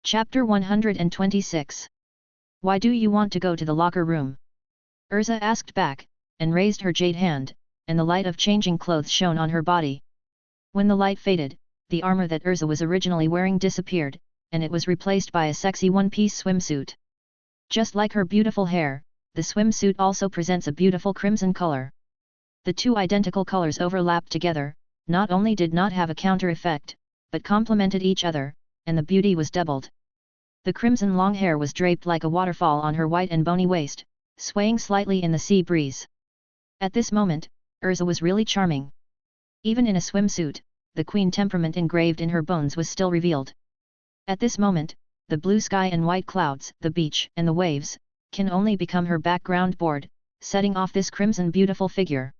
Chapter 126. Why do you want to go to the locker room? Urza asked back, and raised her jade hand, and the light of changing clothes shone on her body. When the light faded, the armor that Urza was originally wearing disappeared, and it was replaced by a sexy one-piece swimsuit. Just like her beautiful hair, the swimsuit also presents a beautiful crimson color. The two identical colors overlapped together, not only did not have a counter effect, but complemented each other, and the beauty was doubled. The crimson long hair was draped like a waterfall on her white and bony waist, swaying slightly in the sea breeze. At this moment, Urza was really charming. Even in a swimsuit, the queen temperament engraved in her bones was still revealed. At this moment, the blue sky and white clouds, the beach and the waves, can only become her background board, setting off this crimson beautiful figure.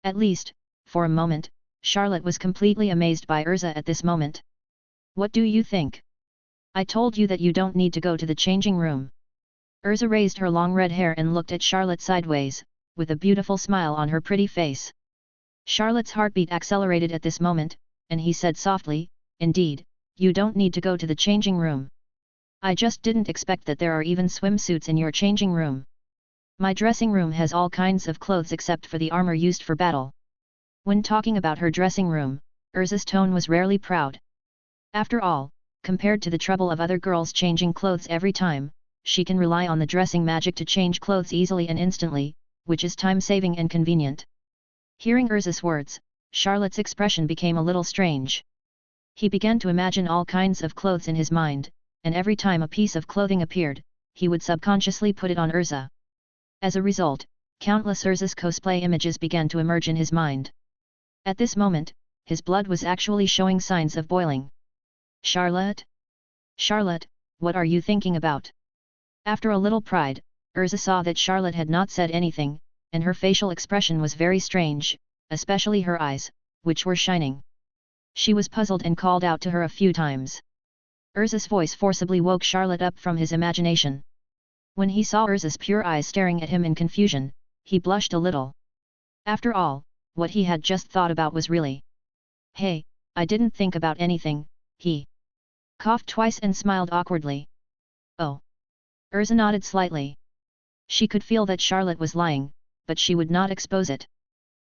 At least, for a moment, Charlotte was completely amazed by Urza at this moment. What do you think? I told you that you don't need to go to the changing room. Urza raised her long red hair and looked at Charlotte sideways, with a beautiful smile on her pretty face. Charlotte's heartbeat accelerated at this moment, and he said softly, "Indeed, you don't need to go to the changing room. I just didn't expect that there are even swimsuits in your changing room. My dressing room has all kinds of clothes except for the armor used for battle." When talking about her dressing room, Urza's tone was rarely proud. After all, compared to the trouble of other girls changing clothes every time, she can rely on the dressing magic to change clothes easily and instantly, which is time-saving and convenient. Hearing Urza's words, Charlotte's expression became a little strange. He began to imagine all kinds of clothes in his mind, and every time a piece of clothing appeared, he would subconsciously put it on Urza. As a result, countless Urza's cosplay images began to emerge in his mind. At this moment, his blood was actually showing signs of boiling. "Charlotte? Charlotte, what are you thinking about?" After a little pride, Urza saw that Charlotte had not said anything, and her facial expression was very strange, especially her eyes, which were shining. She was puzzled and called out to her a few times. Urza's voice forcibly woke Charlotte up from his imagination. When he saw Urza's pure eyes staring at him in confusion, he blushed a little. After all, what he had just thought about was really. "Hey, I didn't think about anything," he coughed twice and smiled awkwardly. "Oh." Urza nodded slightly. She could feel that Charlotte was lying, but she would not expose it.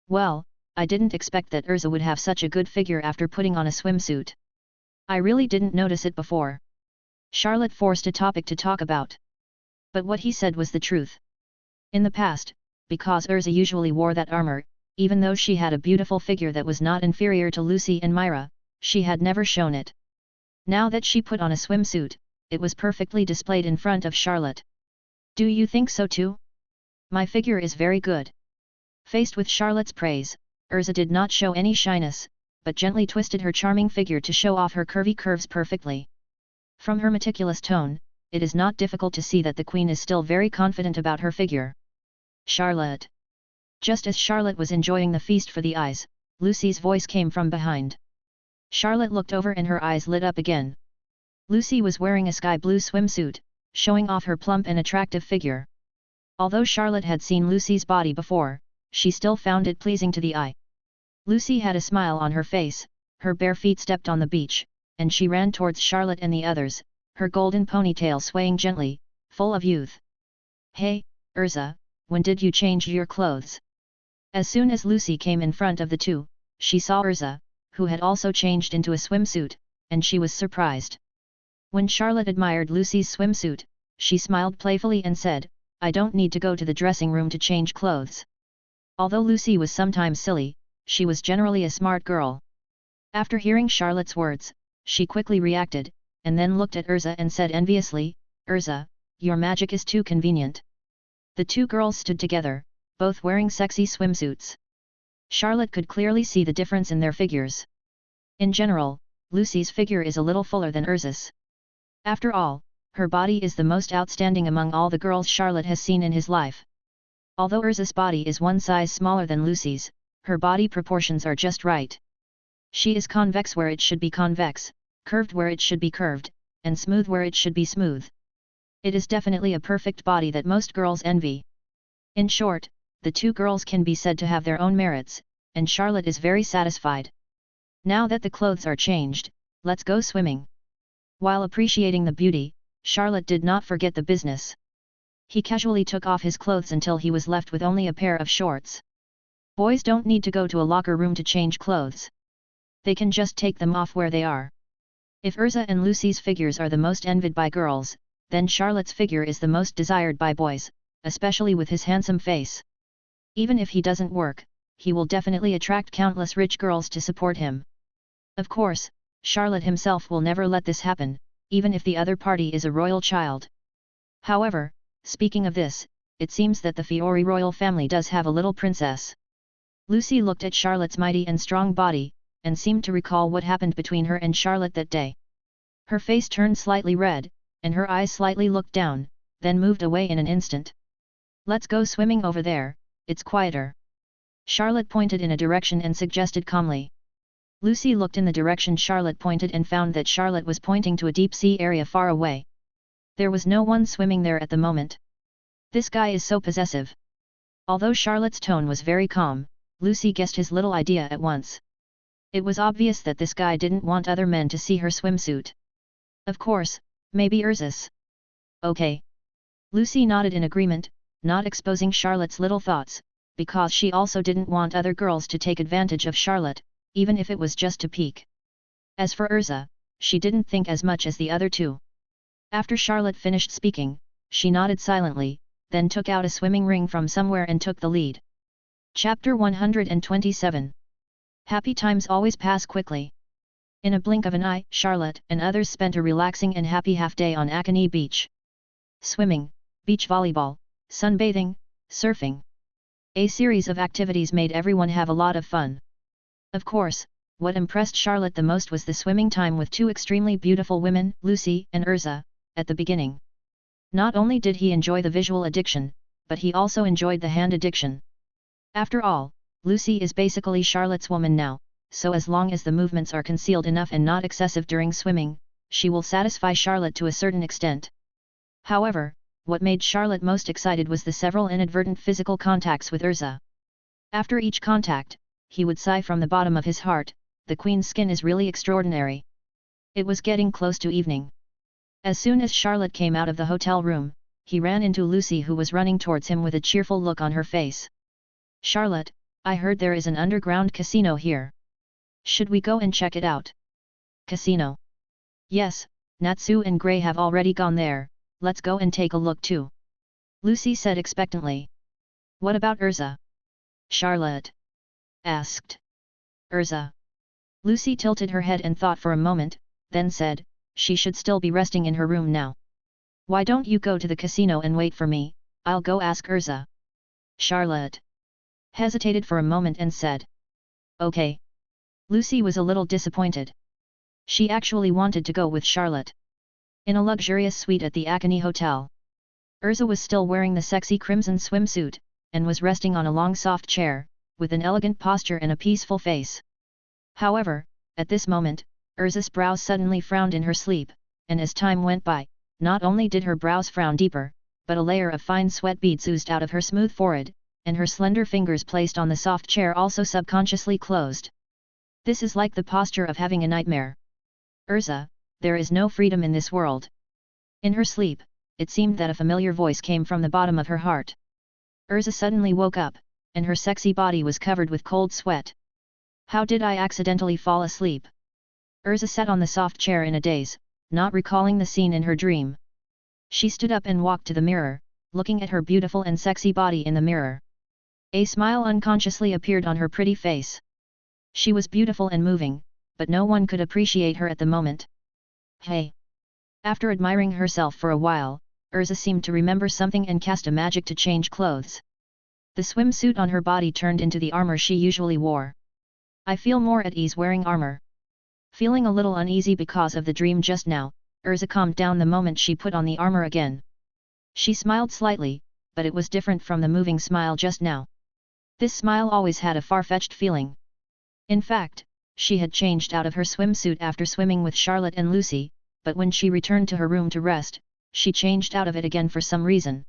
"Well, I didn't expect that Urza would have such a good figure after putting on a swimsuit. I really didn't notice it before." Charlotte forced a topic to talk about. But what he said was the truth. In the past, because Urza usually wore that armor, even though she had a beautiful figure that was not inferior to Lucy and Myra, she had never shown it. Now that she put on a swimsuit, it was perfectly displayed in front of Charlotte. "Do you think so too? My figure is very good." Faced with Charlotte's praise, Urza did not show any shyness, but gently twisted her charming figure to show off her curvy curves perfectly. From her meticulous tone, it is not difficult to see that the queen is still very confident about her figure. "Charlotte." Just as Charlotte was enjoying the feast for the eyes, Lucy's voice came from behind. Charlotte looked over and her eyes lit up again. Lucy was wearing a sky blue swimsuit, showing off her plump and attractive figure. Although Charlotte had seen Lucy's body before, she still found it pleasing to the eye. Lucy had a smile on her face, her bare feet stepped on the beach, and she ran towards Charlotte and the others, her golden ponytail swaying gently, full of youth. "Hey, Urza, when did you change your clothes?" As soon as Lucy came in front of the two, she saw Urza, who had also changed into a swimsuit, and she was surprised. When Charlotte admired Lucy's swimsuit, she smiled playfully and said, "I don't need to go to the dressing room to change clothes." Although Lucy was sometimes silly, she was generally a smart girl. After hearing Charlotte's words, she quickly reacted, and then looked at Urza and said enviously, "Urza, your magic is too convenient." The two girls stood together, both wearing sexy swimsuits. Charlotte could clearly see the difference in their figures. In general, Lucy's figure is a little fuller than Urza's. After all, her body is the most outstanding among all the girls Charlotte has seen in his life. Although Urza's body is one size smaller than Lucy's, her body proportions are just right. She is convex where it should be convex, curved where it should be curved, and smooth where it should be smooth. It is definitely a perfect body that most girls envy. In short, the two girls can be said to have their own merits, and Charlotte is very satisfied. "Now that the clothes are changed, let's go swimming." While appreciating the beauty, Charlotte did not forget the business. He casually took off his clothes until he was left with only a pair of shorts. Boys don't need to go to a locker room to change clothes. They can just take them off where they are. If Urza and Lucy's figures are the most envied by girls, then Charlotte's figure is the most desired by boys, especially with his handsome face. Even if he doesn't work, he will definitely attract countless rich girls to support him. Of course, Charlotte himself will never let this happen, even if the other party is a royal child. However, speaking of this, it seems that the Fiore royal family does have a little princess. Lucy looked at Charlotte's mighty and strong body, and seemed to recall what happened between her and Charlotte that day. Her face turned slightly red, and her eyes slightly looked down, then moved away in an instant. "Let's go swimming over there, it's quieter." Charlotte pointed in a direction and suggested calmly. Lucy looked in the direction Charlotte pointed and found that Charlotte was pointing to a deep sea area far away. There was no one swimming there at the moment. This guy is so possessive. Although Charlotte's tone was very calm, Lucy guessed his little idea at once. It was obvious that this guy didn't want other men to see her swimsuit. Of course, maybe Urza's. Okay. Lucy nodded in agreement, not exposing Charlotte's little thoughts, because she also didn't want other girls to take advantage of Charlotte, even if it was just to peek. As for Urza, she didn't think as much as the other two. After Charlotte finished speaking, she nodded silently, then took out a swimming ring from somewhere and took the lead. Chapter 127. Happy times always pass quickly. In a blink of an eye, Charlotte and others spent a relaxing and happy half-day on Akane Beach. Swimming, beach volleyball, sunbathing, surfing. A series of activities made everyone have a lot of fun. Of course, what impressed Charlotte the most was the swimming time with two extremely beautiful women, Lucy and Urza, at the beginning. Not only did he enjoy the visual addiction, but he also enjoyed the hand addiction. After all, Lucy is basically Charlotte's woman now, so as long as the movements are concealed enough and not excessive during swimming, she will satisfy Charlotte to a certain extent. However, what made Charlotte most excited was the several inadvertent physical contacts with Urza. After each contact, he would sigh from the bottom of his heart, "The queen's skin is really extraordinary." It was getting close to evening. As soon as Charlotte came out of the hotel room, he ran into Lucy, who was running towards him with a cheerful look on her face. "Charlotte, I heard there is an underground casino here. Should we go and check it out?" "Casino?" "Yes, Natsu and Gray have already gone there, let's go and take a look too," Lucy said expectantly. "What about Urza?" Charlotte asked. "Urza?" Lucy tilted her head and thought for a moment, then said, "She should still be resting in her room now. Why don't you go to the casino and wait for me, I'll go ask Urza." Charlotte hesitated for a moment and said, "Okay." Lucy was a little disappointed. She actually wanted to go with Charlotte. In a luxurious suite at the Akane Hotel, Urza was still wearing the sexy crimson swimsuit, and was resting on a long soft chair, with an elegant posture and a peaceful face. However, at this moment, Urza's brows suddenly frowned in her sleep, and as time went by, not only did her brows frown deeper, but a layer of fine sweat beads oozed out of her smooth forehead, and her slender fingers placed on the soft chair also subconsciously closed. This is like the posture of having a nightmare. "Urza, there is no freedom in this world." In her sleep, it seemed that a familiar voice came from the bottom of her heart. Urza suddenly woke up, and her sexy body was covered with cold sweat. "How did I accidentally fall asleep?" Urza sat on the soft chair in a daze, not recalling the scene in her dream. She stood up and walked to the mirror, looking at her beautiful and sexy body in the mirror. A smile unconsciously appeared on her pretty face. She was beautiful and moving, but no one could appreciate her at the moment. "Hey!" After admiring herself for a while, Urza seemed to remember something and cast a magic to change clothes. The swimsuit on her body turned into the armor she usually wore. "I feel more at ease wearing armor." Feeling a little uneasy because of the dream just now, Urza calmed down the moment she put on the armor again. She smiled slightly, but it was different from the moving smile just now. This smile always had a far-fetched feeling. In fact, she had changed out of her swimsuit after swimming with Charlotte and Lucy, but when she returned to her room to rest, she changed out of it again for some reason.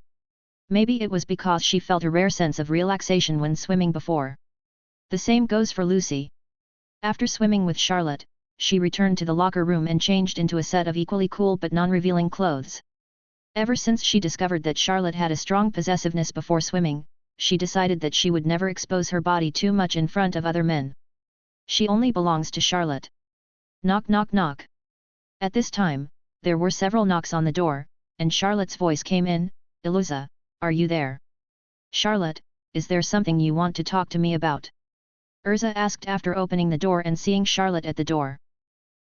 Maybe it was because she felt a rare sense of relaxation when swimming before. The same goes for Lucy. After swimming with Charlotte, she returned to the locker room and changed into a set of equally cool but non-revealing clothes. Ever since she discovered that Charlotte had a strong possessiveness before swimming, she decided that she would never expose her body too much in front of other men. She only belongs to Charlotte. Knock knock knock. At this time, there were several knocks on the door, and Charlotte's voice came in, Eliza, are you there? Charlotte, is there something you want to talk to me about? Urza asked after opening the door and seeing Charlotte at the door.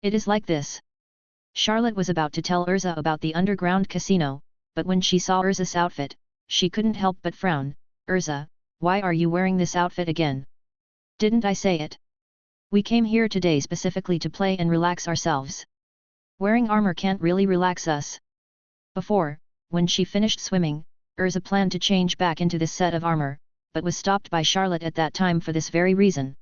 It is like this. Charlotte was about to tell Urza about the underground casino, but when she saw Urza's outfit, she couldn't help but frown. Urza, why are you wearing this outfit again? Didn't I say it? We came here today specifically to play and relax ourselves. Wearing armor can't really relax us. Before, when she finished swimming, Urza planned to change back into this set of armor, but was stopped by Charlotte at that time for this very reason.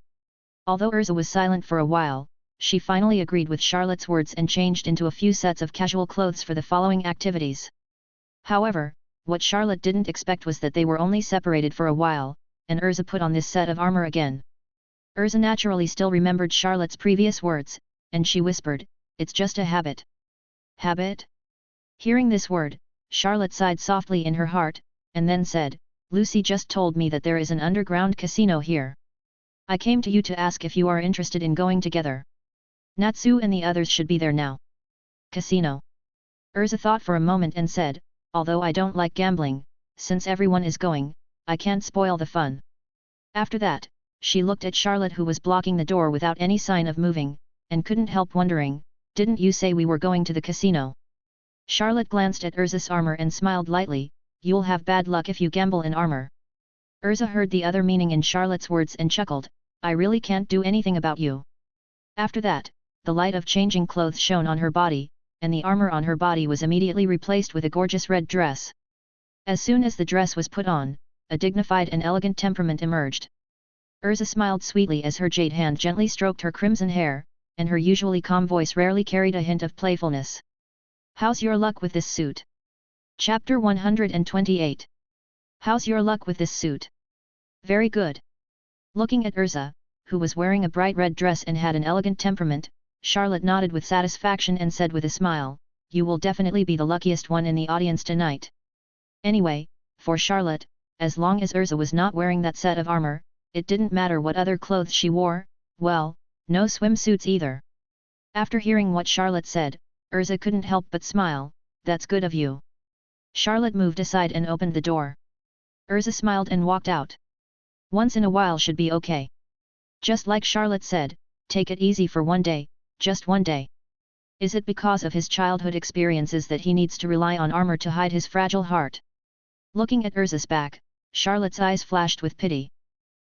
Although Urza was silent for a while, she finally agreed with Charlotte's words and changed into a few sets of casual clothes for the following activities. However, what Charlotte didn't expect was that they were only separated for a while, and Urza put on this set of armor again. Urza naturally still remembered Charlotte's previous words, and she whispered, it's just a habit. Habit? Hearing this word, Charlotte sighed softly in her heart, and then said, Lucy just told me that there is an underground casino here. I came to you to ask if you are interested in going together. Natsu and the others should be there now. Casino. Urza thought for a moment and said, although I don't like gambling, since everyone is going, I can't spoil the fun. After that, she looked at Charlotte who was blocking the door without any sign of moving, and couldn't help wondering, didn't you say we were going to the casino? Charlotte glanced at Urza's armor and smiled lightly, you'll have bad luck if you gamble in armor. Urza heard the other meaning in Charlotte's words and chuckled, I really can't do anything about you. After that, the light of changing clothes shone on her body, and the armor on her body was immediately replaced with a gorgeous red dress. As soon as the dress was put on, a dignified and elegant temperament emerged. Urza smiled sweetly as her jade hand gently stroked her crimson hair, and her usually calm voice rarely carried a hint of playfulness. How's your luck with this suit? Chapter 128. How's your luck with this suit? Very good. Looking at Urza, who was wearing a bright red dress and had an elegant temperament, Charlotte nodded with satisfaction and said with a smile, you will definitely be the luckiest one in the audience tonight. Anyway, for Charlotte, as long as Urza was not wearing that set of armor, it didn't matter what other clothes she wore, well, no swimsuits either. After hearing what Charlotte said, Urza couldn't help but smile, that's good of you. Charlotte moved aside and opened the door. Urza smiled and walked out. Once in a while should be okay. Just like Charlotte said, take it easy for one day, just one day. Is it because of his childhood experiences that he needs to rely on armor to hide his fragile heart? Looking at Urza's back, Charlotte's eyes flashed with pity.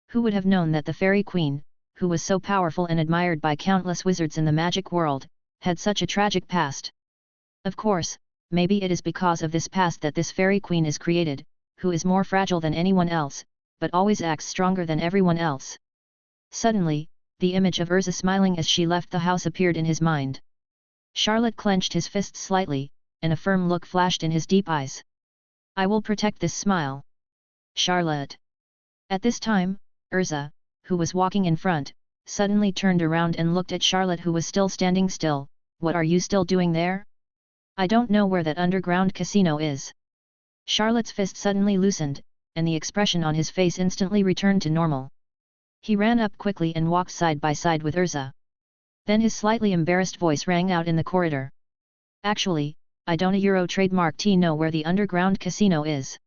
Who would have known that the fairy queen, who was so powerful and admired by countless wizards in the magic world, had such a tragic past? Of course, maybe it is because of this past that this fairy queen is created, who is more fragile than anyone else, but always acts stronger than everyone else. Suddenly, the image of Urza smiling as she left the house appeared in his mind. Charlotte clenched his fists slightly, and a firm look flashed in his deep eyes. I will protect this smile. Charlotte. At this time, Urza, who was walking in front, suddenly turned around and looked at Charlotte who was still standing still. What are you still doing there? I don't know where that underground casino is. Charlotte's fist suddenly loosened, and the expression on his face instantly returned to normal. He ran up quickly and walked side by side with Urza. Then his slightly embarrassed voice rang out in the corridor. Actually, I don't trademark know where the underground casino is.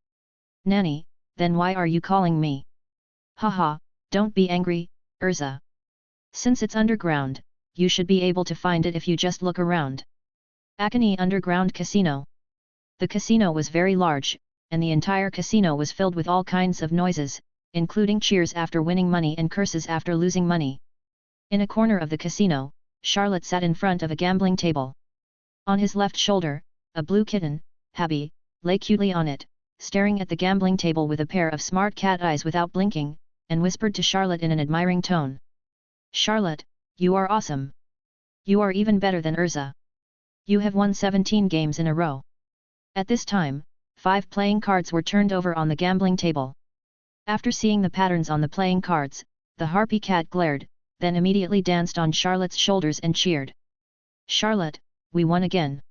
Nanny, then why are you calling me? Haha, don't be angry, Urza. Since it's underground, you should be able to find it if you just look around. Akane Underground Casino. The casino was very large, and the entire casino was filled with all kinds of noises, including cheers after winning money and curses after losing money. In a corner of the casino, Charlotte sat in front of a gambling table. On his left shoulder, a blue kitten, Habi, lay cutely on it, staring at the gambling table with a pair of smart cat eyes without blinking, and whispered to Charlotte in an admiring tone. Charlotte, you are awesome. You are even better than Urza. You have won 17 games in a row. At this time, 5 playing cards were turned over on the gambling table. After seeing the patterns on the playing cards, the harpy cat glared, then immediately danced on Charlotte's shoulders and cheered. "Charlotte, we won again."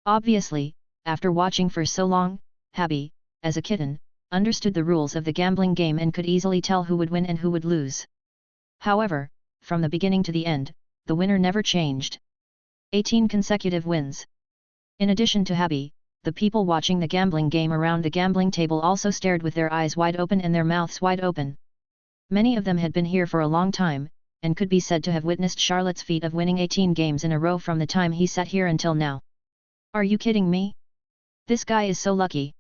Obviously, after watching for so long, Abby, as a kitten, understood the rules of the gambling game and could easily tell who would win and who would lose. However, from the beginning to the end, the winner never changed. 18 consecutive wins. In addition to Abby, the people watching the gambling game around the gambling table also stared with their eyes wide open and their mouths wide open. Many of them had been here for a long time, and could be said to have witnessed Charlotte's feat of winning 18 games in a row from the time he sat here until now. "Are you kidding me? This guy is so lucky.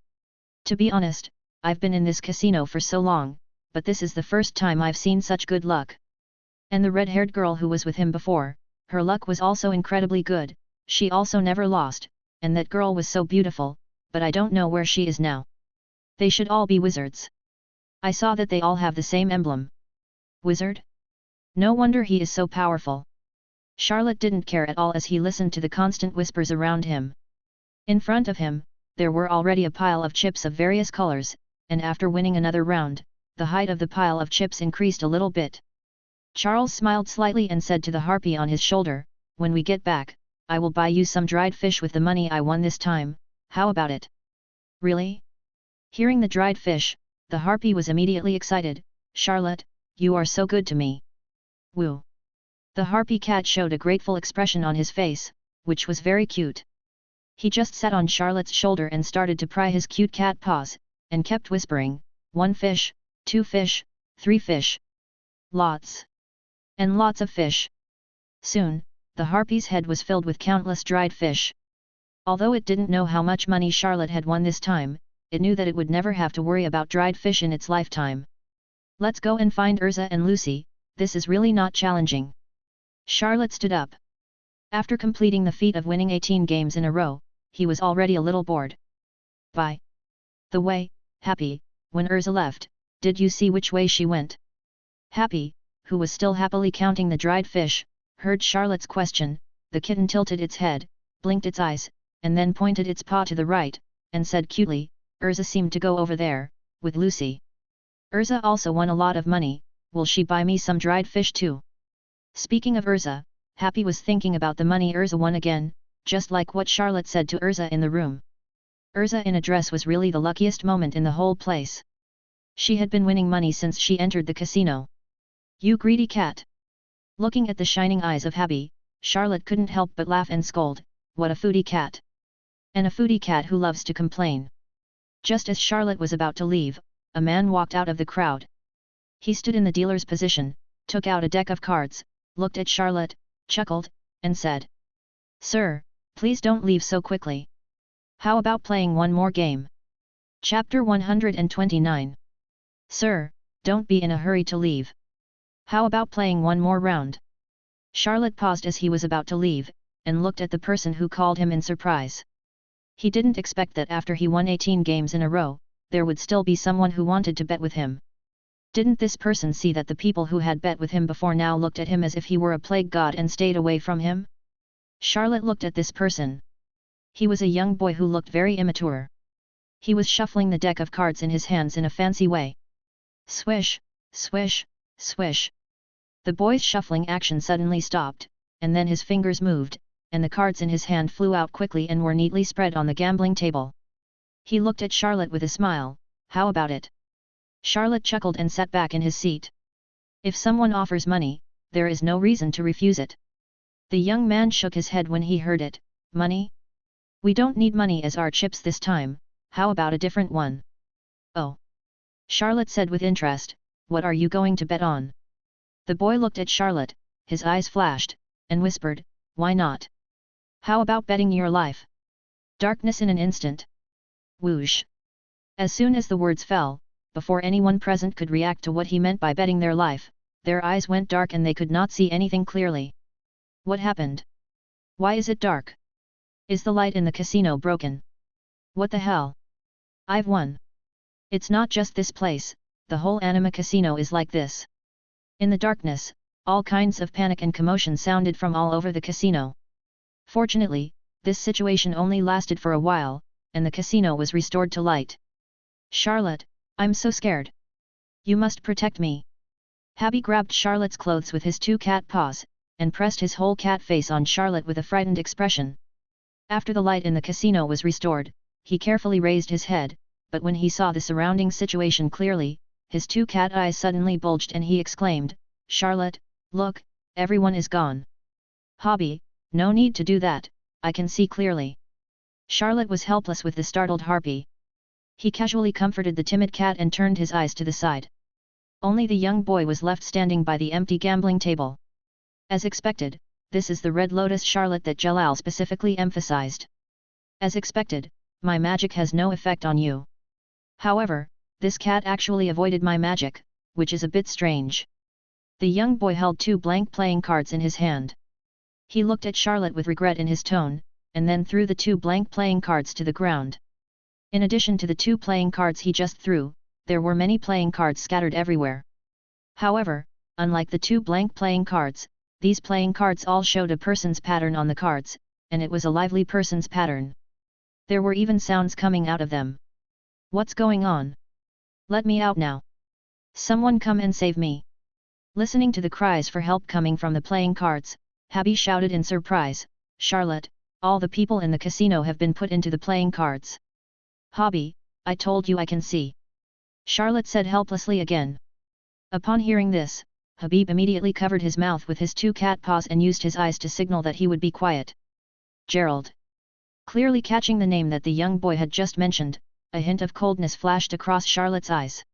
To be honest, I've been in this casino for so long, but this is the first time I've seen such good luck." And the red-haired girl who was with him before, her luck was also incredibly good, she also never lost, and that girl was so beautiful, but I don't know where she is now. They should all be wizards. I saw that they all have the same emblem. Wizard? No wonder he is so powerful. Charlotte didn't care at all as he listened to the constant whispers around him. In front of him, there were already a pile of chips of various colors, and after winning another round, the height of the pile of chips increased a little bit. Charles smiled slightly and said to the harpy on his shoulder, "When we get back, I will buy you some dried fish with the money I won this time, how about it?" "Really?" Hearing the dried fish, the harpy was immediately excited. "Charlotte, you are so good to me." "Woo!" The harpy cat showed a grateful expression on his face, which was very cute. He just sat on Charlotte's shoulder and started to pry his cute cat paws, and kept whispering, "1 fish, 2 fish, 3 fish. Lots. And lots of fish." Soon, the harpy's head was filled with countless dried fish. Although it didn't know how much money Charlotte had won this time, it knew that it would never have to worry about dried fish in its lifetime. "Let's go and find Urza and Lucy, this is really not challenging." Charlotte stood up. After completing the feat of winning 18 games in a row, he was already a little bored. "By the way, Happy, when Urza left, did you see which way she went?" Happy, who was still happily counting the dried fish, heard Charlotte's question. The kitten tilted its head, blinked its eyes, and then pointed its paw to the right, and said cutely, "Urza seemed to go over there, with Lucy. Urza also won a lot of money, will she buy me some dried fish too?" Speaking of Urza, Happy was thinking about the money Urza won again, just like what Charlotte said to Urza in the room. Urza in a dress was really the luckiest moment in the whole place. She had been winning money since she entered the casino. "You greedy cat!" Looking at the shining eyes of Happy, Charlotte couldn't help but laugh and scold, "What a foodie cat! And a foodie cat who loves to complain." Just as Charlotte was about to leave, a man walked out of the crowd. He stood in the dealer's position, took out a deck of cards, looked at Charlotte, chuckled, and said, "Sir, please don't leave so quickly. How about playing one more game?" Chapter 129. "Sir, don't be in a hurry to leave. How about playing one more round?" Charlotte paused as he was about to leave, and looked at the person who called him in surprise. He didn't expect that after he won 18 games in a row, there would still be someone who wanted to bet with him. Didn't this person see that the people who had bet with him before now looked at him as if he were a plague god and stayed away from him? Charlotte looked at this person. He was a young boy who looked very immature. He was shuffling the deck of cards in his hands in a fancy way. Swish, swish, swish. The boy's shuffling action suddenly stopped, and then his fingers moved, and the cards in his hand flew out quickly and were neatly spread on the gambling table. He looked at Charlotte with a smile. "How about it?" Charlotte chuckled and sat back in his seat. If someone offers money, there is no reason to refuse it. The young man shook his head when he heard it. "Money? We don't need money as our chips this time, how about a different one?" "Oh!" Charlotte said with interest, "What are you going to bet on?" The boy looked at Charlotte, his eyes flashed, and whispered, "Why not? How about betting your life?" Darkness in an instant. Whoosh! As soon as the words fell, before anyone present could react to what he meant by betting their life, their eyes went dark and they could not see anything clearly. What happened? Why is it dark? Is the light in the casino broken? What the hell? I've won! It's not just this place, the whole Anima casino is like this. In the darkness, all kinds of panic and commotion sounded from all over the casino. Fortunately, this situation only lasted for a while, and the casino was restored to light. "Charlotte, I'm so scared. You must protect me." Habby grabbed Charlotte's clothes with his two cat paws, and pressed his whole cat face on Charlotte with a frightened expression. After the light in the casino was restored, he carefully raised his head, but when he saw the surrounding situation clearly, his two cat eyes suddenly bulged and he exclaimed, "Charlotte, look, everyone is gone." "Hobby, no need to do that, I can see clearly." Charlotte was helpless with the startled harpy. He casually comforted the timid cat and turned his eyes to the side. Only the young boy was left standing by the empty gambling table. As expected, this is the Red Lotus Charlotte that Jalal specifically emphasized. As expected, my magic has no effect on you. However, this cat actually avoided my magic, which is a bit strange. The young boy held two blank playing cards in his hand. He looked at Charlotte with regret in his tone, and then threw the two blank playing cards to the ground. In addition to the two playing cards he just threw, there were many playing cards scattered everywhere. However, unlike the two blank playing cards, these playing cards all showed a person's pattern on the cards, and it was a lively person's pattern. There were even sounds coming out of them. "What's going on? Let me out now. Someone come and save me." Listening to the cries for help coming from the playing cards, Habby shouted in surprise, "Charlotte, all the people in the casino have been put into the playing cards." "Hobby, I told you I can see," Charlotte said helplessly again. Upon hearing this, Habib immediately covered his mouth with his two cat paws and used his eyes to signal that he would be quiet. "Gerald." Clearly catching the name that the young boy had just mentioned, a hint of coldness flashed across Charlotte's eyes.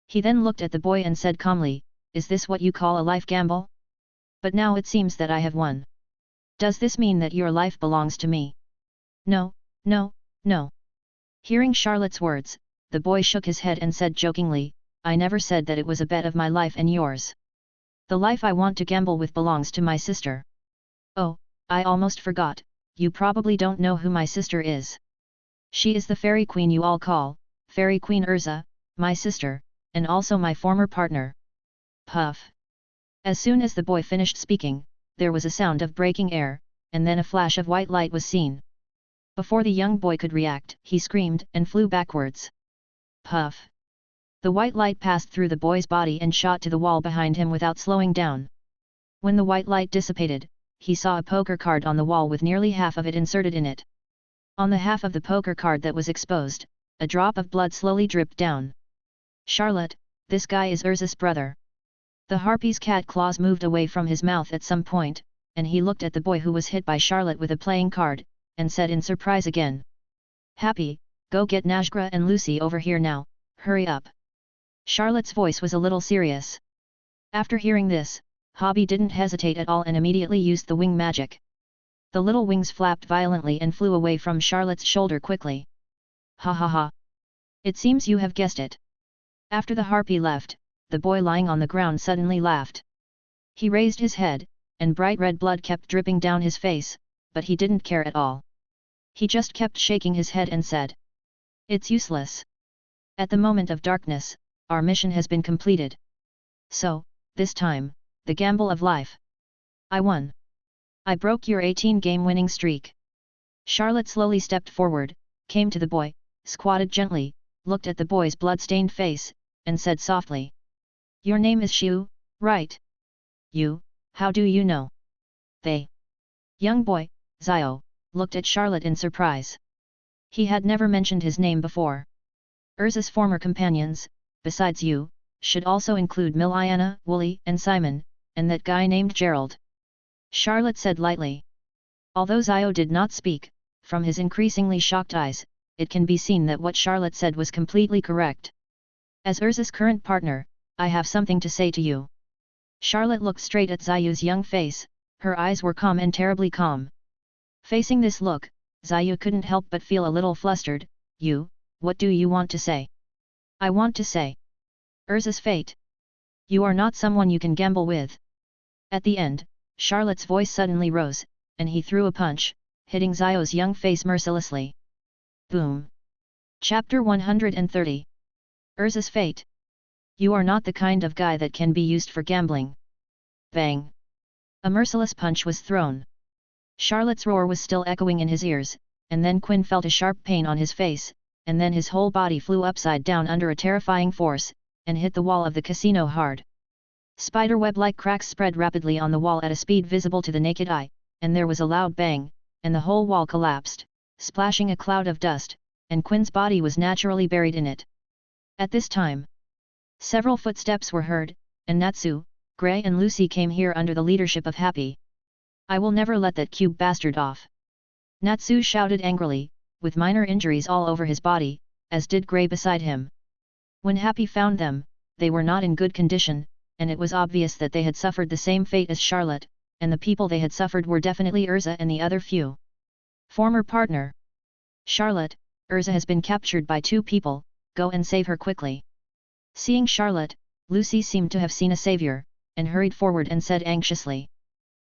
He then looked at the boy and said calmly, "Is this what you call a life gamble? But now it seems that I have won. Does this mean that your life belongs to me?" "No, no, no." Hearing Charlotte's words, the boy shook his head and said jokingly, "I never said that it was a bet of my life and yours. The life I want to gamble with belongs to my sister." "Oh, I almost forgot, you probably don't know who my sister is. She is the fairy queen you all call, Fairy Queen Urza, my sister, and also my former partner." Puff. As soon as the boy finished speaking, there was a sound of breaking air, and then a flash of white light was seen. Before the young boy could react, he screamed and flew backwards. Puff. The white light passed through the boy's body and shot to the wall behind him without slowing down. When the white light dissipated, he saw a poker card on the wall with nearly half of it inserted in it. On the half of the poker card that was exposed, a drop of blood slowly dripped down. "Charlotte, this guy is Urza's brother." The harpy's cat claws moved away from his mouth at some point, and he looked at the boy who was hit by Charlotte with a playing card, and said in surprise again, "Happy, go get Najgra and Lucy over here now, hurry up." Charlotte's voice was a little serious. After hearing this, Hobby didn't hesitate at all and immediately used the wing magic. The little wings flapped violently and flew away from Charlotte's shoulder quickly. "Ha ha ha! It seems you have guessed it." After the harpy left, the boy lying on the ground suddenly laughed. He raised his head, and bright red blood kept dripping down his face, but he didn't care at all. He just kept shaking his head and said, "It's useless. At the moment of darkness, our mission has been completed. So, this time, the gamble of life. I won. I broke your 18-game winning streak." Charlotte slowly stepped forward, came to the boy, squatted gently, looked at the boy's blood-stained face, and said softly, "Your name is Xiu, right?" "You, how do you know?" "They." Young boy, Zio, looked at Charlotte in surprise. He had never mentioned his name before. Urza's former companions, besides you, should also include Miliana, Wooly, and Simon, and that guy named Gerald. Charlotte said lightly. Although Zio did not speak, from his increasingly shocked eyes, it can be seen that what Charlotte said was completely correct. "As Urza's current partner, I have something to say to you." Charlotte looked straight at Zio's young face, her eyes were calm and terribly calm. Facing this look, Zio couldn't help but feel a little flustered. "You, what do you want to say?" "I want to say, Urza's fate. You are not someone you can gamble with." At the end, Charlotte's voice suddenly rose, and he threw a punch, hitting Zio's young face mercilessly. Boom! Chapter 130. Urza's fate. You are not the kind of guy that can be used for gambling. Bang! A merciless punch was thrown. Charlotte's roar was still echoing in his ears, and then Quinn felt a sharp pain on his face, and then his whole body flew upside down under a terrifying force, and hit the wall of the casino hard. Spiderweb-like cracks spread rapidly on the wall at a speed visible to the naked eye, and there was a loud bang, and the whole wall collapsed, splashing a cloud of dust, and Quinn's body was naturally buried in it. At this time, several footsteps were heard, and Natsu, Gray and Lucy came here under the leadership of Happy. I will never let that cube bastard off. Natsu shouted angrily, with minor injuries all over his body, as did Gray beside him. When Happy found them, they were not in good condition, and it was obvious that they had suffered the same fate as Charlotte, and the people they had suffered were definitely Urza and the other few. Former partner. Charlotte, Urza has been captured by 2 people, go and save her quickly. Seeing Charlotte, Lucy seemed to have seen a savior, and hurried forward and said anxiously.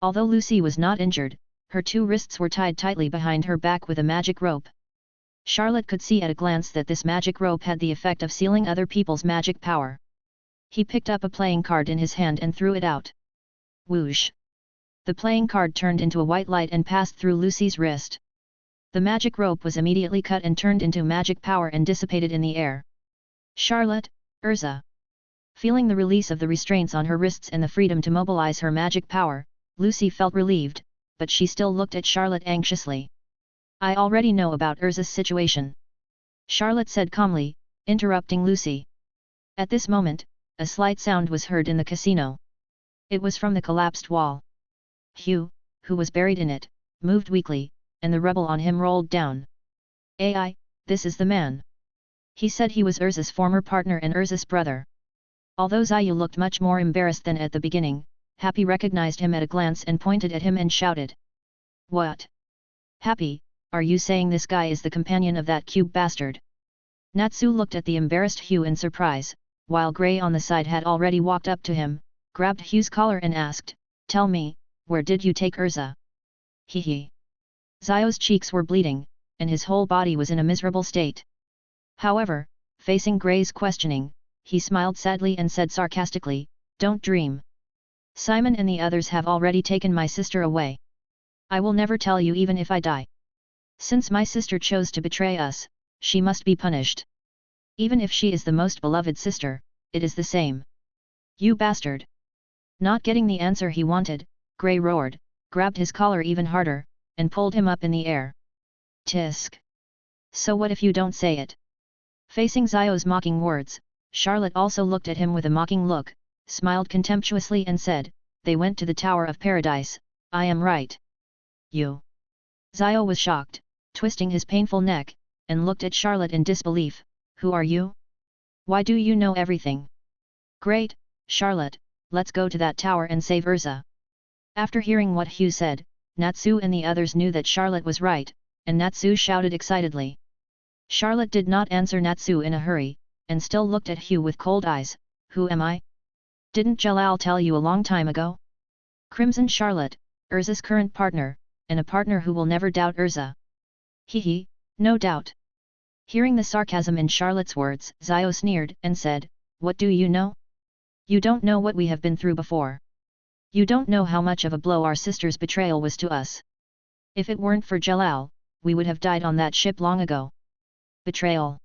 Although Lucy was not injured, her 2 wrists were tied tightly behind her back with a magic rope. Charlotte could see at a glance that this magic rope had the effect of sealing other people's magic power. He picked up a playing card in his hand and threw it out. Whoosh! The playing card turned into a white light and passed through Lucy's wrist. The magic rope was immediately cut and turned into magic power and dissipated in the air. Charlotte, Urza. Feeling the release of the restraints on her wrists and the freedom to mobilize her magic power, Lucy felt relieved, but she still looked at Charlotte anxiously. I already know about Urza's situation, Charlotte said calmly, interrupting Lucy. At this moment, a slight sound was heard in the casino. It was from the collapsed wall. Hugh, who was buried in it, moved weakly, and the rubble on him rolled down. Ai, this is the man. He said he was Urza's former partner and Urza's brother. Although Zayu looked much more embarrassed than at the beginning, Happy recognized him at a glance and pointed at him and shouted. What? Happy, are you saying this guy is the companion of that cube bastard? Natsu looked at the embarrassed Hugh in surprise, while Gray on the side had already walked up to him, grabbed Hugh's collar and asked, Tell me, where did you take Urza? Hee. Zio's cheeks were bleeding, and his whole body was in a miserable state. However, facing Gray's questioning, he smiled sadly and said sarcastically, Don't dream. Simon and the others have already taken my sister away. I will never tell you even if I die. Since my sister chose to betray us, she must be punished. Even if she is the most beloved sister, it is the same. You bastard! Not getting the answer he wanted, Gray roared, grabbed his collar even harder, and pulled him up in the air. Tisk! So what if you don't say it? Facing Zio's mocking words, Charlotte also looked at him with a mocking look, smiled contemptuously and said, They went to the Tower of Paradise, I am right. You! Zio was shocked, twisting his painful neck, and looked at Charlotte in disbelief. Who are you? Why do you know everything? Great, Charlotte, let's go to that tower and save Urza. After hearing what Hugh said, Natsu and the others knew that Charlotte was right, and Natsu shouted excitedly. Charlotte did not answer Natsu in a hurry, and still looked at Hugh with cold eyes. Who am I? Didn't Jalal tell you a long time ago? Crimson Charlotte, Urza's current partner, and a partner who will never doubt Urza. Hee, no doubt. Hearing the sarcasm in Charlotte's words, Zio sneered and said, What do you know? You don't know what we have been through before. You don't know how much of a blow our sister's betrayal was to us. If it weren't for Jalal, we would have died on that ship long ago. Betrayal.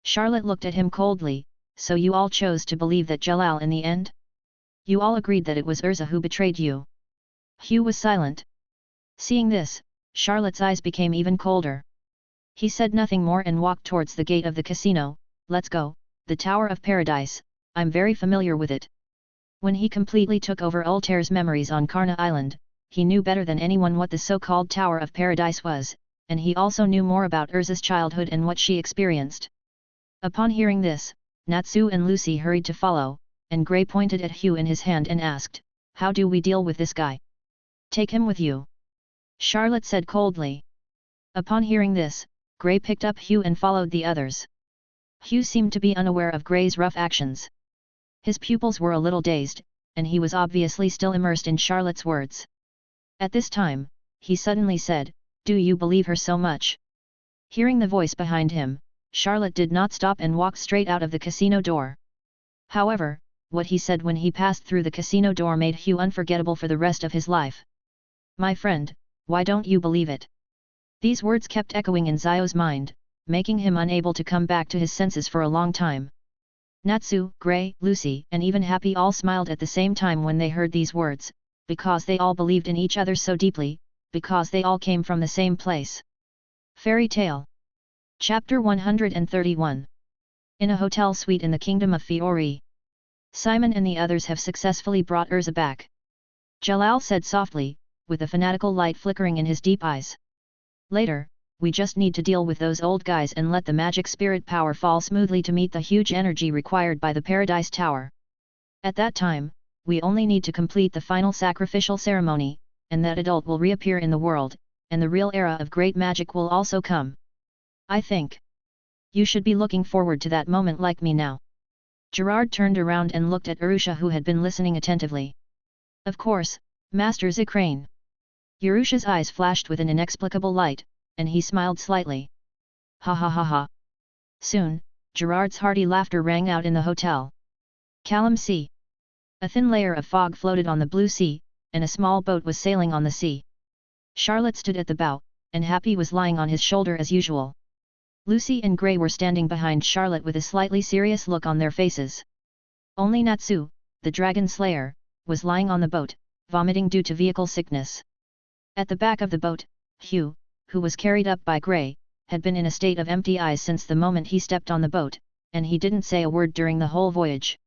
Charlotte looked at him coldly, so you all chose to believe that Jalal in the end? You all agreed that it was Urza who betrayed you. Hugh was silent. Seeing this, Charlotte's eyes became even colder. He said nothing more and walked towards the gate of the casino. Let's go, the Tower of Paradise, I'm very familiar with it. When he completely took over Ultair's memories on Karna Island, he knew better than anyone what the so-called Tower of Paradise was, and he also knew more about Urza's childhood and what she experienced. Upon hearing this, Natsu and Lucy hurried to follow, and Gray pointed at Hugh in his hand and asked, How do we deal with this guy? Take him with you. Charlotte said coldly. Upon hearing this, Gray picked up Hugh and followed the others. Hugh seemed to be unaware of Gray's rough actions. His pupils were a little dazed, and he was obviously still immersed in Charlotte's words. At this time, he suddenly said, Do you believe her so much? Hearing the voice behind him, Charlotte did not stop and walked straight out of the casino door. However, what he said when he passed through the casino door made Hugh unforgettable for the rest of his life. My friend, why don't you believe it? These words kept echoing in Zio's mind, making him unable to come back to his senses for a long time. Natsu, Gray, Lucy, and even Happy all smiled at the same time when they heard these words, because they all believed in each other so deeply, because they all came from the same place. Fairy Tale. Chapter 131. In a hotel suite in the Kingdom of Fiori. Simon and the others have successfully brought Urza back. Jalal said softly, with a fanatical light flickering in his deep eyes. Later, we just need to deal with those old guys and let the magic spirit power fall smoothly to meet the huge energy required by the Paradise Tower. At that time, we only need to complete the final sacrificial ceremony, and that adult will reappear in the world, and the real era of great magic will also come. I think you should be looking forward to that moment like me now. Gerard turned around and looked at Urusha, who had been listening attentively. Of course, Master Zikrane. Urusha's eyes flashed with an inexplicable light, and he smiled slightly. Ha ha ha ha. Soon, Gerard's hearty laughter rang out in the hotel. Callum Sea. A thin layer of fog floated on the blue sea, and a small boat was sailing on the sea. Charlotte stood at the bow, and Happy was lying on his shoulder as usual. Lucy and Gray were standing behind Charlotte with a slightly serious look on their faces. Only Natsu, the dragon slayer, was lying on the boat, vomiting due to vehicle sickness. At the back of the boat, Hugh, who was carried up by Gray, had been in a state of empty eyes since the moment he stepped on the boat, and he didn't say a word during the whole voyage.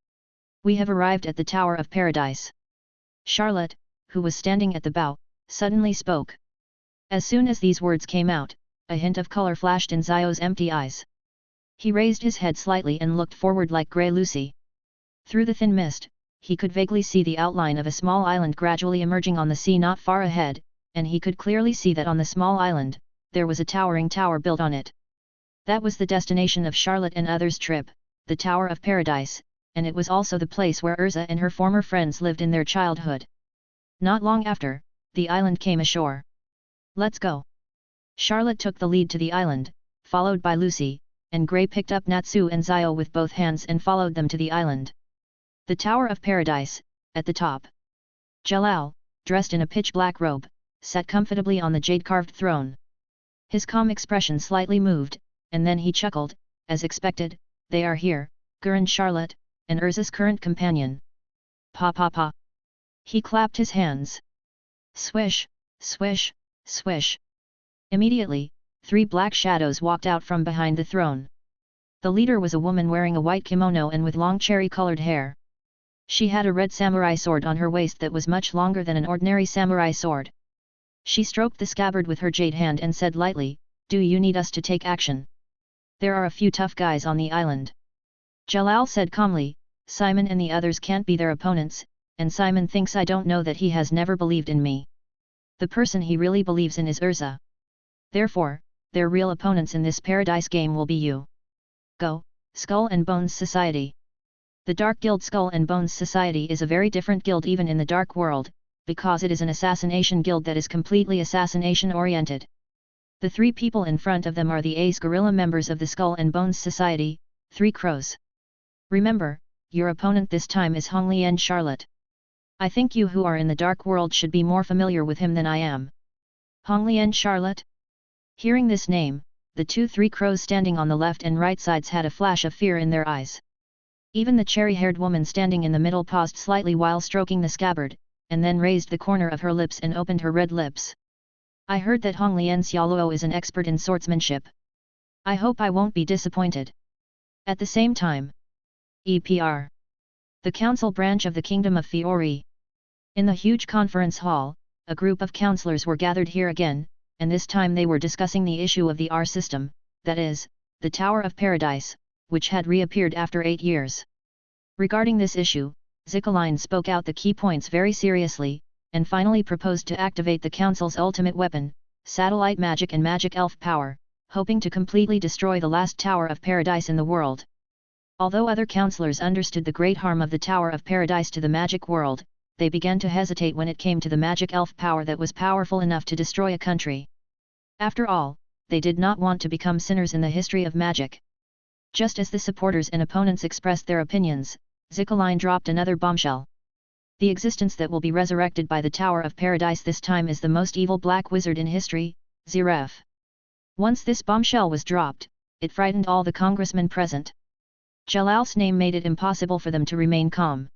We have arrived at the Tower of Paradise. Charlotte, who was standing at the bow, suddenly spoke. As soon as these words came out, a hint of color flashed in Zio's empty eyes. He raised his head slightly and looked forward like Grey Lucy. Through the thin mist, he could vaguely see the outline of a small island gradually emerging on the sea not far ahead, and he could clearly see that on the small island, there was a towering tower built on it. That was the destination of Charlotte and others' trip, the Tower of Paradise, and it was also the place where Urza and her former friends lived in their childhood. Not long after, the island came ashore. Let's go. Charlotte took the lead to the island, followed by Lucy, and Gray picked up Natsu and Zio with both hands and followed them to the island. The Tower of Paradise, at the top. Jalal, dressed in a pitch-black robe, sat comfortably on the jade-carved throne. His calm expression slightly moved, and then he chuckled, as expected, they are here, Gurren Charlotte, and Urza's current companion. Pa pa pa. He clapped his hands. Swish, swish, swish. Immediately, 3 black shadows walked out from behind the throne. The leader was a woman wearing a white kimono and with long cherry-colored hair. She had a red samurai sword on her waist that was much longer than an ordinary samurai sword. She stroked the scabbard with her jade hand and said lightly, "Do you need us to take action? There are a few tough guys on the island." Jalal said calmly, "Simon and the others can't be their opponents, and Simon thinks I don't know that he has never believed in me. The person he really believes in is Urza. Therefore, their real opponents in this paradise game will be you. Go, Skull and Bones Society." The Dark Guild Skull and Bones Society is a very different guild even in the Dark World, because it is an assassination guild that is completely assassination-oriented. The 3 people in front of them are the Ace Gorilla members of the Skull and Bones Society, 3 crows. Remember, your opponent this time is Honglien Charlotte. I think you who are in the Dark World should be more familiar with him than I am. Honglien Charlotte? Hearing this name, the 3 crows standing on the left and right sides had a flash of fear in their eyes. Even the cherry-haired woman standing in the middle paused slightly while stroking the scabbard, and then raised the corner of her lips and opened her red lips. I heard that Honglien Xiaoluo is an expert in swordsmanship. I hope I won't be disappointed. At the same time, EPR. The Council Branch of the Kingdom of Fiori. In the huge conference hall, a group of councillors were gathered here again, and this time they were discussing the issue of the R system, that is, the Tower of Paradise, which had reappeared after 8 years. Regarding this issue, Zikaline spoke out the key points very seriously, and finally proposed to activate the Council's ultimate weapon, satellite magic and magic elf power, hoping to completely destroy the last Tower of Paradise in the world. Although other councillors understood the great harm of the Tower of Paradise to the magic world, they began to hesitate when it came to the magic elf power that was powerful enough to destroy a country. After all, they did not want to become sinners in the history of magic. Just as the supporters and opponents expressed their opinions, Zikaline dropped another bombshell. The existence that will be resurrected by the Tower of Paradise this time is the most evil black wizard in history, Ziref. Once this bombshell was dropped, it frightened all the congressmen present. Jalal's name made it impossible for them to remain calm.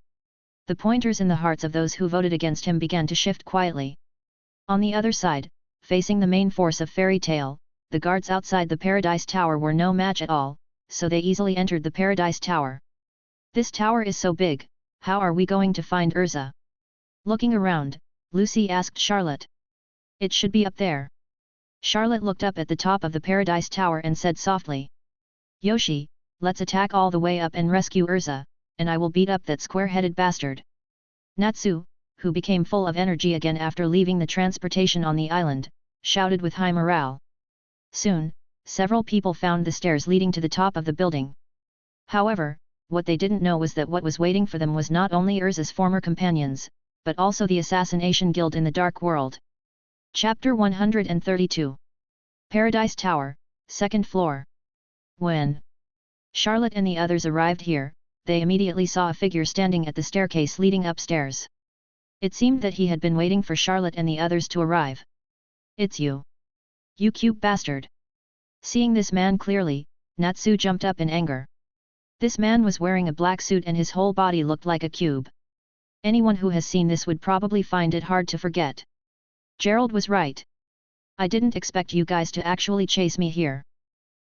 The pointers in the hearts of those who voted against him began to shift quietly. On the other side, facing the main force of Fairy Tale, the guards outside the Paradise Tower were no match at all, so they easily entered the Paradise Tower. This tower is so big, how are we going to find Urza? Looking around, Lucy asked Charlotte. It should be up there. Charlotte looked up at the top of the Paradise Tower and said softly. Yoshi, let's attack all the way up and rescue Urza, and I will beat up that square-headed bastard. Natsu, who became full of energy again after leaving the transportation on the island, shouted with high morale. Soon, several people found the stairs leading to the top of the building. However, what they didn't know was that what was waiting for them was not only Urza's former companions, but also the Assassination Guild in the Dark World. Chapter 132. Paradise Tower, 2nd floor. When Charlotte and the others arrived here, they immediately saw a figure standing at the staircase leading upstairs. It seemed that he had been waiting for Charlotte and the others to arrive. It's you. You cute bastard. Seeing this man clearly, Natsu jumped up in anger. This man was wearing a black suit and his whole body looked like a cube. Anyone who has seen this would probably find it hard to forget. Gerald was right. I didn't expect you guys to actually chase me here.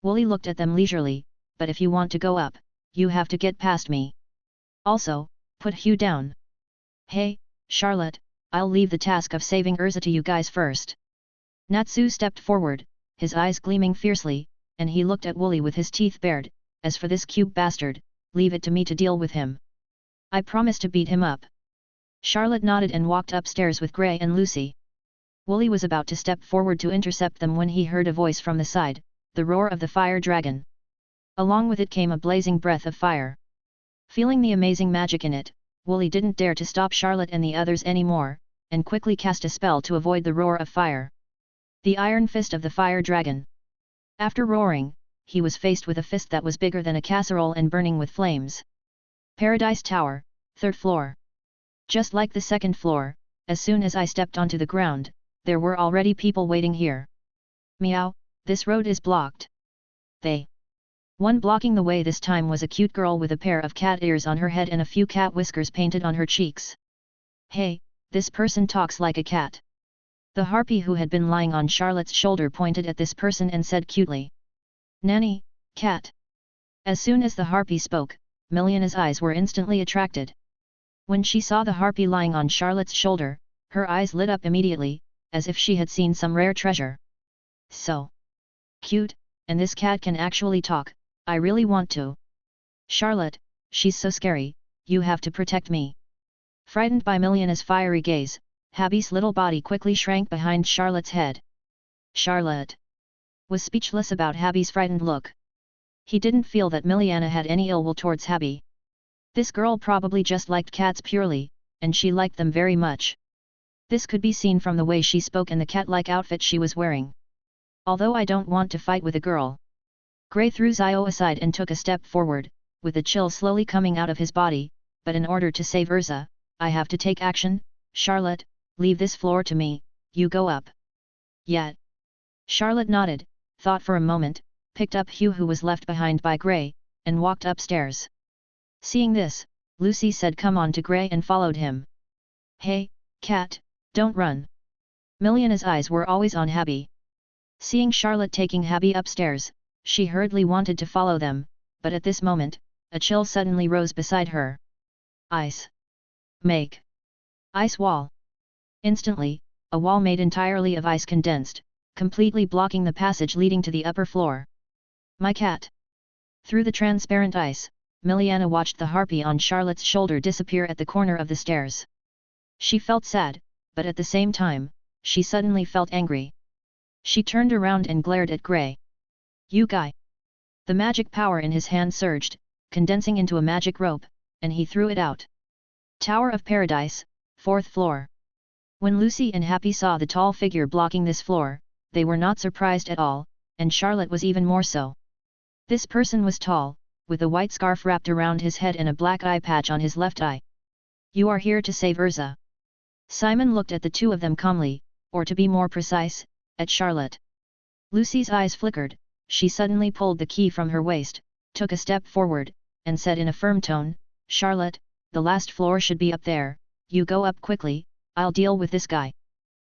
Wooly looked at them leisurely, but if you want to go up, you have to get past me. Also, put Hugh down. Hey, Charlotte, I'll leave the task of saving Urza to you guys first. Natsu stepped forward, his eyes gleaming fiercely, and he looked at Wooly with his teeth bared. As for this cube bastard, leave it to me to deal with him. I promise to beat him up. Charlotte nodded and walked upstairs with Grey and Lucy. Wooly was about to step forward to intercept them when he heard a voice from the side, the roar of the fire dragon. Along with it came a blazing breath of fire. Feeling the amazing magic in it, Wooly didn't dare to stop Charlotte and the others anymore, and quickly cast a spell to avoid the roar of fire. The iron fist of the fire dragon. After roaring, he was faced with a fist that was bigger than a casserole and burning with flames. Paradise Tower, 3rd floor. Just like the 2nd floor, as soon as I stepped onto the ground, there were already people waiting here. Meow, this road is blocked. One blocking the way this time was a cute girl with a pair of cat ears on her head and a few cat whiskers painted on her cheeks. Hey, this person talks like a cat. The harpy who had been lying on Charlotte's shoulder pointed at this person and said cutely. Nanny, cat. As soon as the harpy spoke, Miliana's eyes were instantly attracted. When she saw the harpy lying on Charlotte's shoulder, her eyes lit up immediately, as if she had seen some rare treasure. So cute, and this cat can actually talk, I really want to. Charlotte, she's so scary, you have to protect me. Frightened by Miliana's fiery gaze, Habi's little body quickly shrank behind Charlotte's head. Charlotte was speechless about Habi's frightened look. He didn't feel that Miliana had any ill will towards Habi. This girl probably just liked cats purely, and she liked them very much. This could be seen from the way she spoke and the cat-like outfit she was wearing. Although I don't want to fight with a girl. Grey threw Zio aside and took a step forward, with the chill slowly coming out of his body, but in order to save Urza, I have to take action. Charlotte, leave this floor to me, you go up. Yet. Charlotte nodded, thought for a moment, picked up Hugh who was left behind by Grey, and walked upstairs. Seeing this, Lucy said come on to Grey and followed him. Hey, cat, don't run. Miliana's eyes were always on Habi. Seeing Charlotte taking Habi upstairs, she hurriedly wanted to follow them, but at this moment, a chill suddenly rose beside her. Ice. Make. Ice wall. Instantly, a wall made entirely of ice condensed, completely blocking the passage leading to the upper floor. My cat. Through the transparent ice, Miliana watched the harpy on Charlotte's shoulder disappear at the corner of the stairs. She felt sad, but at the same time, she suddenly felt angry. She turned around and glared at Grey. You guy. The magic power in his hand surged, condensing into a magic rope, and he threw it out. Tower of Paradise, 4th floor. When Lucy and Happy saw the tall figure blocking this floor, they were not surprised at all, and Charlotte was even more so. This person was tall, with a white scarf wrapped around his head and a black eye patch on his left eye. You are here to save Urza. Simon looked at the two of them calmly, or to be more precise, at Charlotte. Lucy's eyes flickered, she suddenly pulled the key from her waist, took a step forward, and said in a firm tone, "Charlotte, the last floor should be up there, you go up quickly, I'll deal with this guy."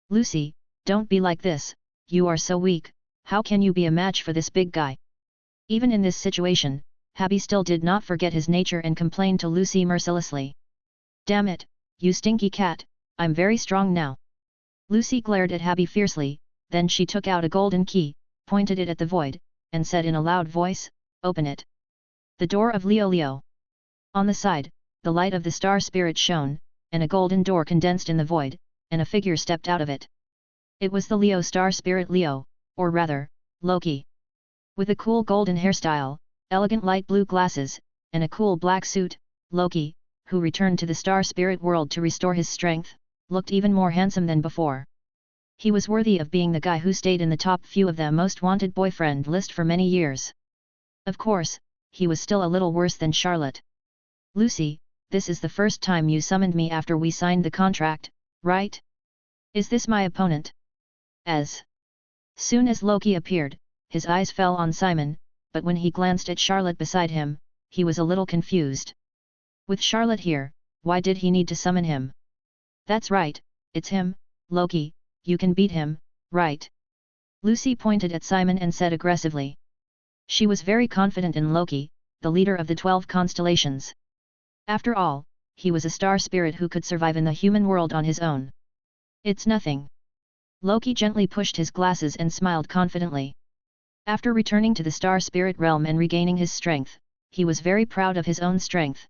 "Lucy, don't be like this, you are so weak, how can you be a match for this big guy?" Even in this situation, Habby still did not forget his nature and complained to Lucy mercilessly. "Damn it, you stinky cat, I'm very strong now." Lucy glared at Habby fiercely, then she took out a golden key, pointed it at the void, and said in a loud voice, "Open it." The door of Leo Leo. On the side, the light of the star spirit shone, and a golden door condensed in the void, and a figure stepped out of it. It was the Leo star spirit Leo, or rather, Loki. With a cool golden hairstyle, elegant light blue glasses, and a cool black suit, Loki, who returned to the star spirit world to restore his strength, looked even more handsome than before. He was worthy of being the guy who stayed in the top few of the most wanted boyfriend list for many years. Of course, he was still a little worse than Charlotte. "Lucy, this is the first time you summoned me after we signed the contract, right? Is this my opponent?" As soon as Loki appeared, his eyes fell on Simon, but when he glanced at Charlotte beside him, he was a little confused. With Charlotte here, why did he need to summon him? "That's right, it's him, Loki, you can beat him, right?" Lucy pointed at Simon and said aggressively. She was very confident in Loki, the leader of the 12 constellations. After all, he was a star spirit who could survive in the human world on his own. "It's nothing." Loki gently pushed his glasses and smiled confidently. After returning to the star spirit realm and regaining his strength, he was very proud of his own strength.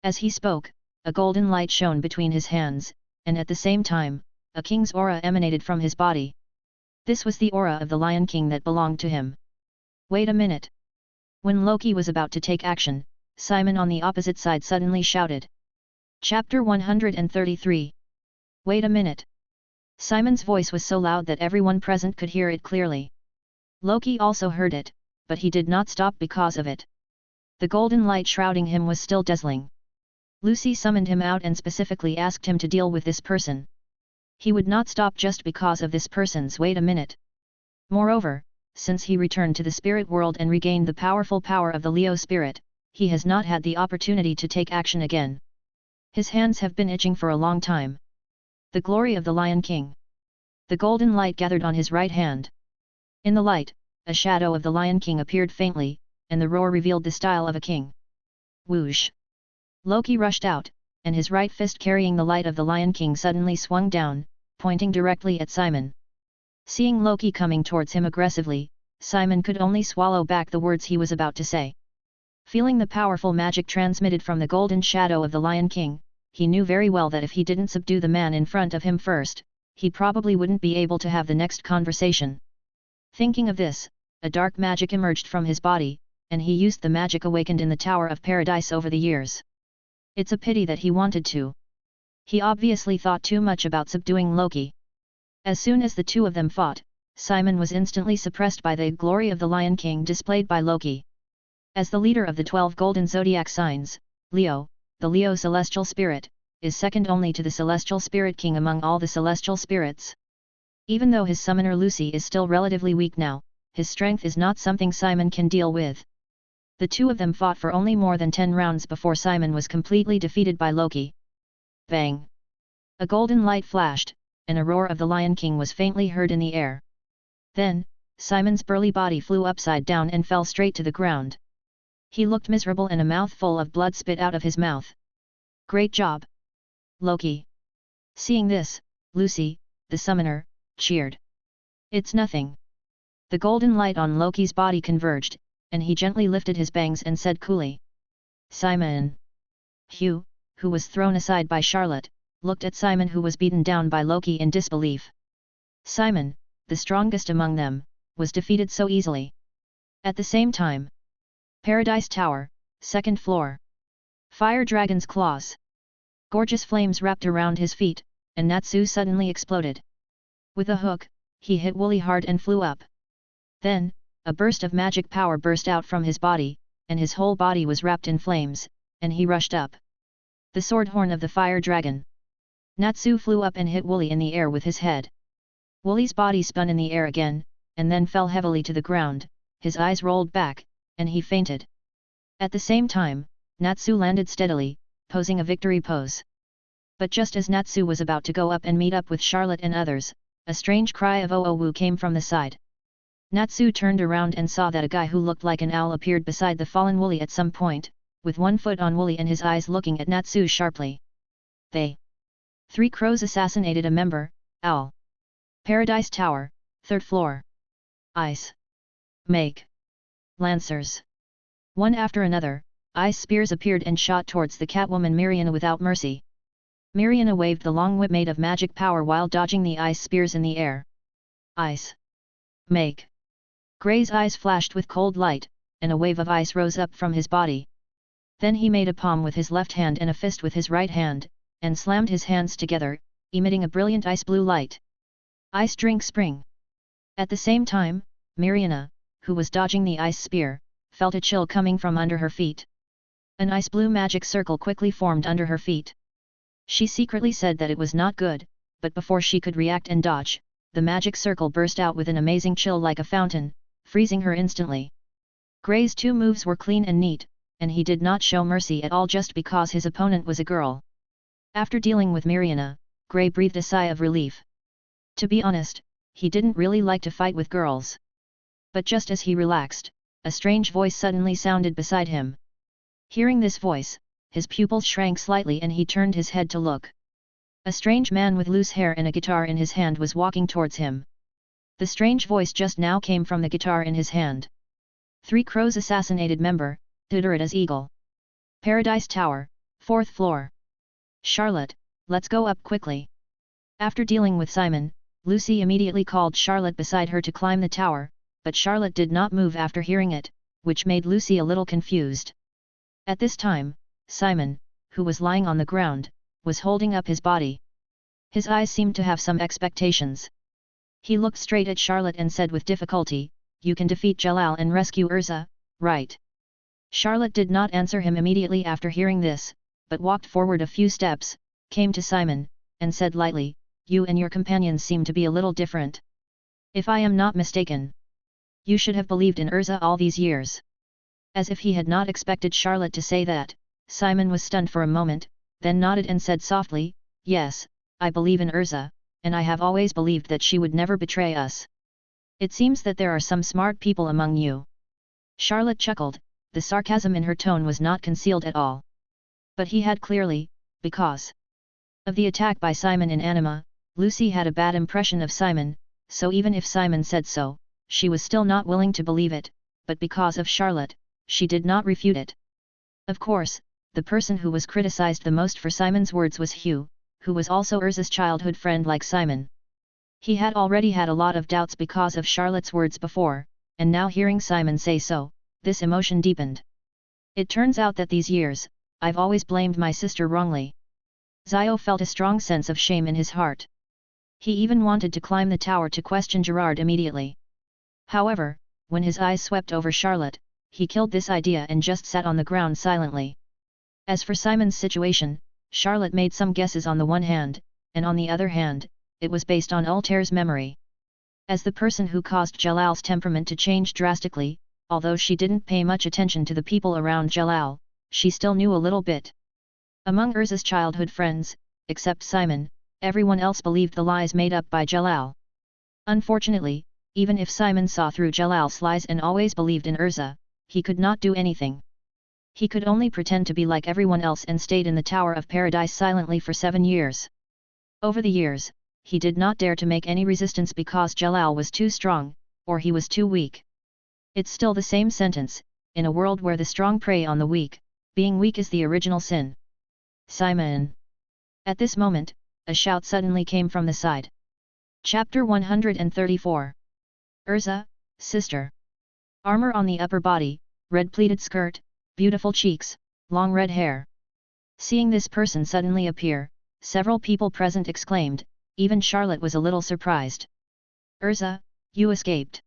As he spoke, a golden light shone between his hands, and at the same time, a king's aura emanated from his body. This was the aura of the Lion King that belonged to him. "Wait a minute." When Loki was about to take action, Simon on the opposite side suddenly shouted. Chapter 133. "Wait a minute." Simon's voice was so loud that everyone present could hear it clearly. Loki also heard it, but he did not stop because of it. The golden light shrouding him was still dazzling. Lucy summoned him out and specifically asked him to deal with this person. He would not stop just because of this person's "wait a minute." Moreover, since he returned to the spirit world and regained the powerful power of the Leo spirit, he has not had the opportunity to take action again. His hands have been itching for a long time. The glory of the Lion King. The golden light gathered on his right hand. In the light, a shadow of the Lion King appeared faintly, and the roar revealed the style of a king. Whoosh! Loki rushed out, and his right fist carrying the light of the Lion King suddenly swung down, pointing directly at Simon. Seeing Loki coming towards him aggressively, Simon could only swallow back the words he was about to say. Feeling the powerful magic transmitted from the golden shadow of the Lion King, he knew very well that if he didn't subdue the man in front of him first, he probably wouldn't be able to have the next conversation. Thinking of this, a dark magic emerged from his body, and he used the magic awakened in the Tower of Paradise over the years. It's a pity that he wanted to. He obviously thought too much about subduing Loki. As soon as the two of them fought, Simon was instantly suppressed by the glory of the Lion King displayed by Loki. As the leader of the 12 golden zodiac signs, Leo, the Leo celestial spirit, is second only to the celestial spirit king among all the celestial spirits. Even though his summoner Lucy is still relatively weak now, his strength is not something Simon can deal with. The two of them fought for only more than 10 rounds before Simon was completely defeated by Loki. Bang! A golden light flashed, and a roar of the Lion King was faintly heard in the air. Then, Simon's burly body flew upside down and fell straight to the ground. He looked miserable and a mouthful of blood spit out of his mouth. "Great job, Loki." Seeing this, Lucy, the summoner, cheered. "It's nothing." The golden light on Loki's body converged, and he gently lifted his bangs and said coolly. "Simon." Hugh, who was thrown aside by Charlotte, looked at Simon who was beaten down by Loki in disbelief. Simon, the strongest among them, was defeated so easily. At the same time, Paradise Tower, 2nd floor. Fire Dragon's claws. Gorgeous flames wrapped around his feet, and Natsu suddenly exploded. With a hook, he hit Wooly hard and flew up. Then, a burst of magic power burst out from his body, and his whole body was wrapped in flames, and he rushed up. The sword horn of the fire dragon. Natsu flew up and hit Wooly in the air with his head. Wooly's body spun in the air again, and then fell heavily to the ground, his eyes rolled back, and he fainted. At the same time, Natsu landed steadily, posing a victory pose. But just as Natsu was about to go up and meet up with Charlotte and others, a strange cry of "Oh-oh-woo" came from the side. Natsu turned around and saw that a guy who looked like an owl appeared beside the fallen Wooly at some point, with one foot on Wooly and his eyes looking at Natsu sharply. They. 3 crows assassinated a member, Owl. Paradise Tower, 3rd floor. Ice. Make. Lancers. One after another, ice spears appeared and shot towards the Catwoman Mariana without mercy. Mariana waved the long whip made of magic power while dodging the ice spears in the air. Ice. Make. Gray's eyes flashed with cold light, and a wave of ice rose up from his body. Then he made a palm with his left hand and a fist with his right hand, and slammed his hands together, emitting a brilliant ice blue light. Ice drink spring. At the same time, Mariana, who was dodging the ice spear, felt a chill coming from under her feet. An ice blue magic circle quickly formed under her feet. She secretly said that it was not good, but before she could react and dodge, the magic circle burst out with an amazing chill like a fountain, freezing her instantly. Gray's 2 moves were clean and neat, and he did not show mercy at all just because his opponent was a girl. After dealing with Mariana, Gray breathed a sigh of relief. To be honest, he didn't really like to fight with girls. But just as he relaxed, a strange voice suddenly sounded beside him. Hearing this voice, his pupils shrank slightly and he turned his head to look. A strange man with loose hair and a guitar in his hand was walking towards him. The strange voice just now came from the guitar in his hand. 3 crows assassinated member, tutor as Eagle. Paradise Tower, 4th floor. Charlotte, let's go up quickly. After dealing with Simon, Lucy immediately called Charlotte beside her to climb the tower, but Charlotte did not move after hearing it, which made Lucy a little confused. At this time, Simon, who was lying on the ground, was holding up his body. His eyes seemed to have some expectations. He looked straight at Charlotte and said with difficulty, "You can defeat Jalal and rescue Urza, right?" Charlotte did not answer him immediately after hearing this, but walked forward a few steps, came to Simon, and said lightly, "You and your companions seem to be a little different. If I am not mistaken, you should have believed in Urza all these years." As if he had not expected Charlotte to say that, Simon was stunned for a moment, then nodded and said softly, "Yes, I believe in Urza, and I have always believed that she would never betray us. It seems that there are some smart people among you." Charlotte chuckled, the sarcasm in her tone was not concealed at all. But he had clearly, because of the attack by Simon in Anima, Lucy had a bad impression of Simon, so even if Simon said so, she was still not willing to believe it, but because of Charlotte, she did not refute it. Of course, the person who was criticized the most for Simon's words was Hugh, who was also Urza's childhood friend like Simon. He had already had a lot of doubts because of Charlotte's words before, and now hearing Simon say so, this emotion deepened. "It turns out that these years, I've always blamed my sister wrongly." Zio felt a strong sense of shame in his heart. He even wanted to climb the tower to question Gerard immediately. However, when his eyes swept over Charlotte, he killed this idea and just sat on the ground silently. As for Simon's situation, Charlotte made some guesses on the one hand, and on the other hand, it was based on Ultair's memory. As the person who caused Jalal's temperament to change drastically, although she didn't pay much attention to the people around Jalal, she still knew a little bit. Among Urza's childhood friends, except Simon, everyone else believed the lies made up by Jalal. Unfortunately, even if Simon saw through Jalal's lies and always believed in Urza, he could not do anything. He could only pretend to be like everyone else and stayed in the Tower of Paradise silently for 7 years. Over the years, he did not dare to make any resistance because Jalal was too strong, or he was too weak. It's still the same sentence, in a world where the strong prey on the weak, being weak is the original sin. Simon! At this moment, a shout suddenly came from the side. Chapter 134. Urza, sister. Armor on the upper body, red pleated skirt, beautiful cheeks, long red hair. Seeing this person suddenly appear, several people present exclaimed, even Charlotte was a little surprised. Urza, you escaped.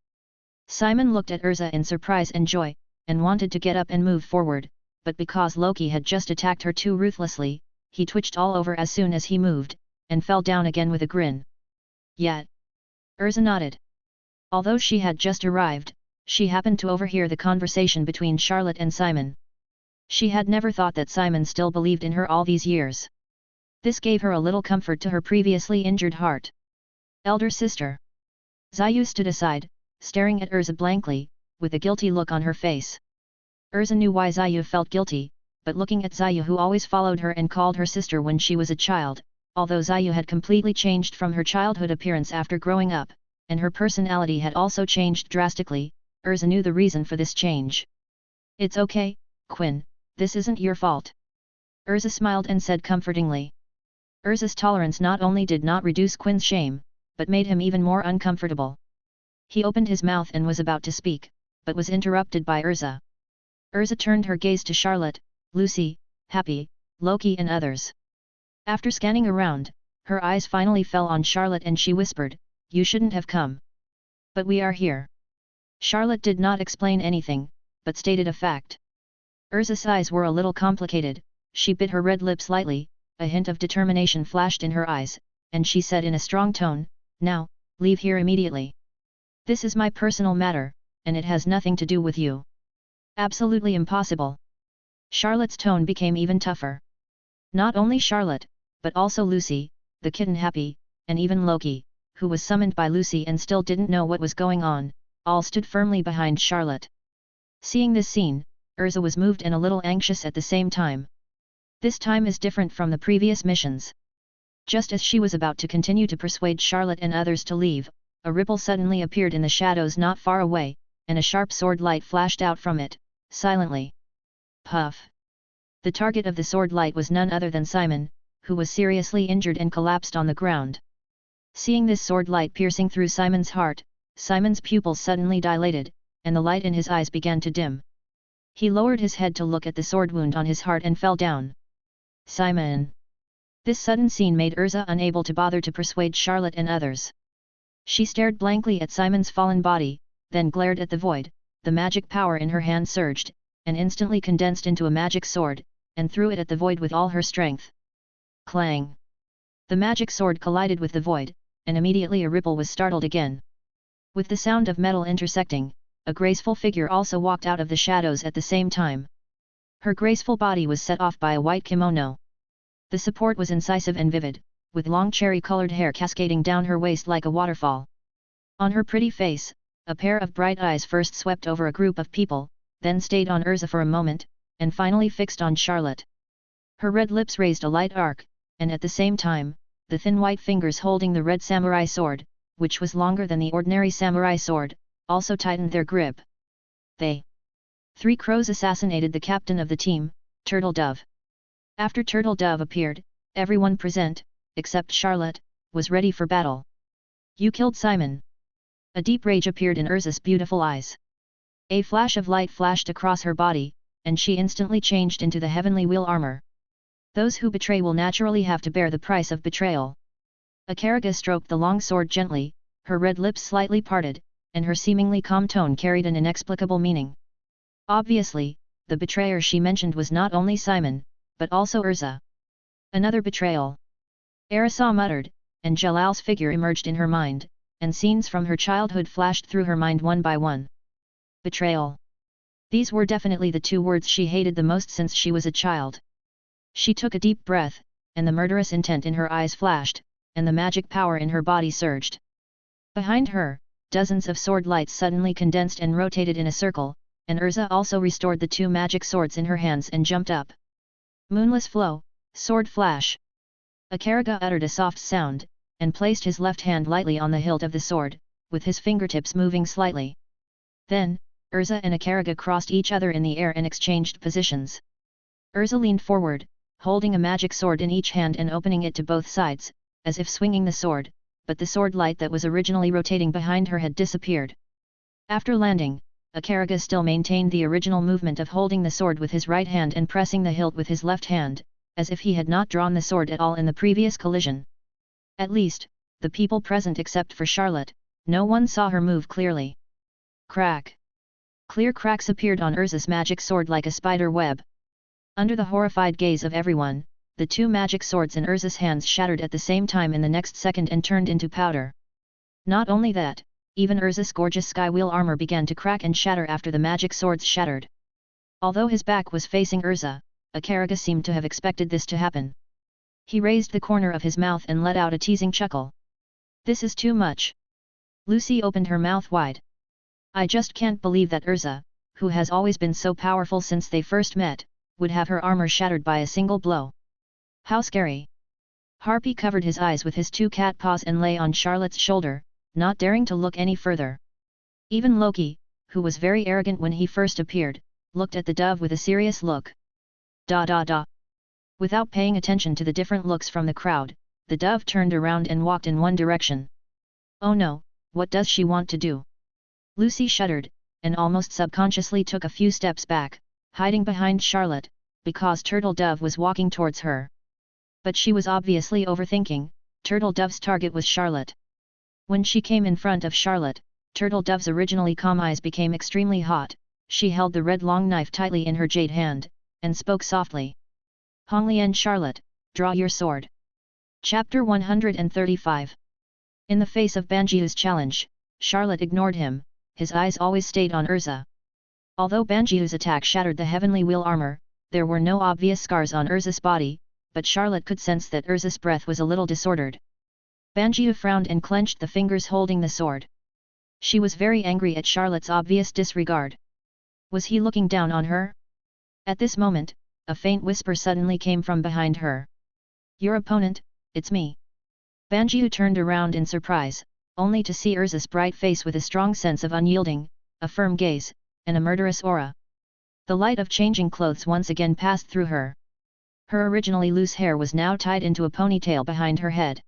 Simon looked at Urza in surprise and joy, and wanted to get up and move forward, but because Loki had just attacked her too ruthlessly, he twitched all over as soon as he moved, and fell down again with a grin. Yet. Urza nodded. Although she had just arrived, she happened to overhear the conversation between Charlotte and Simon. She had never thought that Simon still believed in her all these years. This gave her a little comfort to her previously injured heart. Elder sister. Xiyu stood aside, staring at Erza blankly, with a guilty look on her face. Erza knew why Xiyu felt guilty, but looking at Xiyu, who always followed her and called her sister when she was a child, although Xiyu had completely changed from her childhood appearance after growing up, and her personality had also changed drastically, Erza knew the reason for this change. It's okay, Quinn, this isn't your fault. Erza smiled and said comfortingly. Erza's tolerance not only did not reduce Quinn's shame, but made him even more uncomfortable. He opened his mouth and was about to speak, but was interrupted by Erza. Erza turned her gaze to Charlotte, Lucy, Happy, Loki and others. After scanning around, her eyes finally fell on Charlotte and she whispered, "You shouldn't have come. But we are here." Charlotte did not explain anything, but stated a fact. Erza's eyes were a little complicated, she bit her red lips lightly, a hint of determination flashed in her eyes, and she said in a strong tone, "Now, leave here immediately. This is my personal matter, and it has nothing to do with you." Absolutely impossible. Charlotte's tone became even tougher. Not only Charlotte, but also Lucy, the kitten Happy, and even Loki, who was summoned by Lucy and still didn't know what was going on, all stood firmly behind Charlotte. Seeing this scene, Erza was moved and a little anxious at the same time. This time is different from the previous missions. Just as she was about to continue to persuade Charlotte and others to leave, a ripple suddenly appeared in the shadows not far away, and a sharp sword light flashed out from it, silently. Puff! The target of the sword light was none other than Simon, who was seriously injured and collapsed on the ground. Seeing this sword light piercing through Simon's heart, Simon's pupils suddenly dilated, and the light in his eyes began to dim. He lowered his head to look at the sword wound on his heart and fell down. Simon! This sudden scene made Erza unable to bother to persuade Charlotte and others. She stared blankly at Simon's fallen body, then glared at the void. The magic power in her hand surged, and instantly condensed into a magic sword, and threw it at the void with all her strength. Clang! The magic sword collided with the void, and immediately a ripple was startled again. With the sound of metal intersecting, a graceful figure also walked out of the shadows at the same time. Her graceful body was set off by a white kimono. The support was incisive and vivid, with long cherry-colored hair cascading down her waist like a waterfall. On her pretty face, a pair of bright eyes first swept over a group of people, then stayed on Erza for a moment, and finally fixed on Charlotte. Her red lips raised a light arc, and at the same time, the thin white fingers holding the red samurai sword, which was longer than the ordinary samurai sword, also tightened their grip. They. 3 crows assassinated the captain of the team, Turtle Dove. After Turtle Dove appeared, everyone present, except Charlotte, was ready for battle. You killed Simon. A deep rage appeared in Erza's beautiful eyes. A flash of light flashed across her body, and she instantly changed into the heavenly wheel armor. Those who betray will naturally have to bear the price of betrayal. Akariga stroked the long sword gently, her red lips slightly parted, and her seemingly calm tone carried an inexplicable meaning. Obviously, the betrayer she mentioned was not only Simon, but also Erza. Another betrayal. Arisa muttered, and Jalal's figure emerged in her mind, and scenes from her childhood flashed through her mind one by one. Betrayal. These were definitely the 2 words she hated the most since she was a child. She took a deep breath, and the murderous intent in her eyes flashed, and the magic power in her body surged. Behind her, dozens of sword lights suddenly condensed and rotated in a circle, and Erza also restored the 2 magic swords in her hands and jumped up. Moonless flow, sword flash. Akariga uttered a soft sound, and placed his left hand lightly on the hilt of the sword, with his fingertips moving slightly. Then, Erza and Akariga crossed each other in the air and exchanged positions. Erza leaned forward, holding a magic sword in each hand and opening it to both sides, as if swinging the sword, but the sword light that was originally rotating behind her had disappeared. After landing, Akariga still maintained the original movement of holding the sword with his right hand and pressing the hilt with his left hand, as if he had not drawn the sword at all in the previous collision. At least, the people present except for Charlotte, no one saw her move clearly. Crack! Clear cracks appeared on Erza's magic sword like a spider web. Under the horrified gaze of everyone, the 2 magic swords in Erza's hands shattered at the same time in the next second and turned into powder. Not only that, even Erza's gorgeous sky wheel armor began to crack and shatter after the magic swords shattered. Although his back was facing Urza, Akariga seemed to have expected this to happen. He raised the corner of his mouth and let out a teasing chuckle. This is too much. Lucy opened her mouth wide. I just can't believe that Urza, who has always been so powerful since they first met, would have her armor shattered by a single blow. How scary. Harpy covered his eyes with his two cat paws and lay on Charlotte's shoulder, not daring to look any further. Even Loki, who was very arrogant when he first appeared, looked at the dove with a serious look. Without paying attention to the different looks from the crowd, the dove turned around and walked in one direction. Oh no, what does she want to do? Lucy shuddered, and almost subconsciously took a few steps back, hiding behind Charlotte, because Turtle Dove was walking towards her. But she was obviously overthinking. Turtle Dove's target was Charlotte. When she came in front of Charlotte, Turtle Dove's originally calm eyes became extremely hot. She held the red long knife tightly in her jade hand, and spoke softly. Honglien Charlotte, draw your sword. Chapter 135. In the face of Banjiu's challenge, Charlotte ignored him. His eyes always stayed on Urza. Although Banjiu's attack shattered the heavenly wheel armor, there were no obvious scars on Urza's body, but Charlotte could sense that Urza's breath was a little disordered. Banjiu frowned and clenched the fingers holding the sword. She was very angry at Charlotte's obvious disregard. Was he looking down on her? At this moment, a faint whisper suddenly came from behind her. Your opponent, it's me. Banjiu turned around in surprise, only to see Urza's bright face with a strong sense of unyielding, a firm gaze, and a murderous aura. The light of changing clothes once again passed through her. Her originally loose hair was now tied into a ponytail behind her head.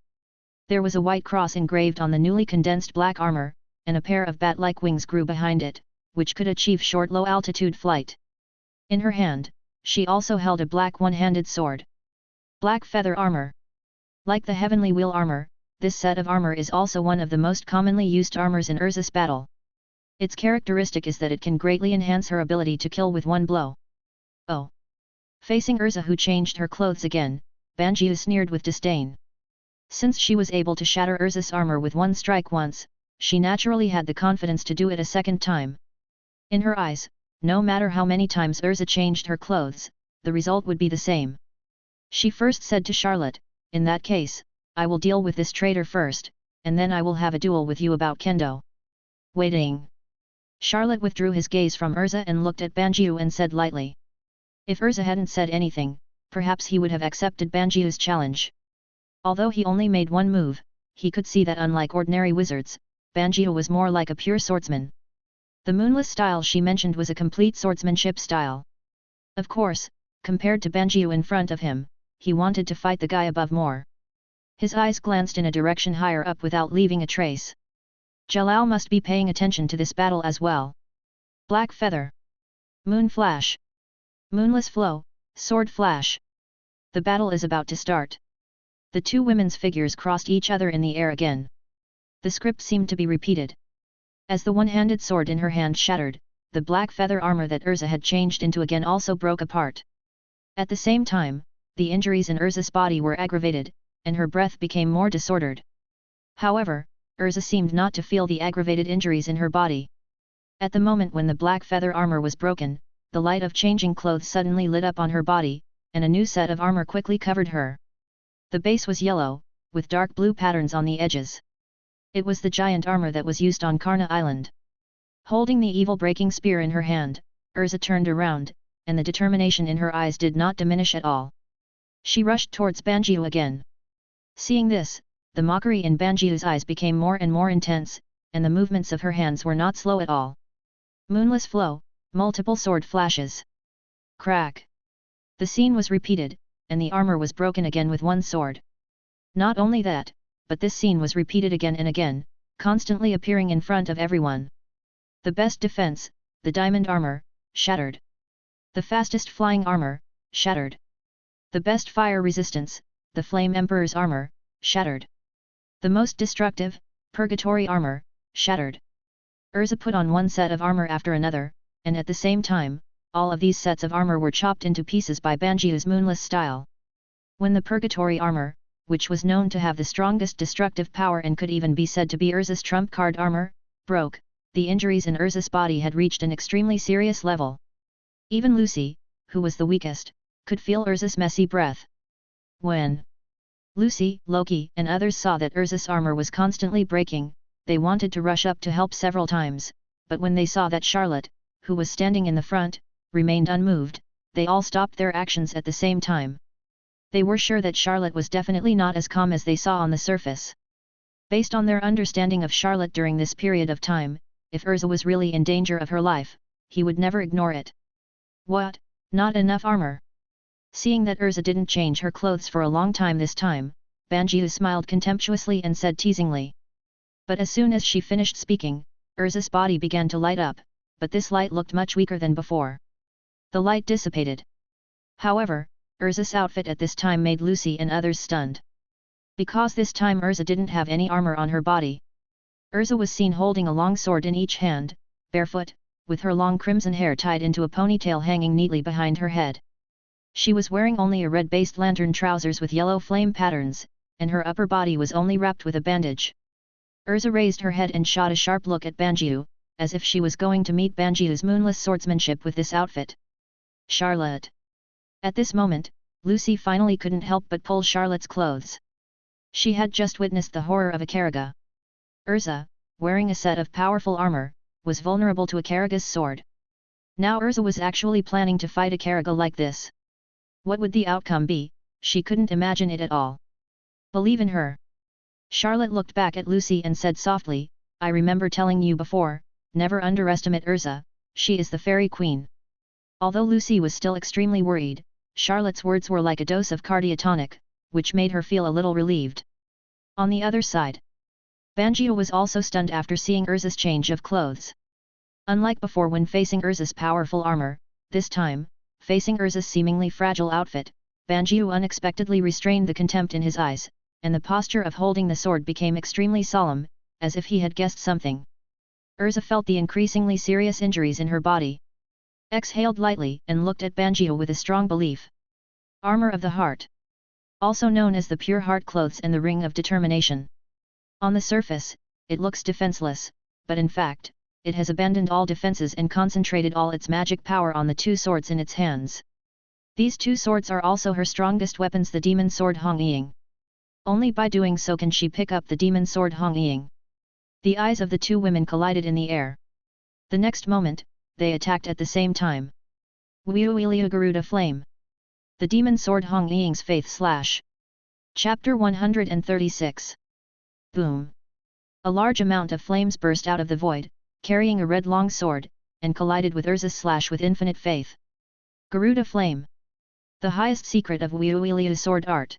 There was a white cross engraved on the newly condensed black armor, and a pair of bat-like wings grew behind it, which could achieve short low-altitude flight. In her hand, she also held a black one-handed sword. Black feather armor. Like the heavenly wheel armor, this set of armor is also one of the most commonly used armors in Urza's battle. Its characteristic is that it can greatly enhance her ability to kill with one blow. Oh! Facing Urza, who changed her clothes again, Banjiu sneered with disdain. Since she was able to shatter Urza's armor with one strike once, she naturally had the confidence to do it a second time. In her eyes, no matter how many times Urza changed her clothes, the result would be the same. She first said to Charlotte, in that case, I will deal with this traitor first, and then I will have a duel with you about Kendo. Waiting. Charlotte withdrew his gaze from Urza and looked at Banjiu and said lightly. If Urza hadn't said anything, perhaps he would have accepted Banjiu's challenge. Although he only made one move, he could see that unlike ordinary wizards, Banjiu was more like a pure swordsman. The moonless style she mentioned was a complete swordsmanship style. Of course, compared to Banjiu in front of him, he wanted to fight the guy above more. His eyes glanced in a direction higher up without leaving a trace. Jalal must be paying attention to this battle as well. Black feather. Moon flash. Moonless flow, sword flash. The battle is about to start. The two women's figures crossed each other in the air again. The script seemed to be repeated. As the one-handed sword in her hand shattered, the black feather armor that Urza had changed into again also broke apart. At the same time, the injuries in Urza's body were aggravated, and her breath became more disordered. However, Urza seemed not to feel the aggravated injuries in her body. At the moment when the black feather armor was broken, the light of changing clothes suddenly lit up on her body, and a new set of armor quickly covered her. The base was yellow, with dark blue patterns on the edges. It was the giant armor that was used on Karna Island. Holding the evil-breaking spear in her hand, Urza turned around, and the determination in her eyes did not diminish at all. She rushed towards Banjiu again. Seeing this, the mockery in Banjiu's eyes became more and more intense, and the movements of her hands were not slow at all. Moonless flow, multiple sword flashes. Crack! The scene was repeated, and the armor was broken again with one sword. Not only that, but this scene was repeated again and again, constantly appearing in front of everyone. The best defense, the diamond armor, shattered. The fastest flying armor, shattered. The best fire resistance, the Flame Emperor's armor, shattered. The most destructive, Purgatory armor, shattered. Urza put on one set of armor after another, and at the same time, all of these sets of armor were chopped into pieces by Banjiu's moonless style. When the Purgatory armor, which was known to have the strongest destructive power and could even be said to be Urza's trump card armor, broke, the injuries in Urza's body had reached an extremely serious level. Even Lucy, who was the weakest, could feel Urza's messy breath. When Lucy, Loki, and others saw that Urza's armor was constantly breaking, they wanted to rush up to help several times, but when they saw that Charlotte, who was standing in the front, remained unmoved, they all stopped their actions at the same time. They were sure that Charlotte was definitely not as calm as they saw on the surface. Based on their understanding of Charlotte during this period of time, if Urza was really in danger of her life, he would never ignore it. What? Not enough armor? Seeing that Urza didn't change her clothes for a long time this time, Banjiu smiled contemptuously and said teasingly. But as soon as she finished speaking, Urza's body began to light up, but this light looked much weaker than before. The light dissipated. However, Urza's outfit at this time made Lucy and others stunned. Because this time Urza didn't have any armor on her body. Urza was seen holding a long sword in each hand, barefoot, with her long crimson hair tied into a ponytail hanging neatly behind her head. She was wearing only a red-based lantern trousers with yellow flame patterns, and her upper body was only wrapped with a bandage. Urza raised her head and shot a sharp look at Banjiu, as if she was going to meet Banjiu's moonless swordsmanship with this outfit. Charlotte. At this moment, Lucy finally couldn't help but pull Charlotte's clothes. She had just witnessed the horror of a Karaga. Urza, wearing a set of powerful armor, was vulnerable to a Karaga's sword. Now Urza was actually planning to fight a Karaga like this. What would the outcome be? She couldn't imagine it at all. Believe in her. Charlotte looked back at Lucy and said softly, I remember telling you before, never underestimate Urza, she is the fairy queen. Although Lucy was still extremely worried, Charlotte's words were like a dose of cardiotonic, which made her feel a little relieved. On the other side, Banjiu was also stunned after seeing Urza's change of clothes. Unlike before when facing Urza's powerful armor, this time, facing Urza's seemingly fragile outfit, Banjiu unexpectedly restrained the contempt in his eyes, and the posture of holding the sword became extremely solemn, as if he had guessed something. Urza felt the increasingly serious injuries in her body. Exhaled lightly and looked at Banjiu with a strong belief. Armor of the heart. Also known as the pure heart clothes and the ring of determination. On the surface, it looks defenseless, but in fact, it has abandoned all defenses and concentrated all its magic power on the two swords in its hands. These two swords are also her strongest weapons, the demon sword Hong Ying. Only by doing so can she pick up the demon sword Hong Ying. The eyes of the two women collided in the air. The next moment, they attacked at the same time. Wuiliu Garuda Flame. The demon sword Hong Ying's faith slash. Chapter 136. Boom. A large amount of flames burst out of the void, carrying a red long sword, and collided with Urza's slash with infinite faith. Garuda Flame. The highest secret of Wuiliu's sword art.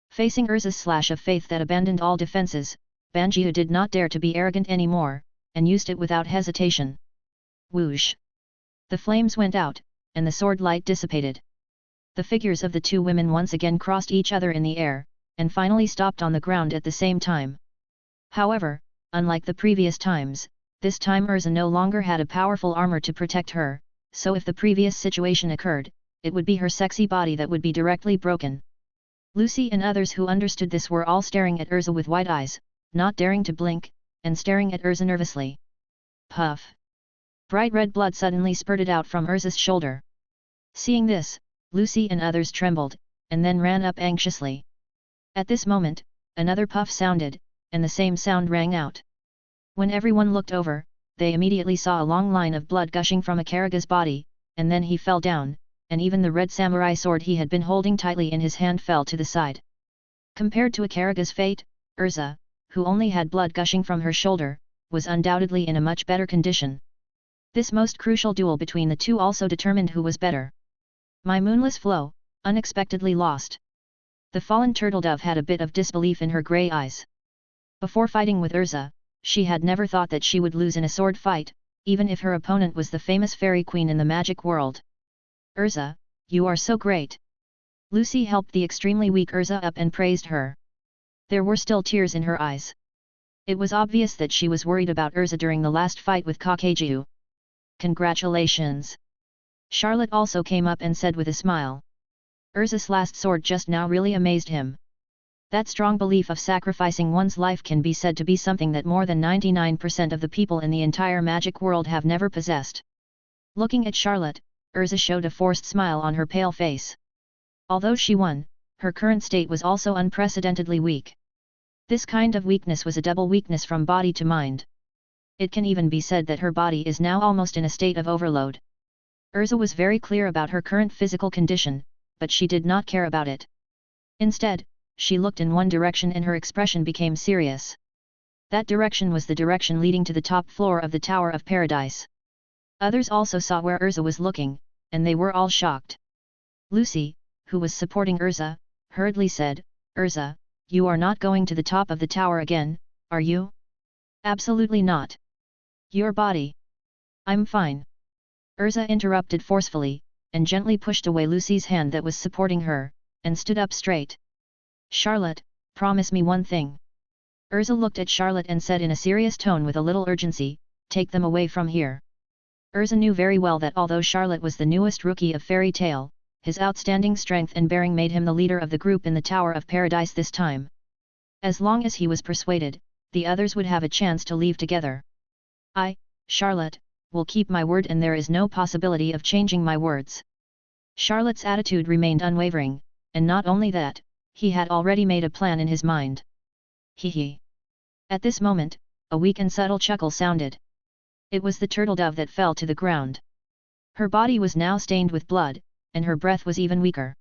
Facing Urza's slash of faith that abandoned all defenses, Banjiu did not dare to be arrogant anymore, and used it without hesitation. Whoosh! The flames went out, and the sword light dissipated. The figures of the two women once again crossed each other in the air, and finally stopped on the ground at the same time. However, unlike the previous times, this time Urza no longer had a powerful armor to protect her, so if the previous situation occurred, it would be her sexy body that would be directly broken. Lucy and others who understood this were all staring at Urza with wide eyes, not daring to blink, and staring at Urza nervously. Puff! Bright red blood suddenly spurted out from Urza's shoulder. Seeing this, Lucy and others trembled, and then ran up anxiously. At this moment, another puff sounded, and the same sound rang out. When everyone looked over, they immediately saw a long line of blood gushing from a Karaga's body, and then he fell down, and even the red samurai sword he had been holding tightly in his hand fell to the side. Compared to a Karaga's fate, Urza, who only had blood gushing from her shoulder, was undoubtedly in a much better condition. This most crucial duel between the two also determined who was better. My moonless flow, unexpectedly lost. The fallen turtle-dove had a bit of disbelief in her grey eyes. Before fighting with Urza, she had never thought that she would lose in a sword fight, even if her opponent was the famous fairy queen in the magic world. Urza, you are so great! Lucy helped the extremely weak Urza up and praised her. There were still tears in her eyes. It was obvious that she was worried about Urza during the last fight with Kakeju. Congratulations! Charlotte also came up and said with a smile. Urza's last sword just now really amazed him. That strong belief of sacrificing one's life can be said to be something that more than 99% of the people in the entire magic world have never possessed. Looking at Charlotte, Urza showed a forced smile on her pale face. Although she won, her current state was also unprecedentedly weak. This kind of weakness was a double weakness from body to mind. It can even be said that her body is now almost in a state of overload. Urza was very clear about her current physical condition, but she did not care about it. Instead, she looked in one direction and her expression became serious. That direction was the direction leading to the top floor of the Tower of Paradise. Others also saw where Urza was looking, and they were all shocked. Lucy, who was supporting Urza, hurriedly said, "Urza, you are not going to the top of the tower again, are you?" "Absolutely not. Your body." "I'm fine." Urza interrupted forcefully, and gently pushed away Lucy's hand that was supporting her, and stood up straight. "Charlotte, promise me one thing." Urza looked at Charlotte and said in a serious tone with a little urgency, "Take them away from here." Urza knew very well that although Charlotte was the newest rookie of Fairy Tale, his outstanding strength and bearing made him the leader of the group in the Tower of Paradise this time. As long as he was persuaded, the others would have a chance to leave together. "I, Charlotte, will keep my word and there is no possibility of changing my words." Charlotte's attitude remained unwavering, and not only that, he had already made a plan in his mind. Hee. At this moment, a weak and subtle chuckle sounded. It was the turtle dove that fell to the ground. Her body was now stained with blood, and her breath was even weaker.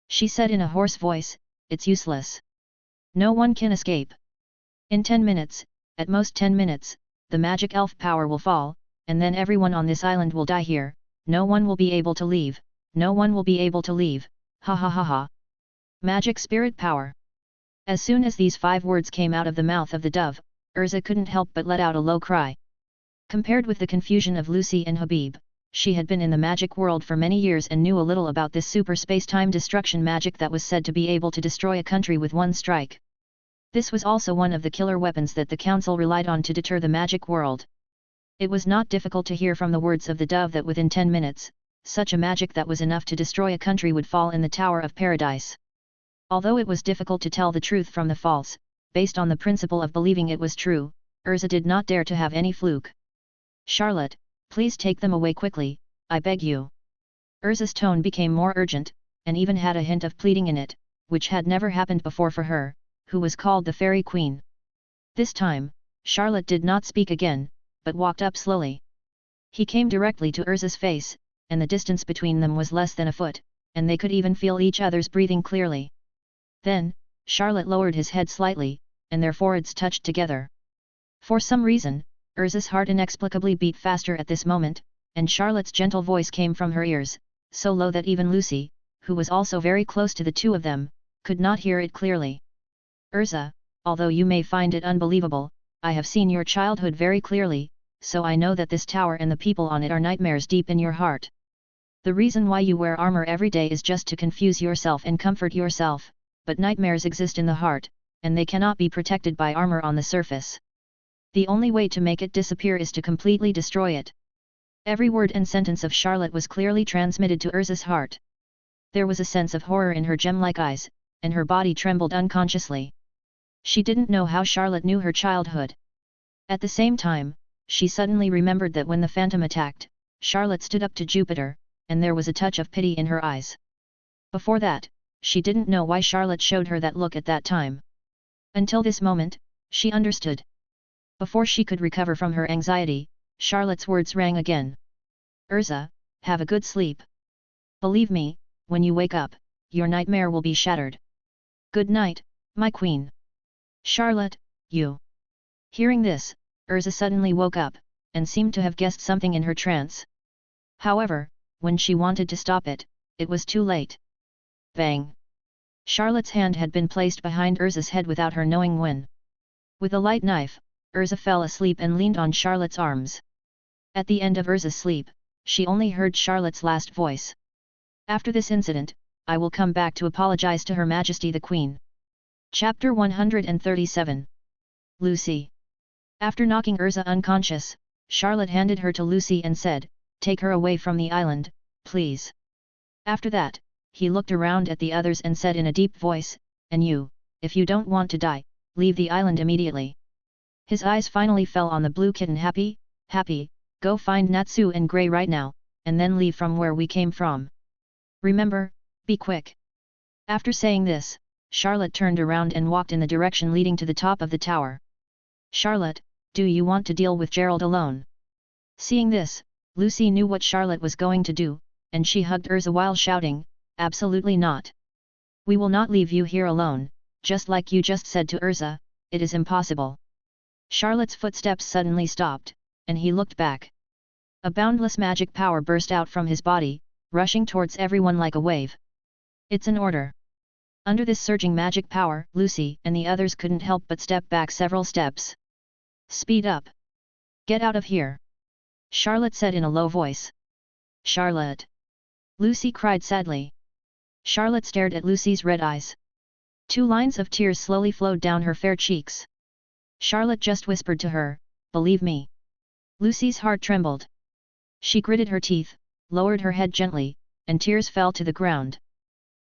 She said in a hoarse voice, "It's useless. No one can escape. In 10 minutes, at most 10 minutes, the magic elf power will fall, and then everyone on this island will die here, no one will be able to leave, no one will be able to leave, ha ha ha ha. Magic spirit power." As soon as these 5 words came out of the mouth of the dove, Urza couldn't help but let out a low cry. Compared with the confusion of Lucy and Habib, she had been in the magic world for many years and knew a little about this super space-time destruction magic that was said to be able to destroy a country with one strike. This was also one of the killer weapons that the council relied on to deter the magic world. It was not difficult to hear from the words of the dove that within 10 minutes, such a magic that was enough to destroy a country would fall in the Tower of Paradise. Although it was difficult to tell the truth from the false, based on the principle of believing it was true, Urza did not dare to have any fluke. "Charlotte, please take them away quickly, I beg you." Urza's tone became more urgent, and even had a hint of pleading in it, which had never happened before for her, who was called the Fairy Queen. This time, Charlotte did not speak again, but walked up slowly. He came directly to Urza's face, and the distance between them was less than a foot, and they could even feel each other's breathing clearly. Then, Charlotte lowered his head slightly, and their foreheads touched together. For some reason, Urza's heart inexplicably beat faster at this moment, and Charlotte's gentle voice came from her ears, so low that even Lucy, who was also very close to the two of them, could not hear it clearly. "Urza, although you may find it unbelievable, I have seen your childhood very clearly, so I know that this tower and the people on it are nightmares deep in your heart. The reason why you wear armor every day is just to confuse yourself and comfort yourself, but nightmares exist in the heart, and they cannot be protected by armor on the surface. The only way to make it disappear is to completely destroy it." Every word and sentence of Charlotte was clearly transmitted to Urza's heart. There was a sense of horror in her gem-like eyes, and her body trembled unconsciously. She didn't know how Charlotte knew her childhood. At the same time, she suddenly remembered that when the phantom attacked, Charlotte stood up to Jupiter, and there was a touch of pity in her eyes. Before that, she didn't know why Charlotte showed her that look at that time. Until this moment, she understood. Before she could recover from her anxiety, Charlotte's words rang again. "Urza, have a good sleep. Believe me, when you wake up, your nightmare will be shattered. Good night, my queen." "Charlotte, you..." Hearing this, Urza suddenly woke up, and seemed to have guessed something in her trance. However, when she wanted to stop it, it was too late. Bang! Charlotte's hand had been placed behind Urza's head without her knowing when. With a light knife, Urza fell asleep and leaned on Charlotte's arms. At the end of Urza's sleep, she only heard Charlotte's last voice. "After this incident, I will come back to apologize to Her Majesty the Queen." Chapter 137. Lucy. After knocking Urza unconscious, Charlotte handed her to Lucy and said, "Take her away from the island, please." After that, he looked around at the others and said in a deep voice, "And you, if you don't want to die, leave the island immediately." His eyes finally fell on the blue kitten. Happy, go find Natsu and Grey right now, and then leave from where we came from. Remember, be quick." After saying this, Charlotte turned around and walked in the direction leading to the top of the tower. "Charlotte, do you want to deal with Gerald alone?" Seeing this, Lucy knew what Charlotte was going to do, and she hugged Urza while shouting, "Absolutely not. We will not leave you here alone, just like you just said to Urza, it is impossible." Charlotte's footsteps suddenly stopped, and he looked back. A boundless magic power burst out from his body, rushing towards everyone like a wave. "It's an order." Under this surging magic power, Lucy and the others couldn't help but step back several steps. "Speed up! Get out of here!" Charlotte said in a low voice. "Charlotte!" Lucy cried sadly. Charlotte stared at Lucy's red eyes. 2 lines of tears slowly flowed down her fair cheeks. Charlotte just whispered to her, "Believe me." Lucy's heart trembled. She gritted her teeth, lowered her head gently, and tears fell to the ground.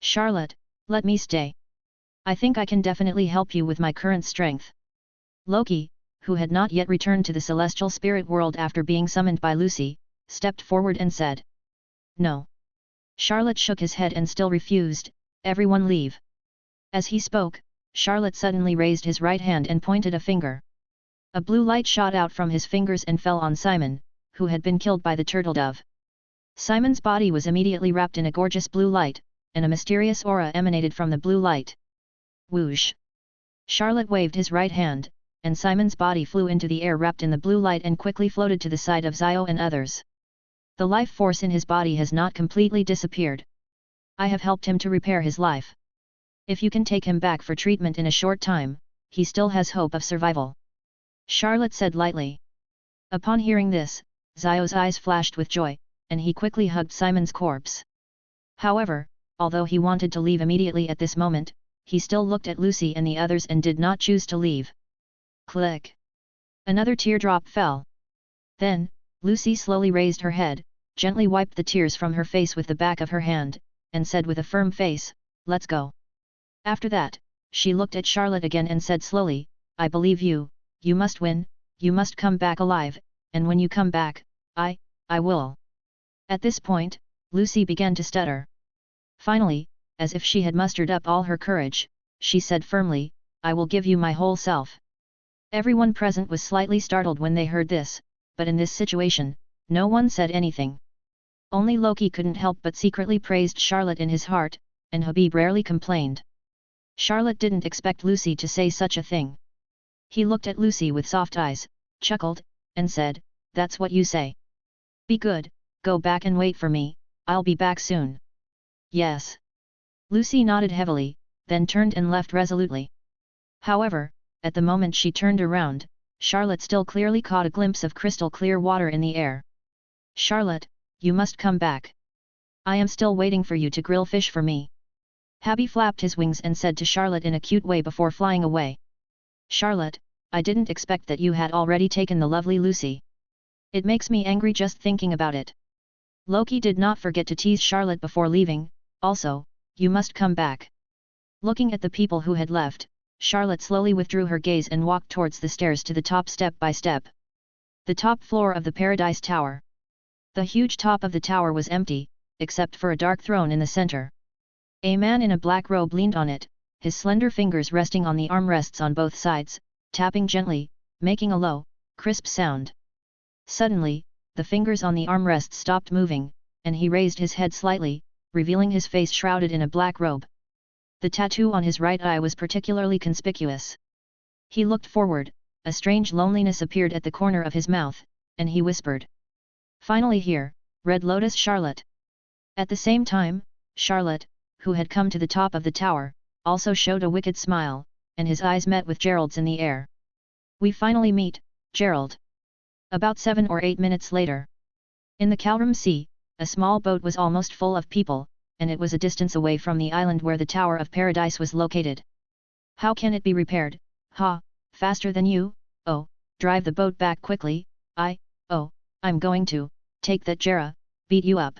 "Charlotte, let me stay. I think I can definitely help you with my current strength." Loki, who had not yet returned to the celestial spirit world after being summoned by Lucy, stepped forward and said, "No." Charlotte shook his head and still refused, "Everyone leave." As he spoke, Charlotte suddenly raised his right hand and pointed a finger. A blue light shot out from his fingers and fell on Simon, who had been killed by the turtle dove. Simon's body was immediately wrapped in a gorgeous blue light, and a mysterious aura emanated from the blue light. Whoosh! Charlotte waved his right hand, and Simon's body flew into the air wrapped in the blue light and quickly floated to the side of Zio and others. The life force in his body has not completely disappeared. I have helped him to repair his life. If you can take him back for treatment in a short time, he still has hope of survival," Charlotte said lightly. Upon hearing this, Zio's eyes flashed with joy, and he quickly hugged Simon's corpse. However, although he wanted to leave immediately at this moment, he still looked at Lucy and the others and did not choose to leave. Click! Another teardrop fell. Then, Lucy slowly raised her head, gently wiped the tears from her face with the back of her hand, and said with a firm face, "Let's go." After that, she looked at Charlotte again and said slowly, "I believe you, you must win, you must come back alive, and when you come back, I will." At this point, Lucy began to stutter. Finally, as if she had mustered up all her courage, she said firmly, "I will give you my whole self." Everyone present was slightly startled when they heard this, but in this situation, no one said anything. Only Loki couldn't help but secretly praised Charlotte in his heart, and Habib rarely complained. Charlotte didn't expect Lucy to say such a thing. He looked at Lucy with soft eyes, chuckled, and said, "That's what you say. Be good, go back and wait for me, I'll be back soon." "Yes." Lucy nodded heavily, then turned and left resolutely. However, at the moment she turned around, Charlotte still clearly caught a glimpse of crystal clear water in the air. "Charlotte, you must come back. I am still waiting for you to grill fish for me." Habib flapped his wings and said to Charlotte in a cute way before flying away. "Charlotte, I didn't expect that you had already taken the lovely Lucy. It makes me angry just thinking about it." Loki did not forget to tease Charlotte before leaving, "Also, you must come back." Looking at the people who had left, Charlotte slowly withdrew her gaze and walked towards the stairs to the top step by step. The top floor of the Paradise Tower. The huge top of the tower was empty, except for a dark throne in the center. A man in a black robe leaned on it, his slender fingers resting on the armrests on both sides, tapping gently, making a low, crisp sound. Suddenly, the fingers on the armrests stopped moving, and he raised his head slightly, revealing his face shrouded in a black robe. The tattoo on his right eye was particularly conspicuous. He looked forward, a strange loneliness appeared at the corner of his mouth, and he whispered, "Finally here, Red Lotus Charlotte." At the same time, Charlotte, who had come to the top of the tower, also showed a wicked smile, and his eyes met with Gerald's in the air. "We finally meet, Gerald." About 7 or 8 minutes later. In the Kalram Sea, a small boat was almost full of people, and it was a distance away from the island where the Tower of Paradise was located. "How can it be repaired? Ha, faster than you? Oh, drive the boat back quickly, I'm going to, take that Jera, beat you up."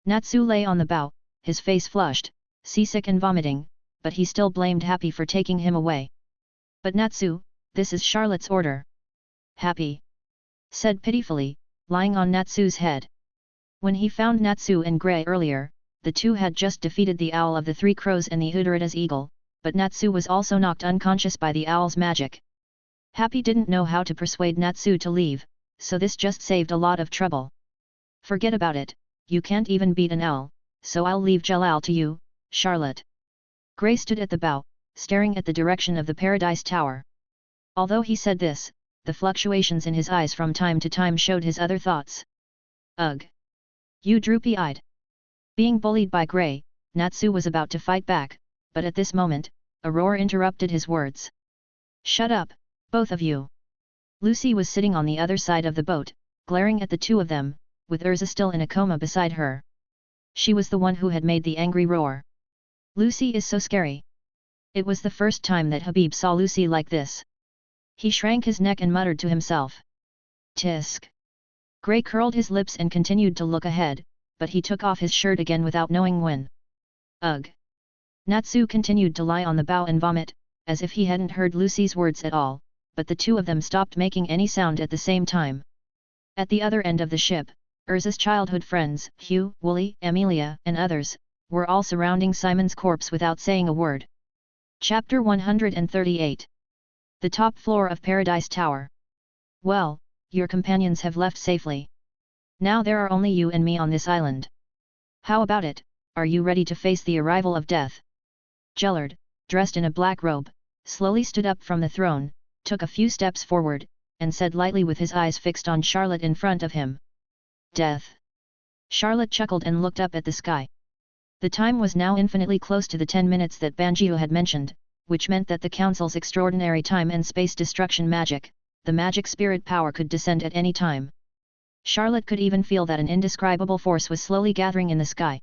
Natsu lay on the bow, his face flushed, seasick and vomiting, but he still blamed Happy for taking him away. "But Natsu, this is Charlotte's order." Happy said pitifully, lying on Natsu's head. When he found Natsu and Grey earlier, the two had just defeated the owl of the three crows and the Udarita's eagle, but Natsu was also knocked unconscious by the owl's magic. Happy didn't know how to persuade Natsu to leave, so this just saved a lot of trouble. Forget about it, you can't even beat an owl, so I'll leave Jalal to you, Charlotte. Grey stood at the bow, staring at the direction of the Paradise Tower. Although he said this, the fluctuations in his eyes from time to time showed his other thoughts. Ugh! You droopy-eyed! Being bullied by Grey, Natsu was about to fight back, but at this moment, a roar interrupted his words. Shut up, both of you! Lucy was sitting on the other side of the boat, glaring at the two of them, with Urza still in a coma beside her. She was the one who had made the angry roar. Lucy is so scary. It was the first time that Habib saw Lucy like this. He shrank his neck and muttered to himself. Tisk! Grey curled his lips and continued to look ahead, but he took off his shirt again without knowing when. Ugh! Natsu continued to lie on the bow and vomit, as if he hadn't heard Lucy's words at all, but the two of them stopped making any sound at the same time. At the other end of the ship, Urza's childhood friends, Hugh, Wooly, Amelia, and others, were all surrounding Simon's corpse without saying a word. Chapter 138. The top floor of Paradise Tower. Well, your companions have left safely. Now there are only you and me on this island. How about it, are you ready to face the arrival of death? Gellard, dressed in a black robe, slowly stood up from the throne, took a few steps forward, and said lightly with his eyes fixed on Charlotte in front of him. Death. Charlotte chuckled and looked up at the sky. The time was now infinitely close to the 10 minutes that Banjiu had mentioned, which meant that the Council's extraordinary time and space destruction magic, the magic spirit power, could descend at any time. Charlotte could even feel that an indescribable force was slowly gathering in the sky.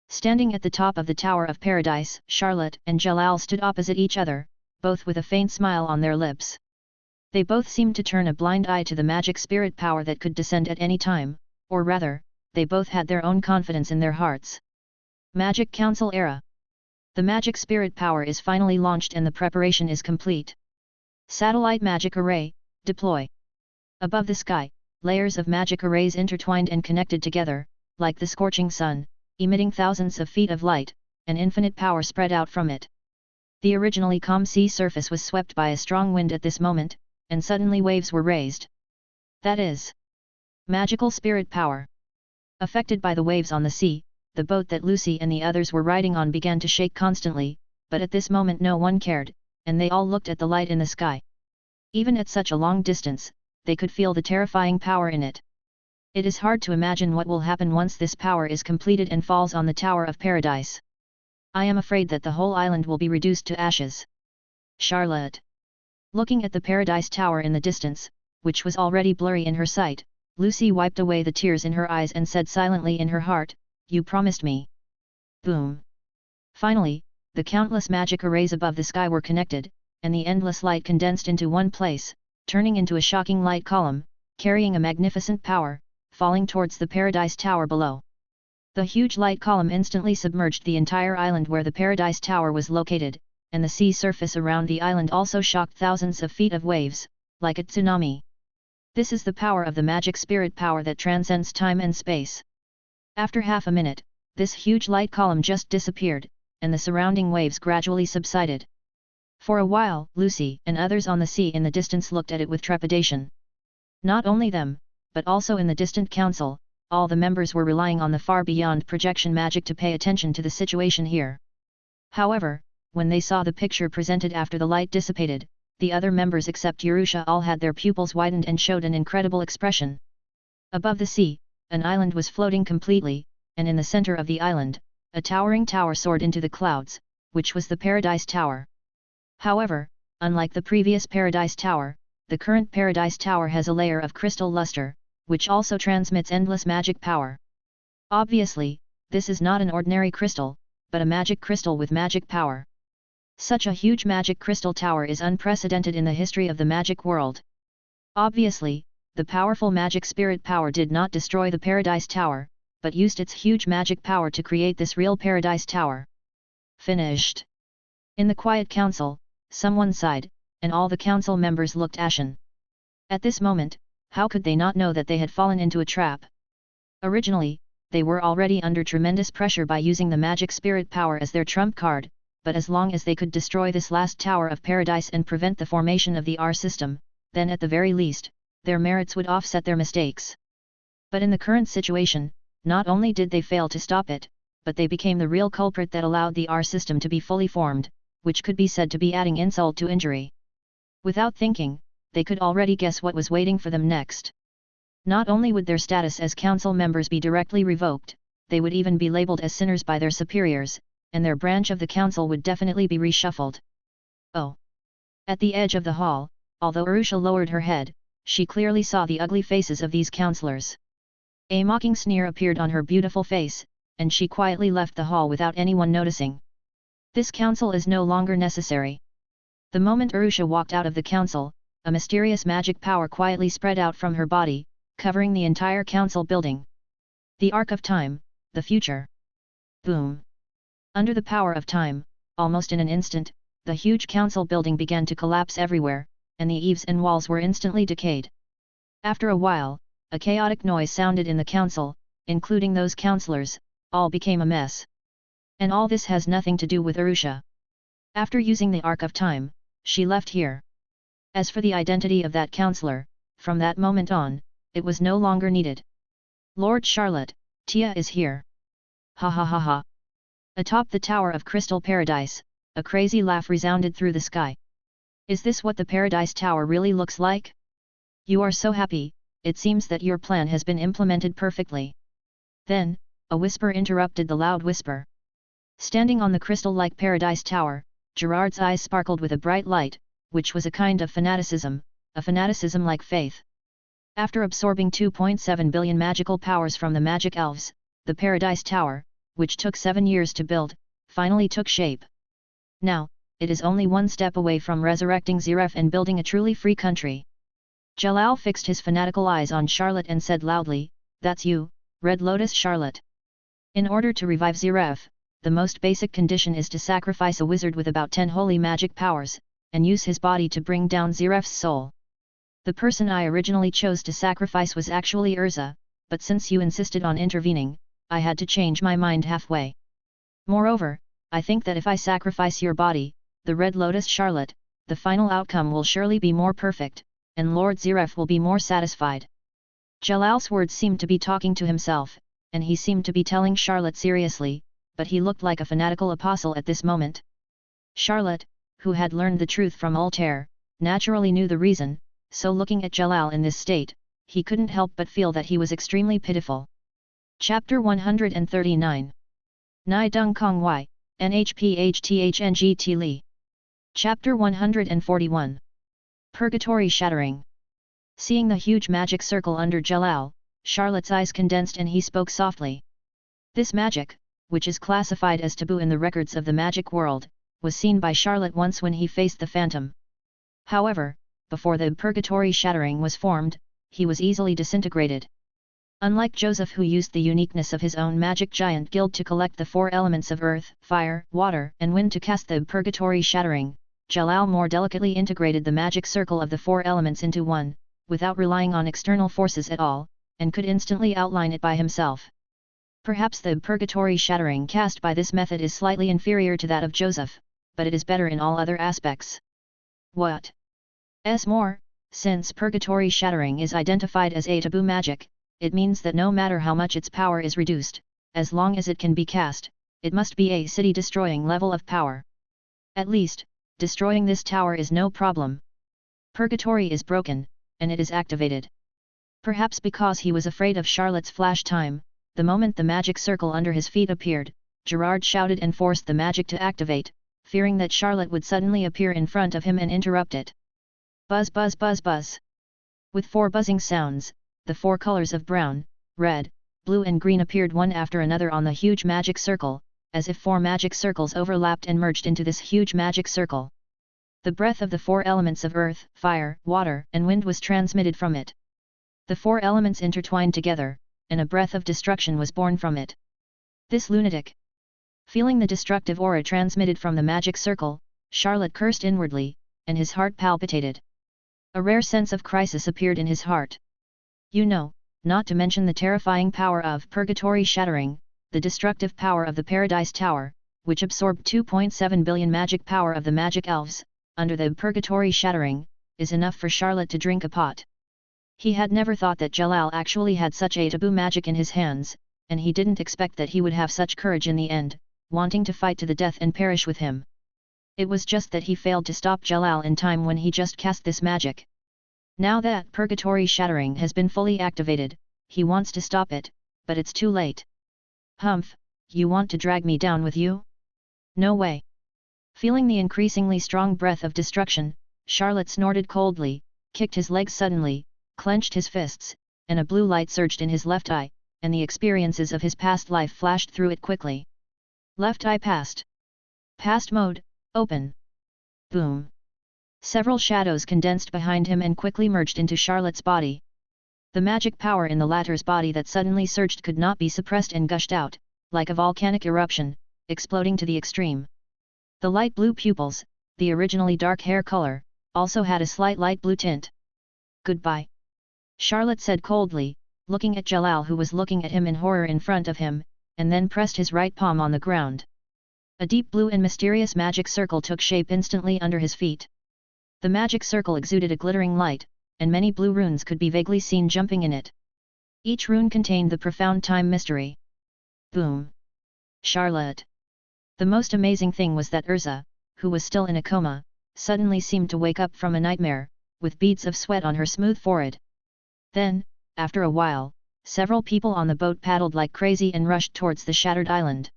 Standing at the top of the Tower of Paradise, Charlotte and Jalal stood opposite each other, both with a faint smile on their lips. They both seemed to turn a blind eye to the magic spirit power that could descend at any time, or rather, they both had their own confidence in their hearts. Magic Council Era. The magic spirit power is finally launched and the preparation is complete. Satellite Magic Array, deploy. Above the sky, layers of magic arrays intertwined and connected together, like the scorching sun, emitting thousands of feet of light, and infinite power spread out from it. The originally calm sea surface was swept by a strong wind at this moment, and suddenly waves were raised. That is magical spirit power. Affected by the waves on the sea, the boat that Lucy and the others were riding on began to shake constantly, but at this moment no one cared, and they all looked at the light in the sky. Even at such a long distance, they could feel the terrifying power in it. It is hard to imagine what will happen once this power is completed and falls on the Tower of Paradise. I am afraid that the whole island will be reduced to ashes. Charlotte. Looking at the Paradise Tower in the distance, which was already blurry in her sight, Lucy wiped away the tears in her eyes and said silently in her heart, "You promised me." Boom! Finally, the countless magic arrays above the sky were connected, and the endless light condensed into one place, turning into a shocking light column, carrying a magnificent power, falling towards the Paradise Tower below. The huge light column instantly submerged the entire island where the Paradise Tower was located, and the sea surface around the island also shocked thousands of feet of waves, like a tsunami. This is the power of the magic spirit power that transcends time and space. After half a minute, this huge light column just disappeared, and the surrounding waves gradually subsided. For a while, Lucy and others on the sea in the distance looked at it with trepidation. Not only them, but also in the distant council, all the members were relying on the far beyond projection magic to pay attention to the situation here. However, when they saw the picture presented after the light dissipated, the other members except Yerusha all had their pupils widened and showed an incredible expression. Above the sea, an island was floating completely, and in the center of the island, a towering tower soared into the clouds, which was the Paradise Tower. However, unlike the previous Paradise Tower, the current Paradise Tower has a layer of crystal luster, which also transmits endless magic power. Obviously, this is not an ordinary crystal, but a magic crystal with magic power. Such a huge magic crystal tower is unprecedented in the history of the magic world. Obviously, the powerful magic spirit power did not destroy the Paradise Tower, but used its huge magic power to create this real Paradise Tower. Finished. In the quiet council, someone sighed, and all the council members looked ashen. At this moment, how could they not know that they had fallen into a trap? Originally, they were already under tremendous pressure by using the magic spirit power as their trump card, but as long as they could destroy this last tower of paradise and prevent the formation of the R system, then at the very least, their merits would offset their mistakes. But in the current situation, not only did they fail to stop it, but they became the real culprit that allowed the R system to be fully formed, which could be said to be adding insult to injury. Without thinking, they could already guess what was waiting for them next. Not only would their status as council members be directly revoked, they would even be labeled as sinners by their superiors, and their branch of the council would definitely be reshuffled. Oh! At the edge of the hall, although Arusha lowered her head, she clearly saw the ugly faces of these councillors. A mocking sneer appeared on her beautiful face, and she quietly left the hall without anyone noticing. This council is no longer necessary. The moment Arusha walked out of the council, a mysterious magic power quietly spread out from her body, covering the entire council building. The Arc of Time, the future. Boom! Under the power of time, almost in an instant, the huge council building began to collapse everywhere, and the eaves and walls were instantly decayed. After a while, a chaotic noise sounded in the council, including those councillors, all became a mess. And all this has nothing to do with Arusha. After using the Arc of Time, she left here. As for the identity of that councillor, from that moment on, it was no longer needed. Lord Charlotte, Tia is here. Ha ha ha ha. Atop the Tower of Crystal Paradise, a crazy laugh resounded through the sky. Is this what the Paradise Tower really looks like? You are so happy, it seems that your plan has been implemented perfectly. Then, a whisper interrupted the loud whisper. Standing on the crystal-like Paradise Tower, Gerard's eyes sparkled with a bright light, which was a kind of fanaticism, a fanaticism like faith. After absorbing 2.7 billion magical powers from the magic elves, the Paradise Tower, which took 7 years to build, finally took shape. Now, it is only one step away from resurrecting Ziref and building a truly free country. Jalal fixed his fanatical eyes on Charlotte and said loudly, "That's you, Red Lotus Charlotte. In order to revive Ziref, the most basic condition is to sacrifice a wizard with about 10 holy magic powers, and use his body to bring down Ziref's soul. The person I originally chose to sacrifice was actually Urza, but since you insisted on intervening, I had to change my mind halfway. Moreover, I think that if I sacrifice your body, the Red Lotus Charlotte, the final outcome will surely be more perfect, and Lord Ziref will be more satisfied." Jalal's words seemed to be talking to himself, and he seemed to be telling Charlotte seriously, but he looked like a fanatical apostle at this moment. Charlotte, who had learned the truth from Altair, naturally knew the reason, so looking at Jalal in this state, he couldn't help but feel that he was extremely pitiful. Chapter 139. Nai Dung Kong Y, NHPHTHNGT Li. Chapter 141. Purgatory Shattering. Seeing the huge magic circle under Jalal, Charlotte's eyes condensed and he spoke softly. This magic, which is classified as taboo in the records of the magic world, was seen by Charlotte once when he faced the phantom. However, before the purgatory shattering was formed, he was easily disintegrated. Unlike Joseph, who used the uniqueness of his own magic giant guild to collect the 4 elements of earth, fire, water and wind to cast the purgatory shattering, Jalal more delicately integrated the magic circle of the 4 elements into one, without relying on external forces at all, and could instantly outline it by himself. Perhaps the purgatory shattering cast by this method is slightly inferior to that of Joseph, but it is better in all other aspects. What? More, since purgatory shattering is identified as a taboo magic, it means that no matter how much its power is reduced, as long as it can be cast, it must be a city-destroying level of power. At least, destroying this tower is no problem. Purgatory is broken, and it is activated. Perhaps because he was afraid of Charlotte's flash time, the moment the magic circle under his feet appeared, Gerard shouted and forced the magic to activate, fearing that Charlotte would suddenly appear in front of him and interrupt it. Buzz buzz buzz buzz. With 4 buzzing sounds, the 4 colors of brown, red, blue and green appeared one after another on the huge magic circle, as if 4 magic circles overlapped and merged into this huge magic circle. The breath of the 4 elements of earth, fire, water and wind was transmitted from it. The 4 elements intertwined together, and a breath of destruction was born from it. This lunatic! Feeling the destructive aura transmitted from the magic circle, Charlotte cursed inwardly, and his heart palpitated. A rare sense of crisis appeared in his heart. You know, not to mention the terrifying power of purgatory shattering, the destructive power of the Paradise Tower, which absorbed 2.7 billion magic power of the magic elves, under the purgatory shattering, is enough for Charlotte to drink a pot. He had never thought that Jalal actually had such a taboo magic in his hands, and he didn't expect that he would have such courage in the end, wanting to fight to the death and perish with him. It was just that he failed to stop Jalal in time when he just cast this magic. Now that purgatory shattering has been fully activated, he wants to stop it, but it's too late. Humph, you want to drag me down with you? No way. Feeling the increasingly strong breath of destruction, Charlotte snorted coldly, kicked his legs suddenly, clenched his fists, and a blue light surged in his left eye, and the experiences of his past life flashed through it quickly. Left eye past. Past mode, open. Boom. Several shadows condensed behind him and quickly merged into Charlotte's body. The magic power in the latter's body that suddenly surged could not be suppressed and gushed out, like a volcanic eruption, exploding to the extreme. The light blue pupils, the originally dark hair color, also had a slight light blue tint. Goodbye. Charlotte said coldly, looking at Jalal who was looking at him in horror in front of him, and then pressed his right palm on the ground. A deep blue and mysterious magic circle took shape instantly under his feet. The magic circle exuded a glittering light, and many blue runes could be vaguely seen jumping in it. Each rune contained the profound time mystery. Boom. Charlotte. The most amazing thing was that Urza, who was still in a coma, suddenly seemed to wake up from a nightmare, with beads of sweat on her smooth forehead. Then, after a while, several people on the boat paddled like crazy and rushed towards the shattered island.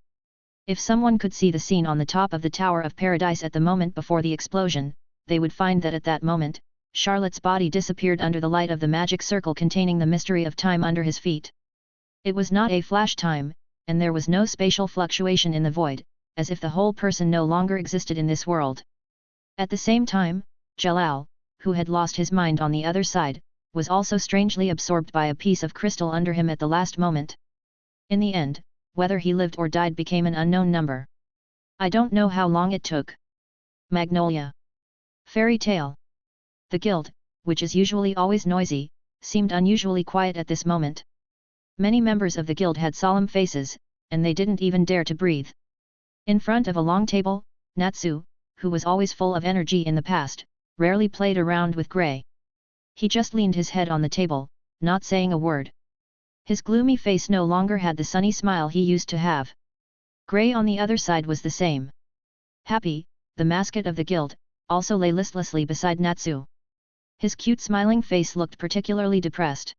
If someone could see the scene on the top of the Tower of Paradise at the moment before the explosion, they would find that at that moment, Charlotte's body disappeared under the light of the magic circle containing the mystery of time under his feet. It was not a flash time, and there was no spatial fluctuation in the void, as if the whole person no longer existed in this world. At the same time, Jalal, who had lost his mind on the other side, was also strangely absorbed by a piece of crystal under him at the last moment. In the end, whether he lived or died became an unknown number. I don't know how long it took. Magnolia. Fairy tale. The guild, which is usually always noisy, seemed unusually quiet at this moment. Many members of the guild had solemn faces, and they didn't even dare to breathe. In front of a long table, Natsu, who was always full of energy in the past, rarely played around with Grey. He just leaned his head on the table, not saying a word. His gloomy face no longer had the sunny smile he used to have. Grey on the other side was the same. Happy, the mascot of the guild, also lay listlessly beside Natsu. His cute smiling face looked particularly depressed.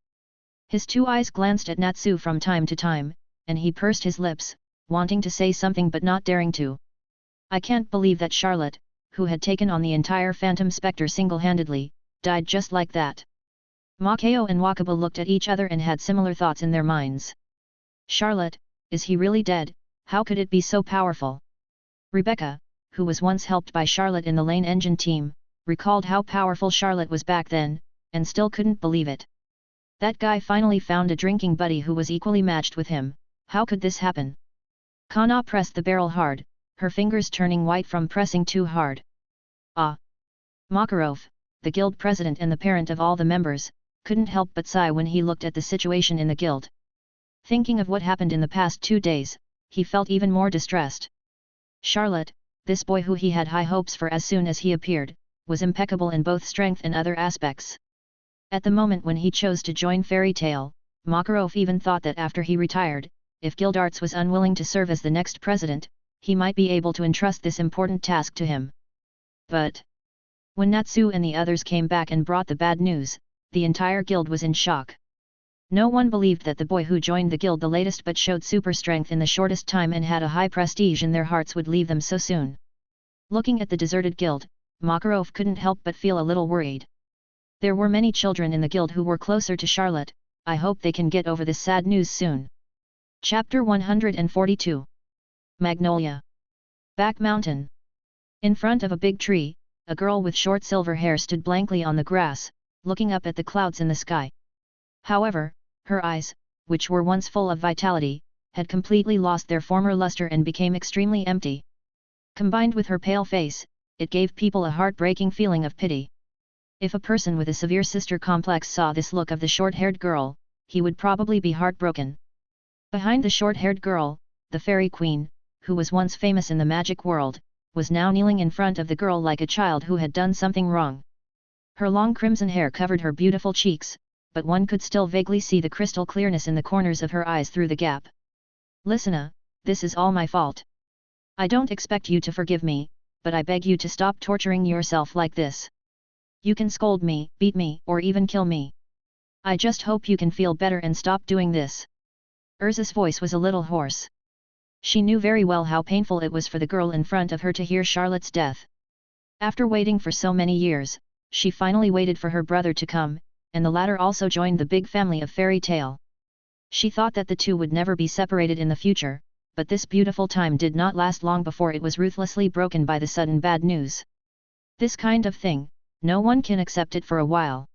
His two eyes glanced at Natsu from time to time, and he pursed his lips, wanting to say something but not daring to. I can't believe that Charlotte, who had taken on the entire Phantom Spectre single-handedly, died just like that. Makao and Wakaba looked at each other and had similar thoughts in their minds. Charlotte, is he really dead? How could it be so powerful? Rebecca, who was once helped by Charlotte in the Lane Engine team, recalled how powerful Charlotte was back then, and still couldn't believe it. That guy finally found a drinking buddy who was equally matched with him. How could this happen? Kana pressed the barrel hard, her fingers turning white from pressing too hard. Ah! Makarov, the guild president and the parent of all the members, couldn't help but sigh when he looked at the situation in the guild. Thinking of what happened in the past 2 days, he felt even more distressed. Charlotte, this boy who he had high hopes for as soon as he appeared, was impeccable in both strength and other aspects. At the moment when he chose to join Fairy Tale, Makarov even thought that after he retired, if Guildarts was unwilling to serve as the next president, he might be able to entrust this important task to him. But when Natsu and the others came back and brought the bad news, the entire guild was in shock. No one believed that the boy who joined the guild the latest but showed super strength in the shortest time and had a high prestige in their hearts would leave them so soon. Looking at the deserted guild, Makarov couldn't help but feel a little worried. There were many children in the guild who were closer to Charlotte. I hope they can get over this sad news soon. Chapter 142. Magnolia. Back Mountain. In front of a big tree, a girl with short silver hair stood blankly on the grass, looking up at the clouds in the sky. However, her eyes, which were once full of vitality, had completely lost their former luster and became extremely empty. Combined with her pale face, it gave people a heartbreaking feeling of pity. If a person with a severe sister complex saw this look of the short-haired girl, he would probably be heartbroken. Behind the short-haired girl, the fairy queen, who was once famous in the magic world, was now kneeling in front of the girl like a child who had done something wrong. Her long crimson hair covered her beautiful cheeks, but one could still vaguely see the crystal clearness in the corners of her eyes through the gap. "Listen, this is all my fault. I don't expect you to forgive me, but I beg you to stop torturing yourself like this. You can scold me, beat me, or even kill me. I just hope you can feel better and stop doing this." Urza's voice was a little hoarse. She knew very well how painful it was for the girl in front of her to hear Charlotte's death. After waiting for so many years, she finally waited for her brother to come, and the latter also joined the big family of Fairy Tale. She thought that the two would never be separated in the future, but this beautiful time did not last long before it was ruthlessly broken by the sudden bad news. This kind of thing, no one can accept it for a while.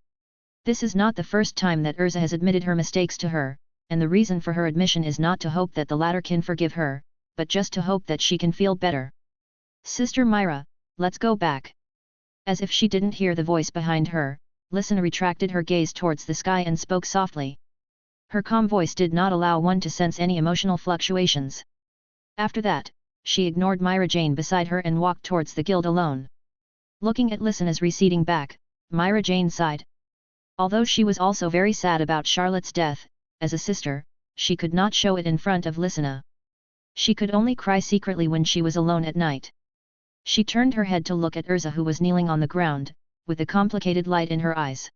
This is not the first time that Urza has admitted her mistakes to her, and the reason for her admission is not to hope that the latter can forgive her, but just to hope that she can feel better. "Sister Myra, let's go back." As if she didn't hear the voice behind her, Lysina retracted her gaze towards the sky and spoke softly. Her calm voice did not allow one to sense any emotional fluctuations. After that, she ignored Myra Jane beside her and walked towards the guild alone. Looking at Lysina's receding back, Myra Jane sighed. Although she was also very sad about Charlotte's death, as a sister, she could not show it in front of Lysina. She could only cry secretly when she was alone at night. She turned her head to look at Urza, who was kneeling on the ground, with a complicated light in her eyes.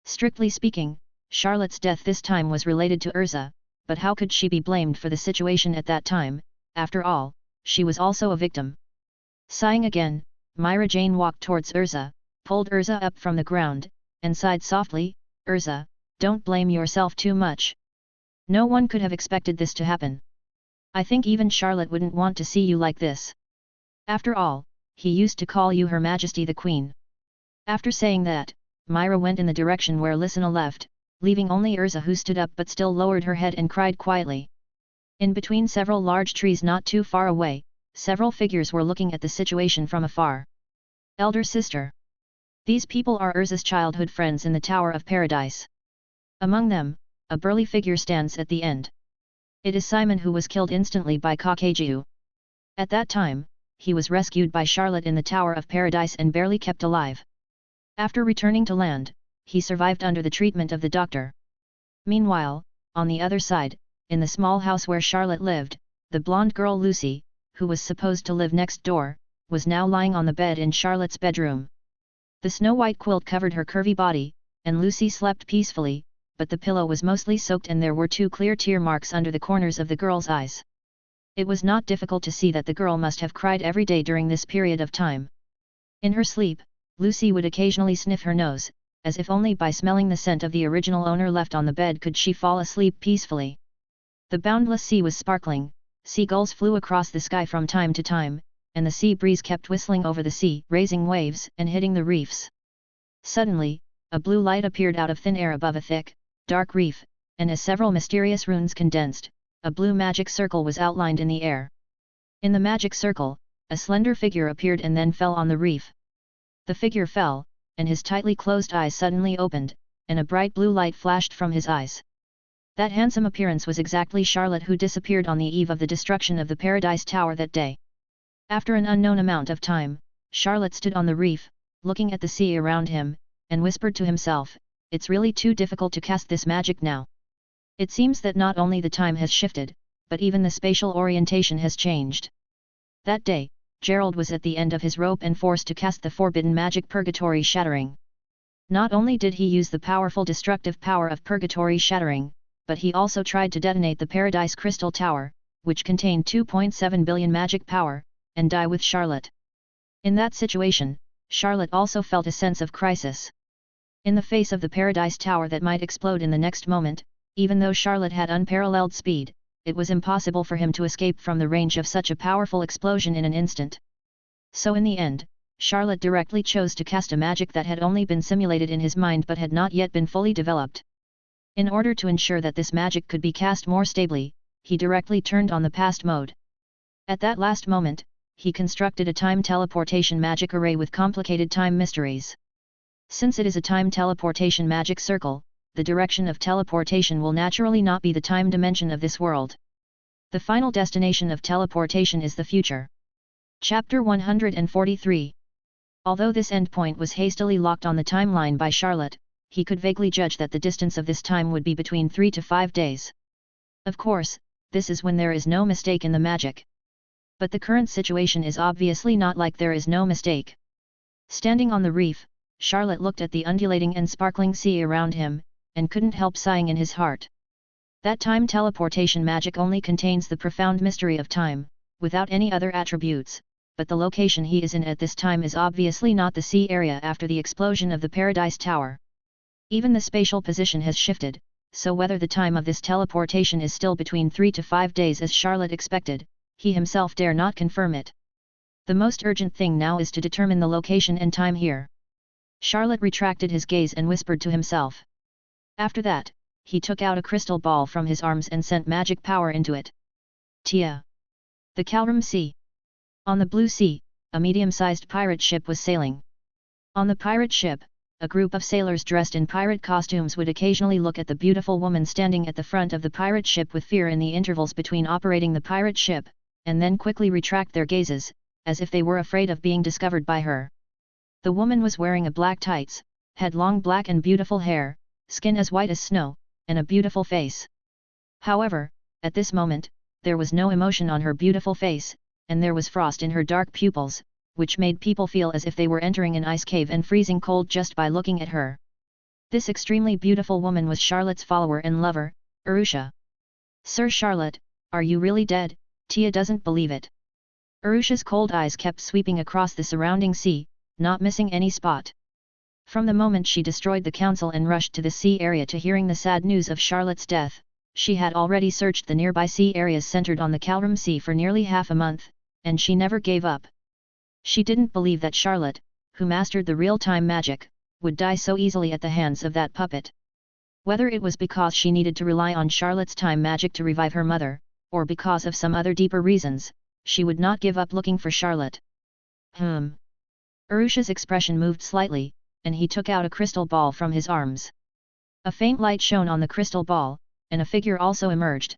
Strictly speaking, Charlotte's death this time was related to Urza, but how could she be blamed for the situation at that time? After all, she was also a victim. Sighing again, Myra Jane walked towards Urza, pulled Urza up from the ground, and sighed softly, "Urza, don't blame yourself too much. No one could have expected this to happen. I think even Charlotte wouldn't want to see you like this. After all, he used to call you Her Majesty the Queen." After saying that, Myra went in the direction where Lysina left, leaving only Urza, who stood up but still lowered her head and cried quietly. In between several large trees not too far away, several figures were looking at the situation from afar. "Elder sister. These people are Urza's childhood friends in the Tower of Paradise. Among them, a burly figure stands at the end. It is Simon, who was killed instantly by Kakeju. At that time, he was rescued by Charlotte in the Tower of Paradise and barely kept alive. After returning to land, he survived under the treatment of the doctor. Meanwhile, on the other side, in the small house where Charlotte lived, the blonde girl Lucy, who was supposed to live next door, was now lying on the bed in Charlotte's bedroom. The snow-white quilt covered her curvy body, and Lucy slept peacefully, but the pillow was mostly soaked and there were 2 clear tear marks under the corners of the girl's eyes. It was not difficult to see that the girl must have cried every day during this period of time. In her sleep, Lucy would occasionally sniff her nose, as if only by smelling the scent of the original owner left on the bed could she fall asleep peacefully. The boundless sea was sparkling, seagulls flew across the sky from time to time, and the sea breeze kept whistling over the sea, raising waves and hitting the reefs. Suddenly, a blue light appeared out of thin air above a thick, dark reef, and as several mysterious runes condensed, a blue magic circle was outlined in the air. In the magic circle, a slender figure appeared and then fell on the reef. The figure fell, and his tightly closed eyes suddenly opened, and a bright blue light flashed from his eyes. That handsome appearance was exactly Charlotte, who disappeared on the eve of the destruction of the Paradise Tower that day. After an unknown amount of time, Charlotte stood on the reef, looking at the sea around him, and whispered to himself, "It's really too difficult to cast this magic now. It seems that not only the time has shifted, but even the spatial orientation has changed." That day, Gerald was at the end of his rope and forced to cast the forbidden magic Purgatory Shattering. Not only did he use the powerful destructive power of Purgatory Shattering, but he also tried to detonate the Paradise Crystal Tower, which contained 2.7 billion magic power, and die with Charlotte. In that situation, Charlotte also felt a sense of crisis. In the face of the Paradise Tower that might explode in the next moment, even though Charlotte had unparalleled speed, it was impossible for him to escape from the range of such a powerful explosion in an instant. So in the end, Charlotte directly chose to cast a magic that had only been simulated in his mind but had not yet been fully developed. In order to ensure that this magic could be cast more stably, he directly turned on the past mode. At that last moment, he constructed a time teleportation magic array with complicated time mysteries. Since it is a time teleportation magic circle, the direction of teleportation will naturally not be the time dimension of this world. The final destination of teleportation is the future. Chapter 143. Although this endpoint was hastily locked on the timeline by Charlotte, he could vaguely judge that the distance of this time would be between 3 to 5 days. Of course, this is when there is no mistake in the magic. But the current situation is obviously not like there is no mistake. Standing on the reef, Charlotte looked at the undulating and sparkling sea around him, and couldn't help sighing in his heart. That time teleportation magic only contains the profound mystery of time, without any other attributes, but the location he is in at this time is obviously not the sea area after the explosion of the Paradise Tower. Even the spatial position has shifted, so whether the time of this teleportation is still between 3 to 5 days as Charlotte expected, he himself dare not confirm it. The most urgent thing now is to determine the location and time here. Charlotte retracted his gaze and whispered to himself. After that, he took out a crystal ball from his arms and sent magic power into it. Tia. The Calrum Sea. On the blue sea, a medium-sized pirate ship was sailing. On the pirate ship, a group of sailors dressed in pirate costumes would occasionally look at the beautiful woman standing at the front of the pirate ship with fear in the intervals between operating the pirate ship, and then quickly retract their gazes, as if they were afraid of being discovered by her. The woman was wearing a black tights, had long black and beautiful hair, skin as white as snow, and a beautiful face. However, at this moment, there was no emotion on her beautiful face, and there was frost in her dark pupils, which made people feel as if they were entering an ice cave and freezing cold just by looking at her. This extremely beautiful woman was Charlotte's follower and lover, Arusha. Sir Charlotte, are you really dead? Tia doesn't believe it. Arusha's cold eyes kept sweeping across the surrounding sea, not missing any spot. From the moment she destroyed the council and rushed to the sea area to hearing the sad news of Charlotte's death, she had already searched the nearby sea areas centered on the Calrum Sea for nearly half a month, and she never gave up. She didn't believe that Charlotte, who mastered the real-time magic, would die so easily at the hands of that puppet. Whether it was because she needed to rely on Charlotte's time magic to revive her mother, or because of some other deeper reasons, she would not give up looking for Charlotte. Arusha's expression moved slightly, and he took out a crystal ball from his arms. A faint light shone on the crystal ball, and a figure also emerged.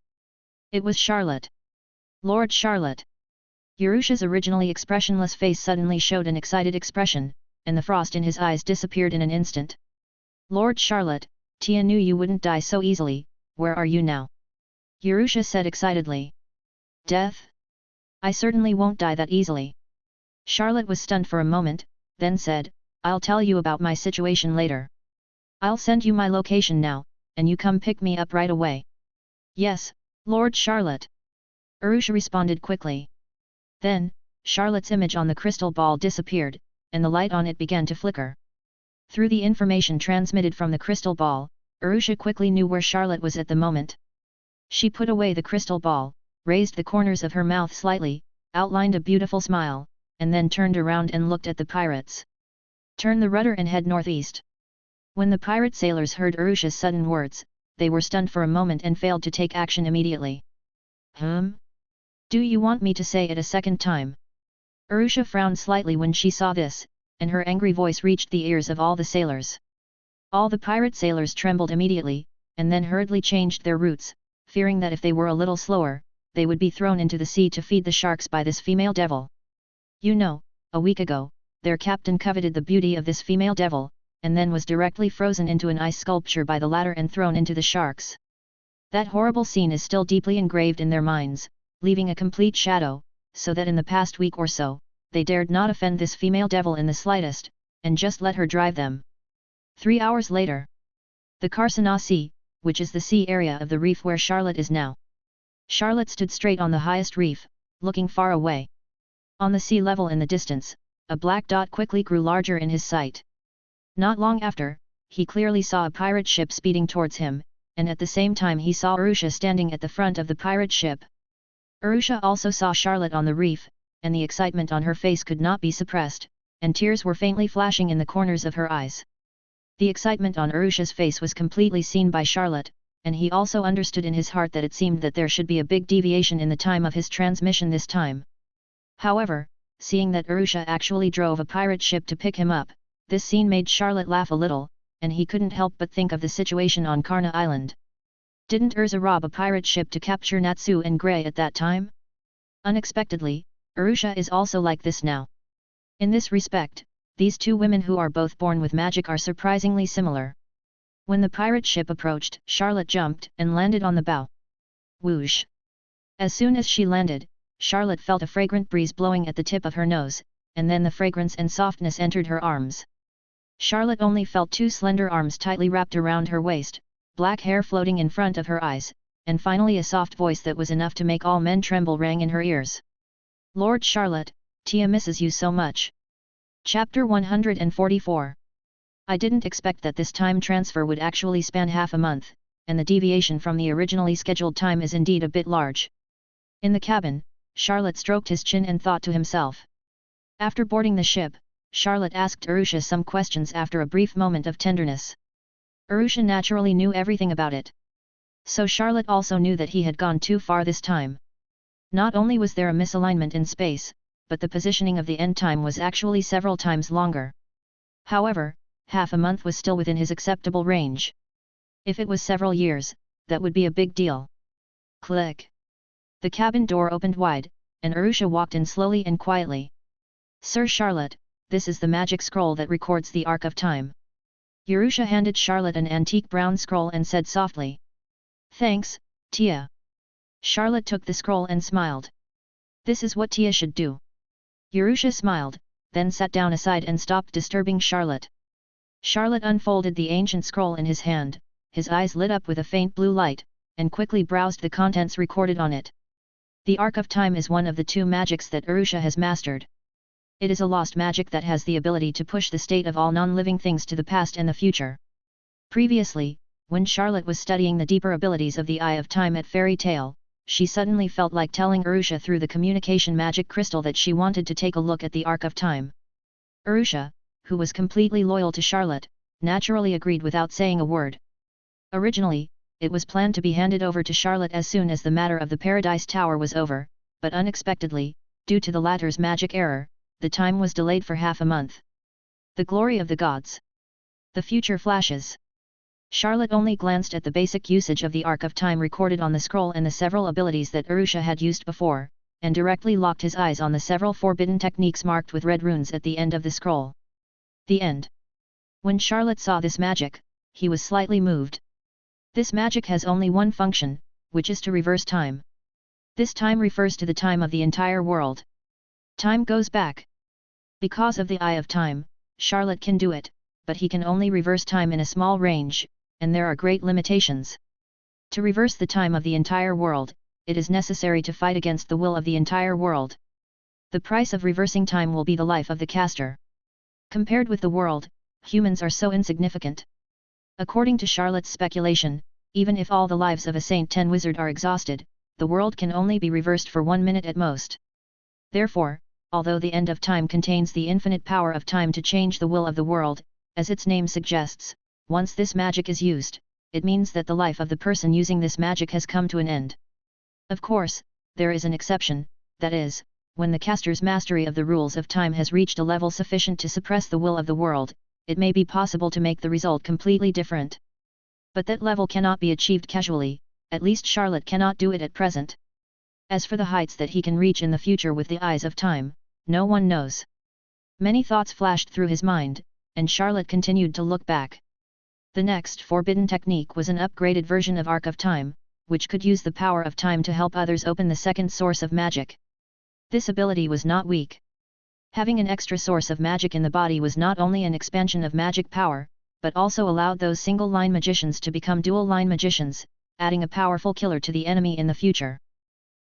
It was Charlotte. Lord Charlotte. Arusha's originally expressionless face suddenly showed an excited expression, and the frost in his eyes disappeared in an instant. Lord Charlotte, Tia knew you wouldn't die so easily, where are you now? Arusha said excitedly. Death? I certainly won't die that easily. Charlotte was stunned for a moment, then said, I'll tell you about my situation later. I'll send you my location now, and you come pick me up right away. Yes, Lord Charlotte. Arusha responded quickly. Then, Charlotte's image on the crystal ball disappeared, and the light on it began to flicker. Through the information transmitted from the crystal ball, Arusha quickly knew where Charlotte was at the moment. She put away the crystal ball, raised the corners of her mouth slightly, outlined a beautiful smile, and then turned around and looked at the pirates. Turn the rudder and head northeast. When the pirate sailors heard Arusha's sudden words, they were stunned for a moment and failed to take action immediately. Do you want me to say it a second time? Arusha frowned slightly when she saw this, and her angry voice reached the ears of all the sailors. All the pirate sailors trembled immediately, and then hurriedly changed their routes, fearing that if they were a little slower, they would be thrown into the sea to feed the sharks by this female devil. You know, a week ago, their captain coveted the beauty of this female devil, and then was directly frozen into an ice sculpture by the latter and thrown into the sharks. That horrible scene is still deeply engraved in their minds, leaving a complete shadow, so that in the past week or so, they dared not offend this female devil in the slightest, and just let her drive them. 3 hours later. The Karsana Sea, which is the sea area of the reef where Charlotte is now. Charlotte stood straight on the highest reef, looking far away. On the sea level in the distance, a black dot quickly grew larger in his sight. Not long after, he clearly saw a pirate ship speeding towards him, and at the same time he saw Arusha standing at the front of the pirate ship. Arusha also saw Charlotte on the reef, and the excitement on her face could not be suppressed, and tears were faintly flashing in the corners of her eyes. The excitement on Arusha's face was completely seen by Charlotte, and he also understood in his heart that it seemed that there should be a big deviation in the time of his transmission this time. However, seeing that Arusha actually drove a pirate ship to pick him up, this scene made Charlotte laugh a little, and he couldn't help but think of the situation on Karna Island. Didn't Urza rob a pirate ship to capture Natsu and Grey at that time? Unexpectedly, Arusha is also like this now. In this respect, these two women who are both born with magic are surprisingly similar. When the pirate ship approached, Charlotte jumped and landed on the bow. Whoosh! As soon as she landed, Charlotte felt a fragrant breeze blowing at the tip of her nose, and then the fragrance and softness entered her arms. Charlotte only felt two slender arms tightly wrapped around her waist, black hair floating in front of her eyes, and finally a soft voice that was enough to make all men tremble rang in her ears. Lord Charlotte, Tia misses you so much. Chapter 144. I didn't expect that this time transfer would actually span half a month, and the deviation from the originally scheduled time is indeed a bit large. In the cabin, Charlotte stroked his chin and thought to himself. After boarding the ship, Charlotte asked Arusha some questions after a brief moment of tenderness. Arusha naturally knew everything about it. So Charlotte also knew that he had gone too far this time. Not only was there a misalignment in space, but the positioning of the end time was actually several times longer. However, half a month was still within his acceptable range. If it was several years, that would be a big deal. Click! The cabin door opened wide, and Arusha walked in slowly and quietly. Sir Charlotte, this is the magic scroll that records the arc of time. Arusha handed Charlotte an antique brown scroll and said softly. Thanks, Tia. Charlotte took the scroll and smiled. This is what Tia should do. Arusha smiled, then sat down aside and stopped disturbing Charlotte. Charlotte unfolded the ancient scroll in his hand, his eyes lit up with a faint blue light, and quickly browsed the contents recorded on it. The Arc of Time is one of the two magics that Arusha has mastered. It is a lost magic that has the ability to push the state of all non-living things to the past and the future. Previously, when Charlotte was studying the deeper abilities of the Eye of Time at Fairy Tale, she suddenly felt like telling Arusha through the communication magic crystal that she wanted to take a look at the Arc of Time. Arusha, who was completely loyal to Charlotte, naturally agreed without saying a word. Originally, it was planned to be handed over to Charlotte as soon as the matter of the Paradise Tower was over, but unexpectedly, due to the latter's magic error, the time was delayed for half a month. The glory of the gods. The future flashes. Charlotte only glanced at the basic usage of the Arc of Time recorded on the scroll and the several abilities that Arusha had used before, and directly locked his eyes on the several forbidden techniques marked with red runes at the end of the scroll. The end. When Charlotte saw this magic, he was slightly moved. This magic has only one function, which is to reverse time. This time refers to the time of the entire world. Time goes back. Because of the Eye of Time, Charlotte can do it, but he can only reverse time in a small range, and there are great limitations. To reverse the time of the entire world, it is necessary to fight against the will of the entire world. The price of reversing time will be the life of the caster. Compared with the world, humans are so insignificant. According to Charlotte's speculation, even if all the lives of a Saint 10 wizard are exhausted, the world can only be reversed for 1 minute at most. Therefore, although the end of time contains the infinite power of time to change the will of the world, as its name suggests, once this magic is used, it means that the life of the person using this magic has come to an end. Of course, there is an exception, that is, when the caster's mastery of the rules of time has reached a level sufficient to suppress the will of the world, it may be possible to make the result completely different. But that level cannot be achieved casually, at least Charlotte cannot do it at present. As for the heights that he can reach in the future with the eyes of time, no one knows. Many thoughts flashed through his mind, and Charlotte continued to look back. The next forbidden technique was an upgraded version of Arc of Time, which could use the power of time to help others open the second source of magic. This ability was not weak. Having an extra source of magic in the body was not only an expansion of magic power, but also allowed those single-line magicians to become dual-line magicians, adding a powerful killer to the enemy in the future.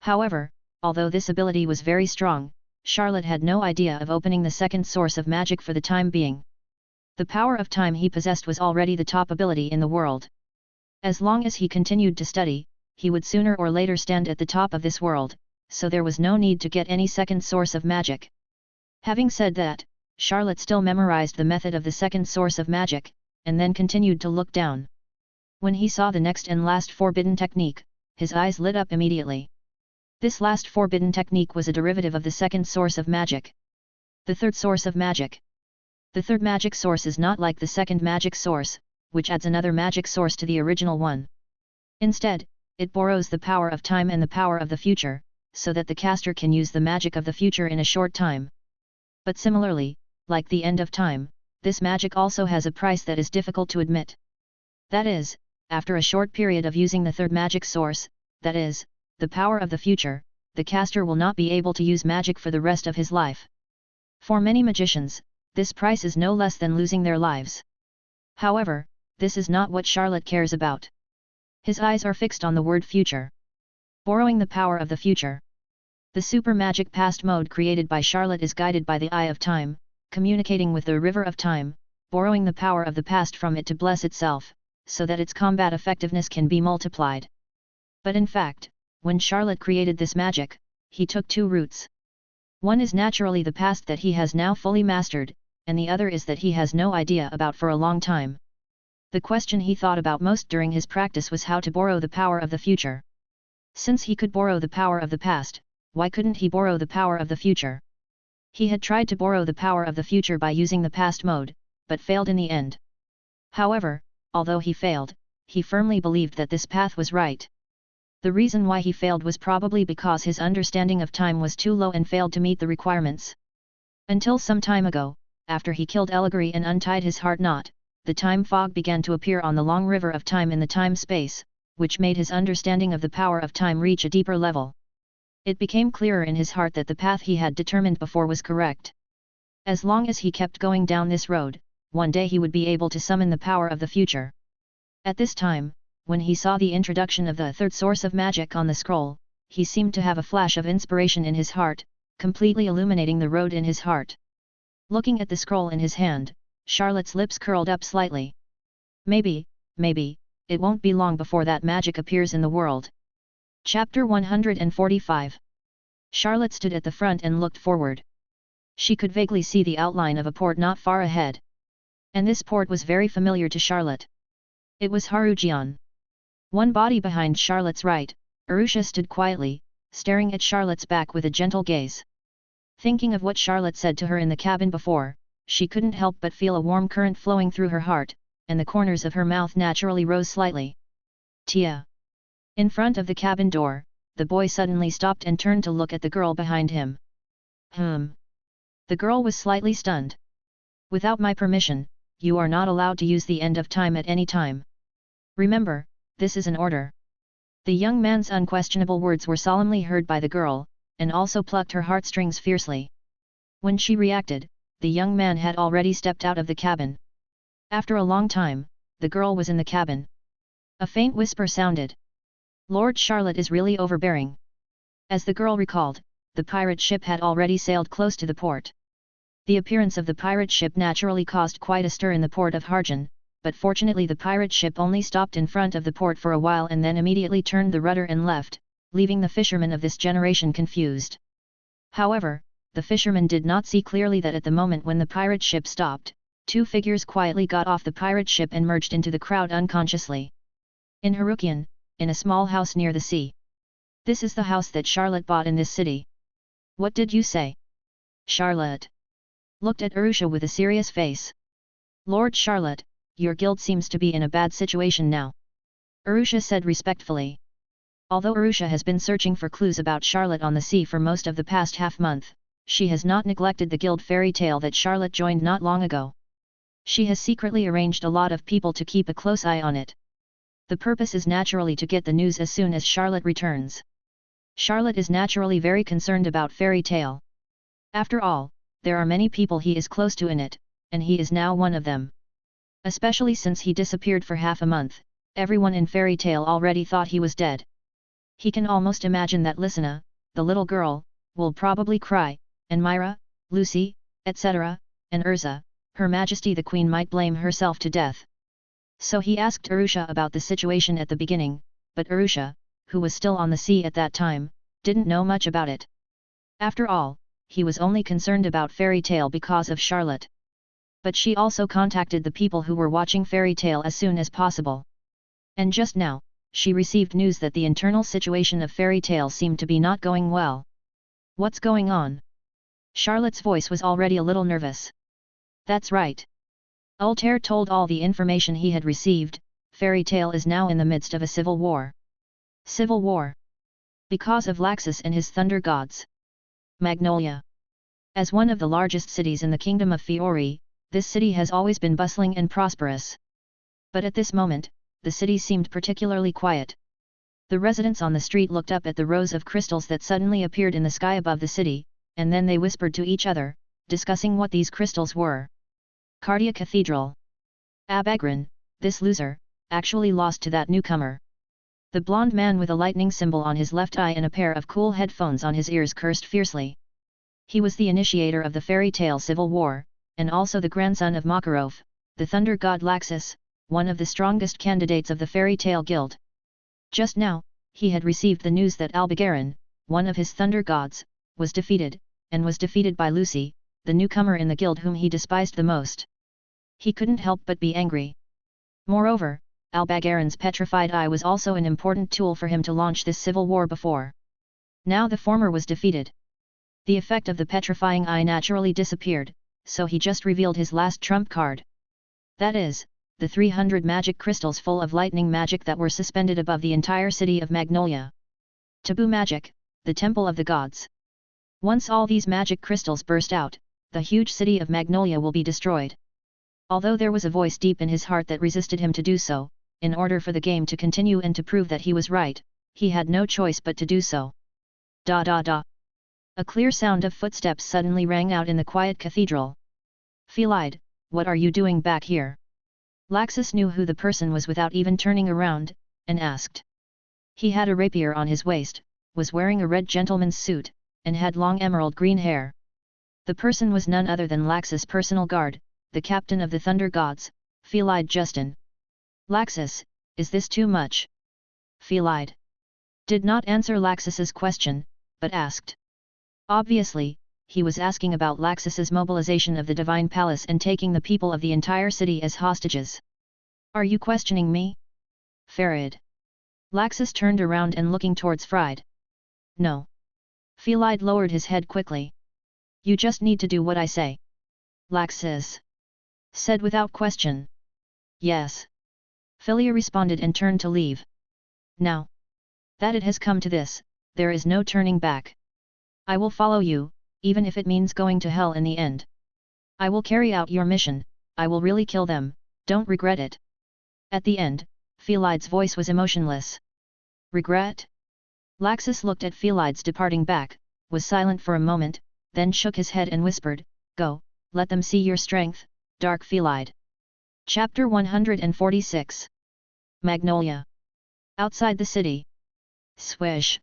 However, although this ability was very strong, Charlotte had no idea of opening the second source of magic for the time being. The power of time he possessed was already the top ability in the world. As long as he continued to study, he would sooner or later stand at the top of this world, so there was no need to get any second source of magic. Having said that, Charlotte still memorized the method of the second source of magic, and then continued to look down. When he saw the next and last forbidden technique, his eyes lit up immediately. This last forbidden technique was a derivative of the second source of magic. The third source of magic. The third magic source is not like the second magic source, which adds another magic source to the original one. Instead, it borrows the power of time and the power of the future, so that the caster can use the magic of the future in a short time. But similarly, like the end of time, this magic also has a price that is difficult to admit. That is, after a short period of using the third magic source, that is, the power of the future, the caster will not be able to use magic for the rest of his life. For many magicians, this price is no less than losing their lives. However, this is not what Charlotte cares about. His eyes are fixed on the word future. Borrowing the power of the future. The super magic past mode created by Charlotte is guided by the eye of time, communicating with the river of time, borrowing the power of the past from it to bless itself, so that its combat effectiveness can be multiplied. But in fact, when Charlotte created this magic, he took two routes. One is naturally the past that he has now fully mastered, and the other is that he has no idea about for a long time. The question he thought about most during his practice was how to borrow the power of the future. Since he could borrow the power of the past, why couldn't he borrow the power of the future? He had tried to borrow the power of the future by using the past mode, but failed in the end. However, although he failed, he firmly believed that this path was right. The reason why he failed was probably because his understanding of time was too low and failed to meet the requirements. Until some time ago, after he killed Eligary and untied his heart knot, the time fog began to appear on the long river of time in the time-space, which made his understanding of the power of time reach a deeper level. It became clearer in his heart that the path he had determined before was correct. As long as he kept going down this road, one day he would be able to summon the power of the future. At this time, when he saw the introduction of the third source of magic on the scroll, he seemed to have a flash of inspiration in his heart, completely illuminating the road in his heart. Looking at the scroll in his hand, Charlotte's lips curled up slightly. Maybe, it won't be long before that magic appears in the world. Chapter 145. Charlotte stood at the front and looked forward. She could vaguely see the outline of a port not far ahead. And this port was very familiar to Charlotte. It was Harujian. One body behind Charlotte's right, Arusha stood quietly, staring at Charlotte's back with a gentle gaze. Thinking of what Charlotte said to her in the cabin before, she couldn't help but feel a warm current flowing through her heart, and the corners of her mouth naturally rose slightly. Tia! In front of the cabin door, the boy suddenly stopped and turned to look at the girl behind him. The girl was slightly stunned. Without my permission, you are not allowed to use the end of time at any time. Remember, this is an order. The young man's unquestionable words were solemnly heard by the girl, and also plucked her heartstrings fiercely. When she reacted, the young man had already stepped out of the cabin. After a long time, the girl was in the cabin. A faint whisper sounded. Lord Charlotte is really overbearing. As the girl recalled, the pirate ship had already sailed close to the port. The appearance of the pirate ship naturally caused quite a stir in the port of Harjan, but fortunately the pirate ship only stopped in front of the port for a while and then immediately turned the rudder and left, leaving the fishermen of this generation confused. However, the fishermen did not see clearly that at the moment when the pirate ship stopped, two figures quietly got off the pirate ship and merged into the crowd unconsciously. In Harukian, in a small house near the sea. This is the house that Charlotte bought in this city. What did you say? Charlotte looked at Arusha with a serious face. Lord Charlotte, your guild seems to be in a bad situation now. Arusha said respectfully. Although Arusha has been searching for clues about Charlotte on the sea for most of the past half-month, she has not neglected the guild fairy tale that Charlotte joined not long ago. She has secretly arranged a lot of people to keep a close eye on it. The purpose is naturally to get the news as soon as Charlotte returns. Charlotte is naturally very concerned about fairy tale. After all, there are many people he is close to in it, and he is now one of them. Especially since he disappeared for half a month, everyone in fairy tale already thought he was dead. He can almost imagine that Lysina, the little girl, will probably cry, and Myra, Lucy, etc., and Urza, Her Majesty the Queen might blame herself to death. So he asked Arusha about the situation at the beginning, but Arusha, who was still on the sea at that time, didn't know much about it. After all, he was only concerned about fairy tale because of Charlotte. But she also contacted the people who were watching fairy tale as soon as possible. And just now, she received news that the internal situation of fairy tale seemed to be not going well. What's going on? Charlotte's voice was already a little nervous. That's right. Altair told all the information he had received. Fairy Tale is now in the midst of a civil war. Civil war. Because of Laxus and his thunder gods. Magnolia. As one of the largest cities in the kingdom of Fiori, this city has always been bustling and prosperous. But at this moment, the city seemed particularly quiet. The residents on the street looked up at the rows of crystals that suddenly appeared in the sky above the city, and then they whispered to each other, discussing what these crystals were. Cardia Cathedral. Abagran, this loser, actually lost to that newcomer. The blonde man with a lightning symbol on his left eye and a pair of cool headphones on his ears cursed fiercely. He was the initiator of the Fairy Tale Civil War, and also the grandson of Makarov, the thunder god Laxus, one of the strongest candidates of the Fairy Tale Guild. Just now, he had received the news that Albagaran, one of his thunder gods, was defeated, and was defeated by Lucy, the newcomer in the guild whom he despised the most. He couldn't help but be angry. Moreover, Albagaran's petrified eye was also an important tool for him to launch this civil war before. Now the former was defeated. The effect of the petrifying eye naturally disappeared, so he just revealed his last trump card. That is, the 300 magic crystals full of lightning magic that were suspended above the entire city of Magnolia. Taboo magic, the temple of the gods. Once all these magic crystals burst out, the huge city of Magnolia will be destroyed. Although there was a voice deep in his heart that resisted him to do so, in order for the game to continue and to prove that he was right, he had no choice but to do so. Da da da. A clear sound of footsteps suddenly rang out in the quiet cathedral. Felide, what are you doing back here? Laxus knew who the person was without even turning around, and asked. He had a rapier on his waist, was wearing a red gentleman's suit, and had long emerald green hair. The person was none other than Laxus' personal guard, the captain of the Thunder Gods, Felide Justin. Laxus, is this too much? Felide did not answer Laxus's question, but asked. Obviously, he was asking about Laxus's mobilization of the Divine Palace and taking the people of the entire city as hostages. Are you questioning me? Farid. Laxus turned around and looking towards Fried. No. Felide lowered his head quickly. You just need to do what I say. Laxus said without question. Yes. Philia responded and turned to leave. Now that it has come to this, there is no turning back. I will follow you, even if it means going to hell in the end. I will carry out your mission, I will really kill them, don't regret it. At the end, Felide's voice was emotionless. Regret? Laxus looked at Felide's departing back, was silent for a moment, then shook his head and whispered, Go, let them see your strength, Dark Felide. Chapter 146. Magnolia. Outside the city. Swish.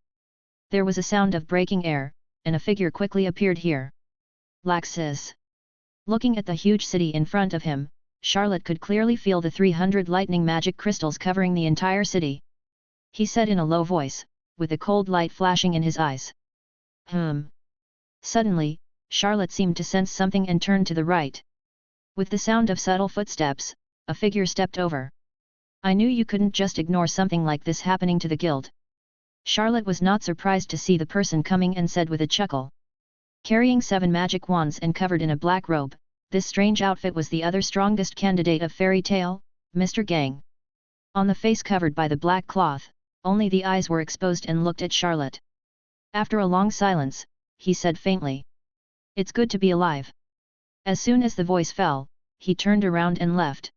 There was a sound of breaking air, and a figure quickly appeared here. Laxus. Looking at the huge city in front of him, Charlotte could clearly feel the 300 lightning magic crystals covering the entire city. He said in a low voice, with a cold light flashing in his eyes. Suddenly, Charlotte seemed to sense something and turned to the right. With the sound of subtle footsteps, a figure stepped over. I knew you couldn't just ignore something like this happening to the guild. Charlotte was not surprised to see the person coming and said with a chuckle. Carrying 7 magic wands and covered in a black robe, this strange outfit was the other strongest candidate of Fairy Tale, Mr. Gang. On the face covered by the black cloth, only the eyes were exposed and looked at Charlotte. After a long silence, he said faintly. It's good to be alive. As soon as the voice fell, he turned around and left.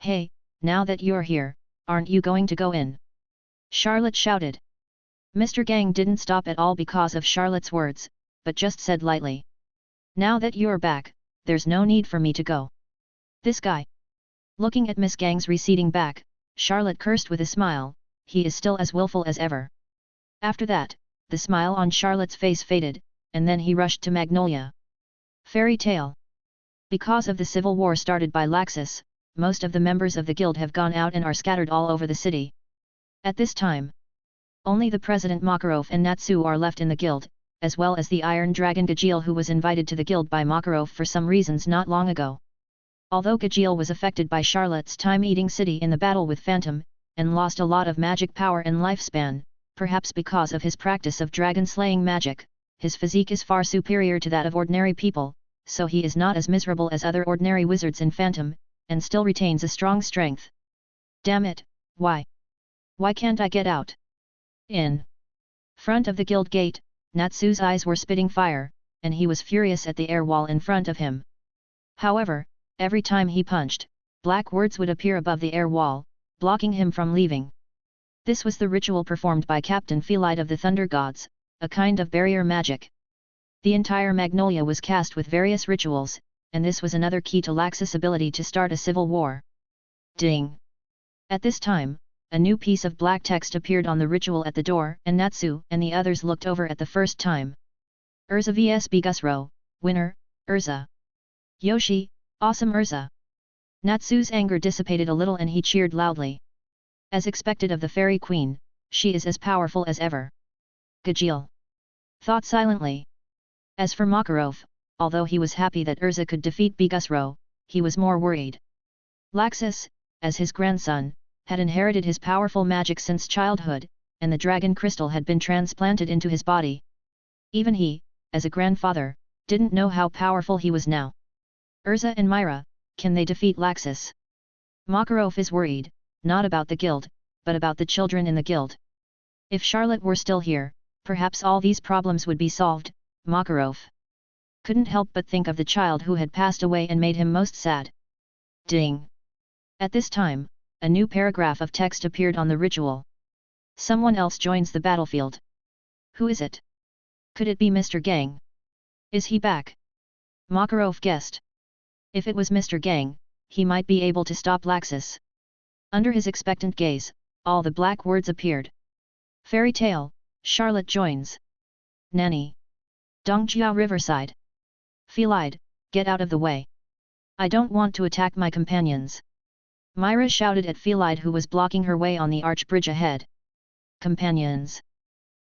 Hey, now that you're here, aren't you going to go in? Charlotte shouted. Mr. Gang didn't stop at all because of Charlotte's words, but just said lightly. Now that you're back, there's no need for me to go. This guy. Looking at Miss Gang's receding back, Charlotte cursed with a smile, he is still as willful as ever. After that, the smile on Charlotte's face faded, and then he rushed to Magnolia. Fairy Tale. Because of the civil war started by Laxus, most of the members of the guild have gone out and are scattered all over the city. At this time, only the President Makarov and Natsu are left in the guild, as well as the Iron Dragon Gajeel who was invited to the guild by Makarov for some reasons not long ago. Although Gajeel was affected by Charlotte's time-eating city in the battle with Phantom, and lost a lot of magic power and lifespan, perhaps because of his practice of dragon-slaying magic, his physique is far superior to that of ordinary people, so he is not as miserable as other ordinary wizards in Phantom, and still retains a strong strength. Damn it, why? Why can't I get out? In front of the guild gate, Natsu's eyes were spitting fire, and he was furious at the air wall in front of him. However, every time he punched, black words would appear above the air wall, blocking him from leaving. This was the ritual performed by Captain Phelide of the Thunder Gods, a kind of barrier magic. The entire Magnolia was cast with various rituals, and this was another key to Laxus' ability to start a civil war. Ding! At this time, a new piece of black text appeared on the ritual at the door, and Natsu and the others looked over at the first time. Urza vs Bigusro, winner, Urza. Yoshi, awesome Urza! Natsu's anger dissipated a little and he cheered loudly. As expected of the Fairy Queen, she is as powerful as ever. Gajeel thought silently. As for Makarov, although he was happy that Urza could defeat Bigusro, he was more worried. Laxus, as his grandson, had inherited his powerful magic since childhood, and the dragon crystal had been transplanted into his body. Even he, as a grandfather, didn't know how powerful he was now. Urza and Myra, can they defeat Laxus? Makarov is worried, not about the guild, but about the children in the guild. If Charlotte were still here, perhaps all these problems would be solved. Makarov couldn't help but think of the child who had passed away and made him most sad. Ding! At this time, a new paragraph of text appeared on the ritual. Someone else joins the battlefield. Who is it? Could it be Mr. Gang? Is he back? Makarov guessed. If it was Mr. Gang, he might be able to stop Laxus. Under his expectant gaze, all the black words appeared. Fairy tale, Charlotte joins. Nanny. Dongjiao Riverside. Phelide, get out of the way. I don't want to attack my companions. Myra shouted at Phelide who was blocking her way on the arch bridge ahead. Companions.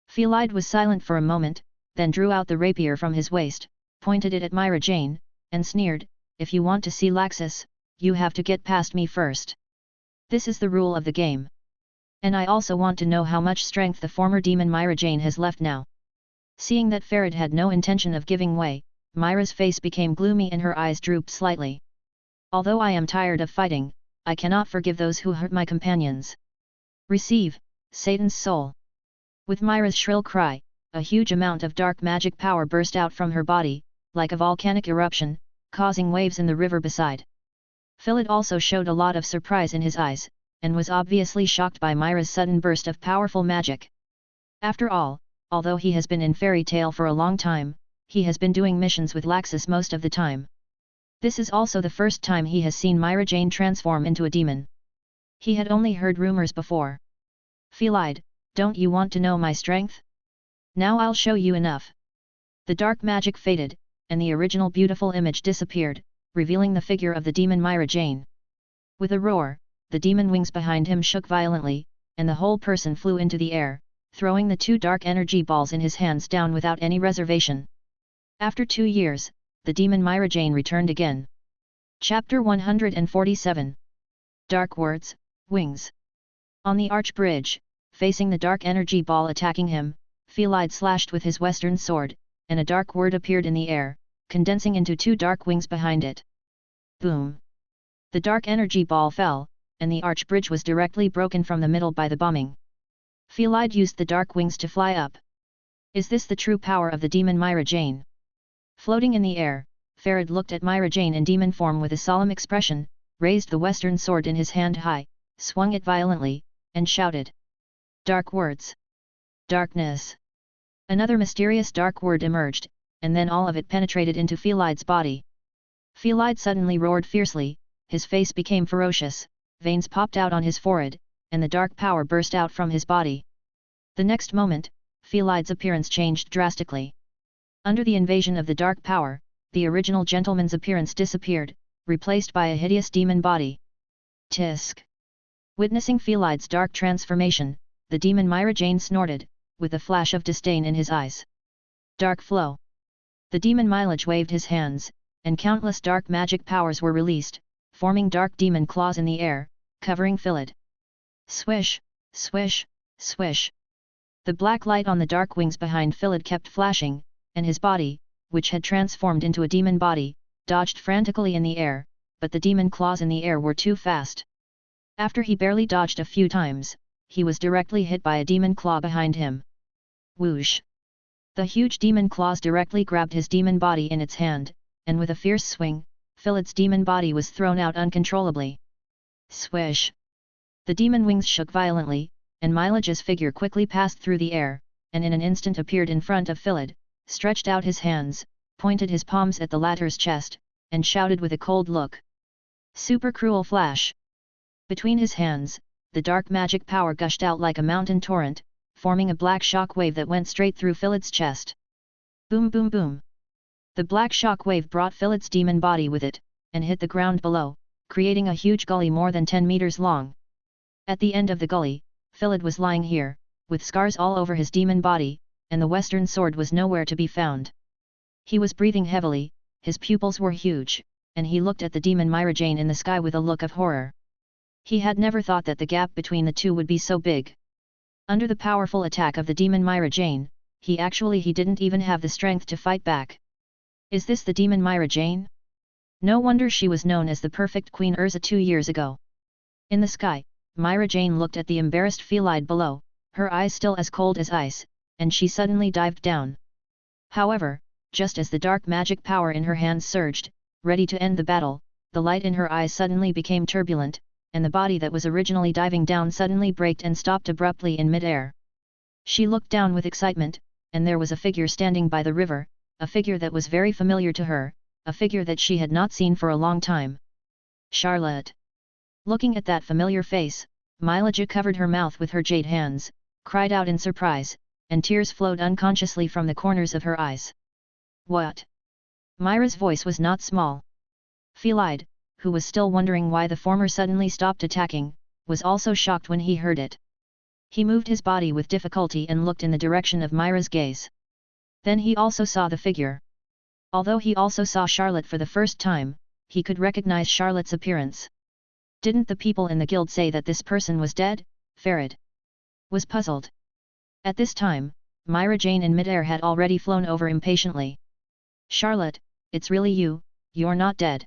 Phelide was silent for a moment, then drew out the rapier from his waist, pointed it at Myra Jane, and sneered, if you want to see Laxus, you have to get past me first. This is the rule of the game. And I also want to know how much strength the former demon Myra Jane has left now. Seeing that Farid had no intention of giving way, Myra's face became gloomy and her eyes drooped slightly. Although I am tired of fighting, I cannot forgive those who hurt my companions. Receive, Satan's soul. With Myra's shrill cry, a huge amount of dark magic power burst out from her body, like a volcanic eruption, causing waves in the river beside. Philid also showed a lot of surprise in his eyes, and was obviously shocked by Myra's sudden burst of powerful magic. After all, although he has been in Fairy Tale for a long time, he has been doing missions with Laxus most of the time. This is also the first time he has seen Myra Jane transform into a demon. He had only heard rumors before. Phelide, don't you want to know my strength? Now I'll show you enough. The dark magic faded, and the original beautiful image disappeared, revealing the figure of the demon Myra Jane. With a roar, the demon wings behind him shook violently, and the whole person flew into the air, throwing the two dark energy balls in his hands down without any reservation. After 2 years, the demon Myra Jane returned again. Chapter 147. Dark Words, Wings. On the arch bridge, facing the dark energy ball attacking him, Phelide slashed with his western sword, and a dark word appeared in the air, condensing into 2 dark wings behind it. Boom! The dark energy ball fell, and the arch bridge was directly broken from the middle by the bombing. Phelide used the dark wings to fly up. Is this the true power of the demon Myra Jane? Floating in the air, Farid looked at Myra Jane in demon form with a solemn expression, raised the western sword in his hand high, swung it violently, and shouted. Dark words. Darkness. Another mysterious dark word emerged, and then all of it penetrated into Phelide's body. Phelide suddenly roared fiercely, his face became ferocious, veins popped out on his forehead, and the dark power burst out from his body. The next moment, Phelide's appearance changed drastically. Under the invasion of the dark power, the original gentleman's appearance disappeared, replaced by a hideous demon body. Tisk! Witnessing Phelide's dark transformation, the demon Myra Jane snorted, with a flash of disdain in his eyes. Dark flow. The demon Mileage waved his hands, and countless dark magic powers were released, forming dark demon claws in the air, covering Phelide. Swish, swish, swish. The black light on the dark wings behind Phelide kept flashing, and his body, which had transformed into a demon body, dodged frantically in the air, but the demon claws in the air were too fast. After he barely dodged a few times, he was directly hit by a demon claw behind him. Whoosh! The huge demon claws directly grabbed his demon body in its hand, and with a fierce swing, Philid's demon body was thrown out uncontrollably. Swish! The demon wings shook violently, and Milage's figure quickly passed through the air, and in an instant appeared in front of Philid, stretched out his hands, pointed his palms at the latter's chest, and shouted with a cold look. Super cruel flash! Between his hands, the dark magic power gushed out like a mountain torrent, forming a black shock wave that went straight through Philid's chest. Boom boom boom! The black shock wave brought Philid's demon body with it, and hit the ground below, creating a huge gully more than 10 meters long. At the end of the gully, Philid was lying here, with scars all over his demon body, and the western sword was nowhere to be found. He was breathing heavily, his pupils were huge, and he looked at the demon Myra Jane in the sky with a look of horror. He had never thought that the gap between the two would be so big. Under the powerful attack of the demon Myra Jane, he didn't even have the strength to fight back. Is this the demon Myra Jane? No wonder she was known as the perfect Queen Urza 2 years ago. In the sky, Myra Jane looked at the embarrassed Felide below, her eyes still as cold as ice, and she suddenly dived down. However, just as the dark magic power in her hands surged, ready to end the battle, the light in her eyes suddenly became turbulent, and the body that was originally diving down suddenly braked and stopped abruptly in mid-air. She looked down with excitement, and there was a figure standing by the river, a figure that was very familiar to her, a figure that she had not seen for a long time. Charlotte! Looking at that familiar face, Milaja covered her mouth with her jade hands, cried out in surprise, and tears flowed unconsciously from the corners of her eyes. What? Myra's voice was not small. Felide, who was still wondering why the former suddenly stopped attacking, was also shocked when he heard it. He moved his body with difficulty and looked in the direction of Myra's gaze. Then he also saw the figure. Although he also saw Charlotte for the first time, he could recognize Charlotte's appearance. Didn't the people in the guild say that this person was dead? Farid was puzzled. At this time, Myra Jane in midair had already flown over impatiently. Charlotte, it's really you, you're not dead.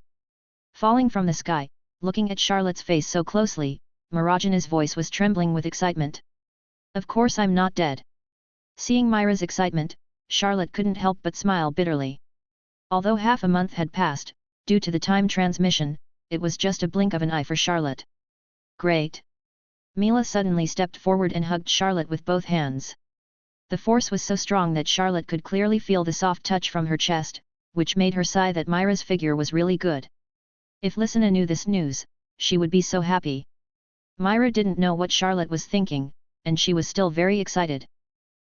Falling from the sky, looking at Charlotte's face so closely, Marajana's voice was trembling with excitement. Of course I'm not dead. Seeing Myra's excitement, Charlotte couldn't help but smile bitterly. Although half a month had passed, due to the time transmission, it was just a blink of an eye for Charlotte. Great! Mila suddenly stepped forward and hugged Charlotte with both hands. The force was so strong that Charlotte could clearly feel the soft touch from her chest, which made her sigh that Myra's figure was really good. If Lysina knew this news, she would be so happy. Myra didn't know what Charlotte was thinking, and she was still very excited.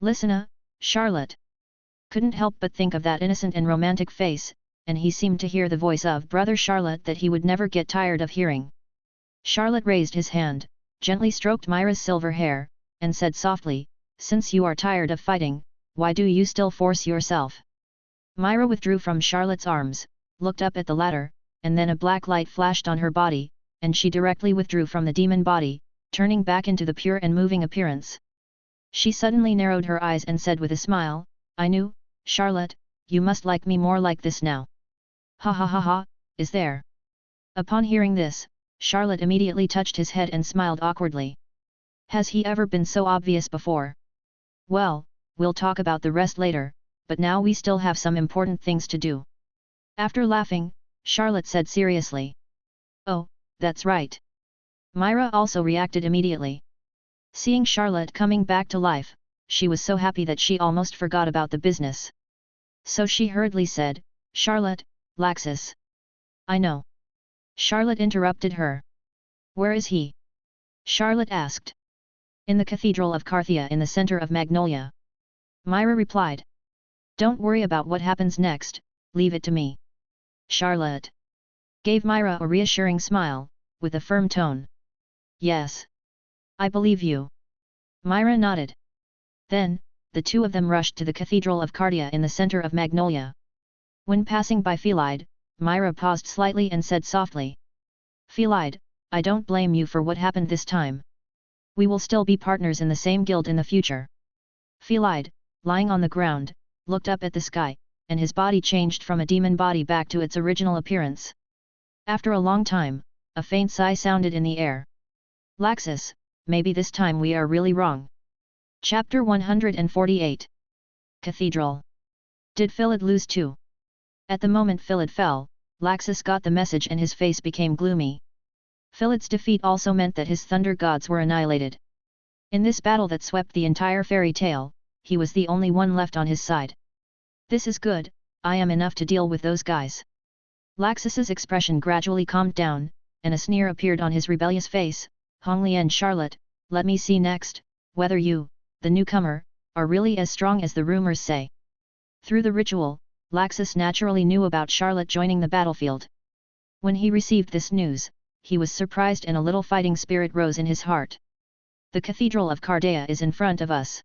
Lysina, Charlotte couldn't help but think of that innocent and romantic face, and he seemed to hear the voice of brother Charlotte that he would never get tired of hearing. Charlotte raised his hand, gently stroked Myra's silver hair, and said softly, "Since you are tired of fighting, why do you still force yourself?" Myra withdrew from Charlotte's arms, looked up at the latter, and then a black light flashed on her body, and she directly withdrew from the demon body, turning back into the pure and moving appearance. She suddenly narrowed her eyes and said with a smile, "I knew, Charlotte, you must like me more like this now." "Ha ha ha ha, is there?" Upon hearing this, Charlotte immediately touched his head and smiled awkwardly. Has he ever been so obvious before? Well, we'll talk about the rest later, but now we still have some important things to do. After laughing, Charlotte said seriously. "Oh, that's right." Myra also reacted immediately. Seeing Charlotte coming back to life, she was so happy that she almost forgot about the business. So she hurriedly said, "Charlotte, Laxus." "I know." Charlotte interrupted her. "Where is he?" Charlotte asked. "In the Cathedral of Carthia in the center of Magnolia." Myra replied. "Don't worry about what happens next, leave it to me." Charlotte gave Myra a reassuring smile, with a firm tone. "Yes. I believe you." Myra nodded. Then, the two of them rushed to the Cathedral of Cardia in the center of Magnolia. When passing by Felide, Myra paused slightly and said softly. "Felide, I don't blame you for what happened this time. We will still be partners in the same guild in the future." Felide, lying on the ground, looked up at the sky, and his body changed from a demon body back to its original appearance. After a long time, a faint sigh sounded in the air. Laxus, maybe this time we are really wrong. Chapter 148. Cathedral. Did Philid lose too? At the moment Philid fell, Laxus got the message and his face became gloomy. Philid's defeat also meant that his thunder gods were annihilated. In this battle that swept the entire fairy tale, he was the only one left on his side. This is good, I am enough to deal with those guys. Laxus's expression gradually calmed down, and a sneer appeared on his rebellious face. Hongli and Charlotte, let me see next, whether you, the newcomer, are really as strong as the rumors say. Through the ritual, Laxus naturally knew about Charlotte joining the battlefield. When he received this news, he was surprised and a little fighting spirit rose in his heart. The Cathedral of Cardea is in front of us.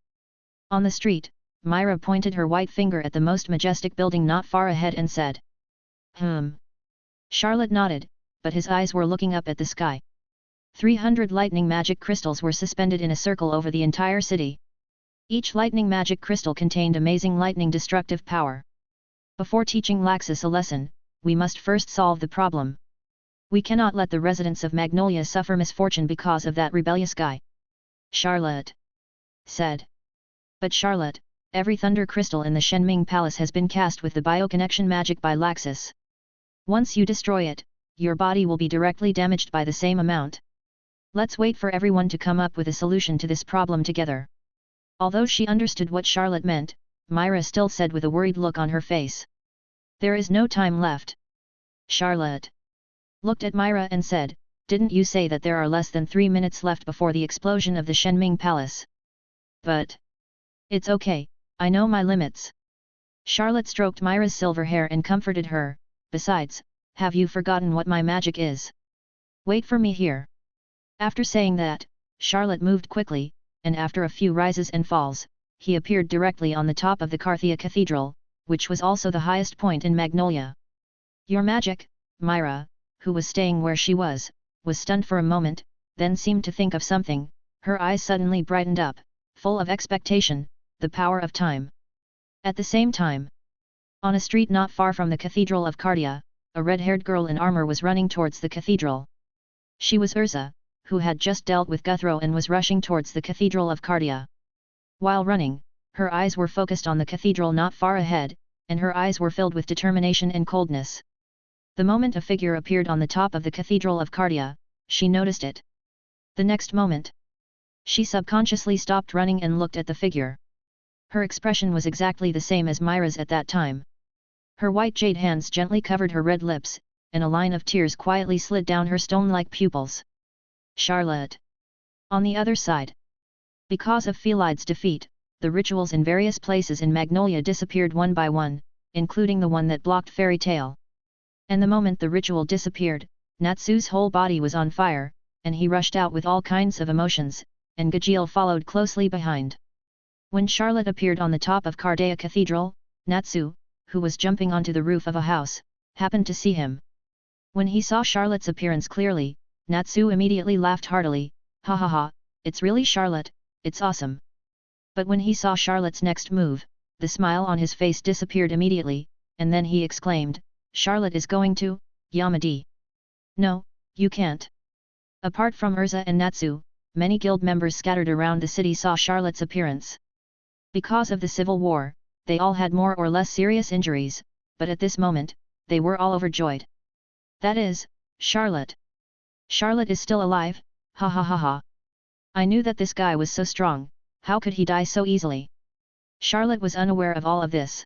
On the street, Myra pointed her white finger at the most majestic building not far ahead and said. Charlotte nodded, but his eyes were looking up at the sky. 300 lightning magic crystals were suspended in a circle over the entire city. Each lightning magic crystal contained amazing lightning destructive power. Before teaching Laxus a lesson, we must first solve the problem. We cannot let the residents of Magnolia suffer misfortune because of that rebellious guy. Charlotte said. But Charlotte, every thunder crystal in the Shenming Palace has been cast with the bioconnection magic by Laxus. Once you destroy it, your body will be directly damaged by the same amount. Let's wait for everyone to come up with a solution to this problem together. Although she understood what Charlotte meant, Myra still said with a worried look on her face. There is no time left. Charlotte looked at Myra and said, didn't you say that there are less than 3 minutes left before the explosion of the Shenming Palace? But it's okay, I know my limits. Charlotte stroked Myra's silver hair and comforted her. Besides, have you forgotten what my magic is? Wait for me here. After saying that, Charlotte moved quickly, and after a few rises and falls, he appeared directly on the top of the Carthia Cathedral, which was also the highest point in Magnolia. Your magic, Myra, who was staying where she was stunned for a moment, then seemed to think of something. Her eyes suddenly brightened up, full of expectation, the power of time. At the same time, on a street not far from the Cathedral of Cardia, a red-haired girl in armor was running towards the cathedral. She was Urza, who had just dealt with Guthro and was rushing towards the Cathedral of Cardia. While running, her eyes were focused on the cathedral not far ahead, and her eyes were filled with determination and coldness. The moment a figure appeared on the top of the Cathedral of Cardia, she noticed it. The next moment, she subconsciously stopped running and looked at the figure. Her expression was exactly the same as Myra's at that time. Her white jade hands gently covered her red lips, and a line of tears quietly slid down her stone-like pupils. Charlotte. On the other side. Because of Philid's defeat, the rituals in various places in Magnolia disappeared one by one, including the one that blocked Fairy Tale. And the moment the ritual disappeared, Natsu's whole body was on fire, and he rushed out with all kinds of emotions, and Gajiel followed closely behind. When Charlotte appeared on the top of Cardea Cathedral, Natsu, who was jumping onto the roof of a house, happened to see him. When he saw Charlotte's appearance clearly, Natsu immediately laughed heartily, ha ha ha, it's really Charlotte, it's awesome. But when he saw Charlotte's next move, the smile on his face disappeared immediately, and then he exclaimed, Charlotte is going to, Yamadi. No, you can't. Apart from Urza and Natsu, many guild members scattered around the city saw Charlotte's appearance. Because of the civil war, they all had more or less serious injuries, but at this moment, they were all overjoyed. That is, Charlotte. Charlotte is still alive, ha ha ha ha. I knew that this guy was so strong, how could he die so easily? Charlotte was unaware of all of this.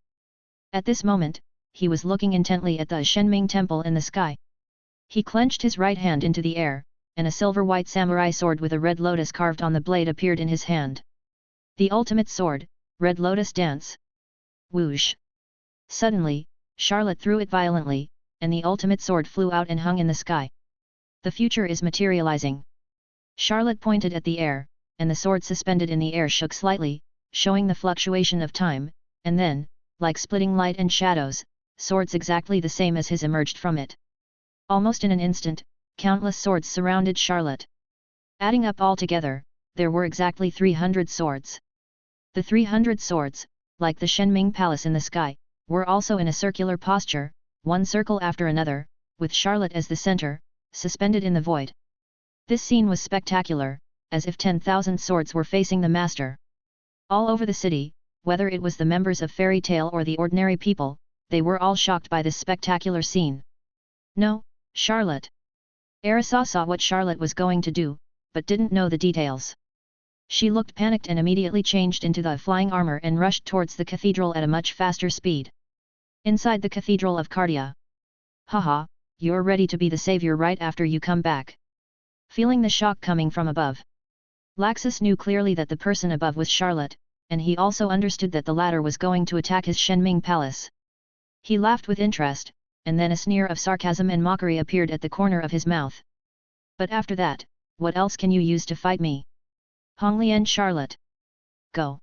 At this moment, he was looking intently at the Shenming temple in the sky. He clenched his right hand into the air, and a silver-white samurai sword with a red lotus carved on the blade appeared in his hand. The ultimate sword, Red Lotus Dance. Whoosh! Suddenly, Charlotte threw it violently, and the ultimate sword flew out and hung in the sky. The future is materializing. Charlotte pointed at the air, and the sword suspended in the air shook slightly, showing the fluctuation of time, and then, like splitting light and shadows, swords exactly the same as his emerged from it. Almost in an instant, countless swords surrounded Charlotte. Adding up all together, there were exactly 300 swords. The 300 swords, like the Shenming Palace in the sky, were also in a circular posture, one circle after another, with Charlotte as the center, suspended in the void. This scene was spectacular, as if 10,000 swords were facing the master. All over the city, whether it was the members of Fairy Tale or the ordinary people, they were all shocked by this spectacular scene. No, Charlotte. Arisa saw what Charlotte was going to do, but didn't know the details. She looked panicked and immediately changed into the flying armor and rushed towards the cathedral at a much faster speed. Inside the cathedral of Cardia. Haha, you're ready to be the savior right after you come back. Feeling the shock coming from above, Laxus knew clearly that the person above was Charlotte, and he also understood that the latter was going to attack his Shenming palace. He laughed with interest, and then a sneer of sarcasm and mockery appeared at the corner of his mouth. But after that, what else can you use to fight me? Honglian Charlotte. Go.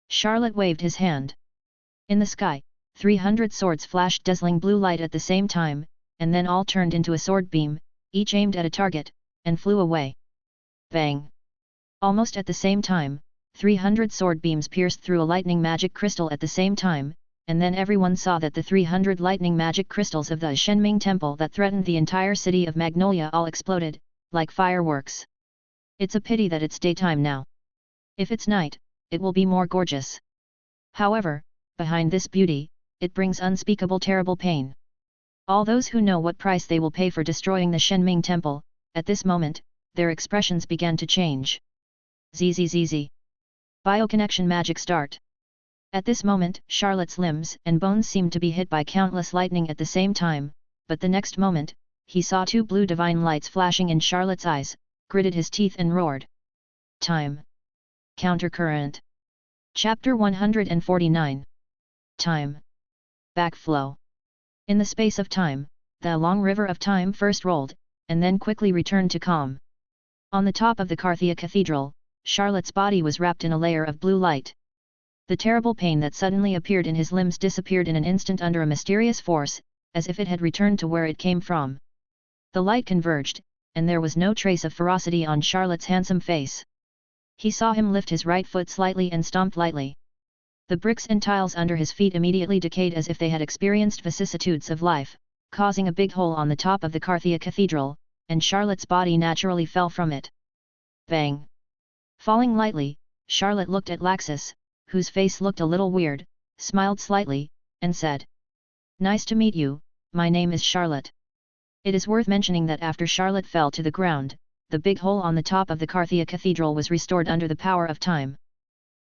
Charlotte waved his hand. In the sky, 300 swords flashed dazzling blue light at the same time, and then all turned into a sword beam, each aimed at a target, and flew away. Bang! Almost at the same time, 300 sword beams pierced through a lightning magic crystal at the same time, and then everyone saw that the 300 lightning magic crystals of the Shenming temple that threatened the entire city of Magnolia all exploded, like fireworks. It's a pity that it's daytime now. If it's night, it will be more gorgeous. However, behind this beauty, it brings unspeakable terrible pain. All those who know what price they will pay for destroying the Shenming temple, at this moment, their expressions began to change. ZZZZ. Bioconnection magic start. At this moment, Charlotte's limbs and bones seemed to be hit by countless lightning at the same time, but the next moment, he saw two blue divine lights flashing in Charlotte's eyes, gritted his teeth and roared. Time. Countercurrent. Chapter 149. Time. Backflow. In the space of time, the long river of time first rolled, and then quickly returned to calm. On the top of the Carthia Cathedral, Charlotte's body was wrapped in a layer of blue light. The terrible pain that suddenly appeared in his limbs disappeared in an instant under a mysterious force, as if it had returned to where it came from. The light converged, and there was no trace of ferocity on Charlotte's handsome face. He saw him lift his right foot slightly and stomped lightly. The bricks and tiles under his feet immediately decayed as if they had experienced vicissitudes of life, causing a big hole on the top of the Carthia Cathedral, and Charlotte's body naturally fell from it. Bang! Falling lightly, Charlotte looked at Laxus, whose face looked a little weird, smiled slightly, and said, "Nice to meet you, my name is Charlotte." It is worth mentioning that after Charlotte fell to the ground, the big hole on the top of the Carthia Cathedral was restored under the power of time.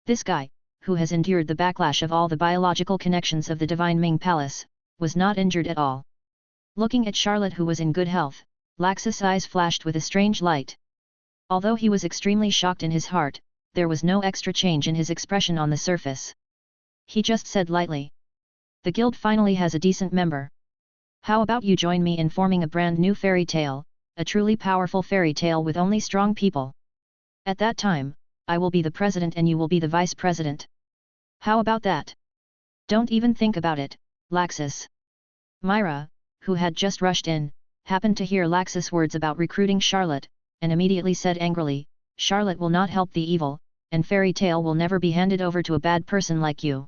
This guy, who has endured the backlash of all the biological connections of the Divine Ming Palace, was not injured at all. Looking at Charlotte, who was in good health, Laxus' eyes flashed with a strange light. Although he was extremely shocked in his heart, there was no extra change in his expression on the surface. He just said lightly, "The guild finally has a decent member. How about you join me in forming a brand new fairy tale, a truly powerful fairy tale with only strong people? At that time, I will be the president and you will be the vice president. How about that? Don't even think about it, Laxus." Myra, who had just rushed in, happened to hear Laxus' words about recruiting Charlotte, and immediately said angrily, "Charlotte will not help the evil, and fairy tale will never be handed over to a bad person like you."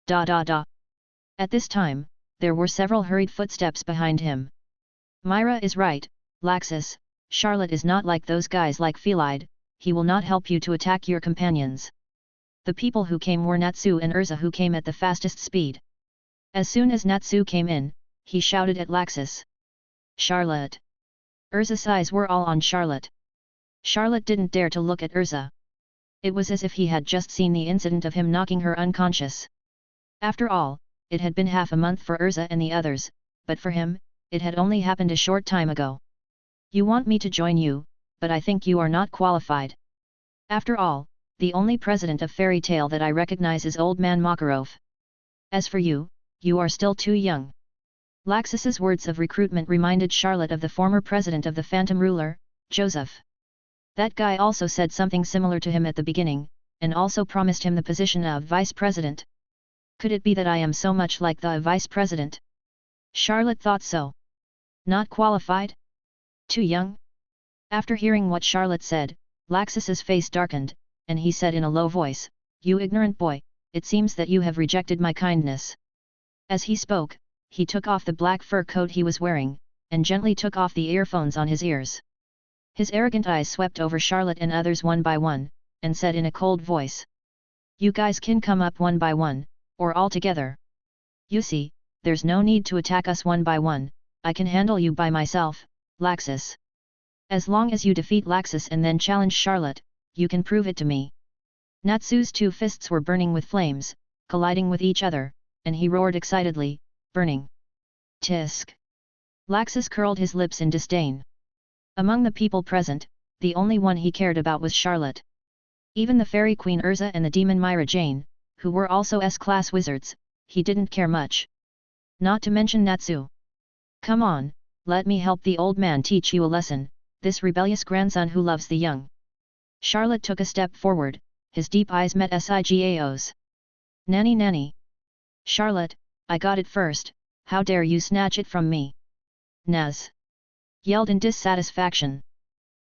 At this time, there were several hurried footsteps behind him. "Myra is right, Laxus, Charlotte is not like those guys like Felide, he will not help you to attack your companions." The people who came were Natsu and Urza, who came at the fastest speed. As soon as Natsu came in, he shouted at Laxus, "Charlotte!" Urza's eyes were all on Charlotte. Charlotte didn't dare to look at Urza. It was as if he had just seen the incident of him knocking her unconscious. After all, it had been half a month for Urza and the others, but for him, it had only happened a short time ago. "You want me to join you, but I think you are not qualified. After all, the only president of Fairy Tale that I recognize is Old Man Makarov. As for you, you are still too young." Laxus's words of recruitment reminded Charlotte of the former president of the Phantom Ruler, Joseph. That guy also said something similar to him at the beginning, and also promised him the position of vice president. Could it be that I am so much like the vice president? Charlotte thought so. Not qualified? Too young? After hearing what Charlotte said, Laxus's face darkened, and he said in a low voice, "You ignorant boy, it seems that you have rejected my kindness. As he spoke, he took off the black fur coat he was wearing, and gently took off the earphones on his ears. His arrogant eyes swept over Charlotte and others one by one, and said in a cold voice. You guys can come up one by one, or all together. You see, there's no need to attack us one by one, I can handle you by myself, Laxus. As long as you defeat Laxus and then challenge Charlotte, you can prove it to me. Natsu's two fists were burning with flames, colliding with each other, and he roared excitedly, burning. Tisk. Laxus curled his lips in disdain. Among the people present, the only one he cared about was Charlotte. Even the fairy queen Urza and the demon Myra Jane, who were also S-class wizards, he didn't care much. Not to mention Natsu. Come on, let me help the old man teach you a lesson, this rebellious grandson who loves the young. Charlotte took a step forward, his deep eyes met Sigao's. Nanny nanny. Charlotte, I got it first, how dare you snatch it from me? Naz. Yelled in dissatisfaction.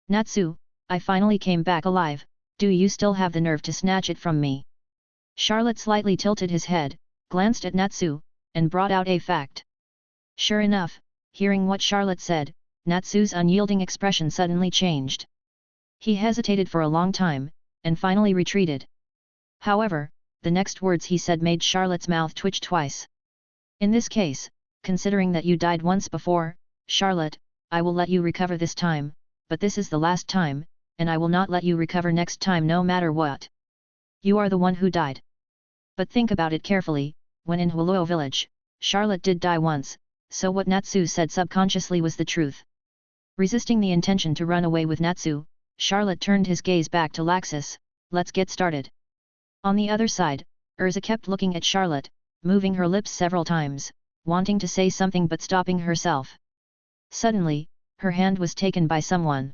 Natsu, I finally came back alive, do you still have the nerve to snatch it from me? Charlotte slightly tilted his head, glanced at Natsu, and brought out a fact. Sure enough, hearing what Charlotte said, Natsu's unyielding expression suddenly changed. He hesitated for a long time, and finally retreated. However, the next words he said made Charlotte's mouth twitch twice. In this case, considering that you died once before, Charlotte, I will let you recover this time, but this is the last time, and I will not let you recover next time no matter what. You are the one who died. But think about it carefully, when in Huoluo village, Charlotte did die once, so what Natsu said subconsciously was the truth. Resisting the intention to run away with Natsu, Charlotte turned his gaze back to Laxus, let's get started. On the other side, Urza kept looking at Charlotte, moving her lips several times, wanting to say something but stopping herself. Suddenly, her hand was taken by someone.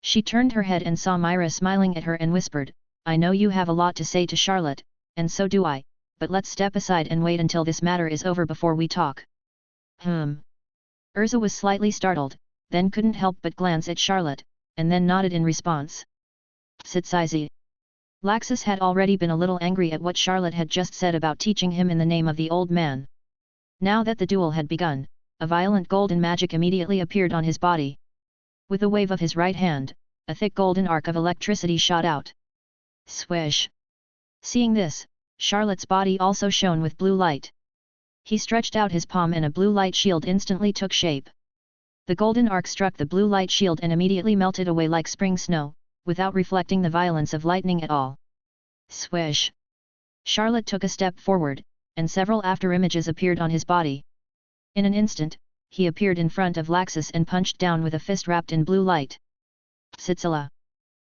She turned her head and saw Myra smiling at her and whispered, I know you have a lot to say to Charlotte, and so do I, but let's step aside and wait until this matter is over before we talk. Urza was slightly startled, then couldn't help but glance at Charlotte, and then nodded in response. Sitsizi. Laxus had already been a little angry at what Charlotte had just said about teaching him in the name of the old man. Now that the duel had begun, a violent golden magic immediately appeared on his body. With a wave of his right hand, a thick golden arc of electricity shot out. Swish! Seeing this, Charlotte's body also shone with blue light. He stretched out his palm and a blue light shield instantly took shape. The golden arc struck the blue light shield and immediately melted away like spring snow, without reflecting the violence of lightning at all. Swish! Charlotte took a step forward, and several afterimages appeared on his body. In an instant, he appeared in front of Laxus and punched down with a fist wrapped in blue light. Sitsila!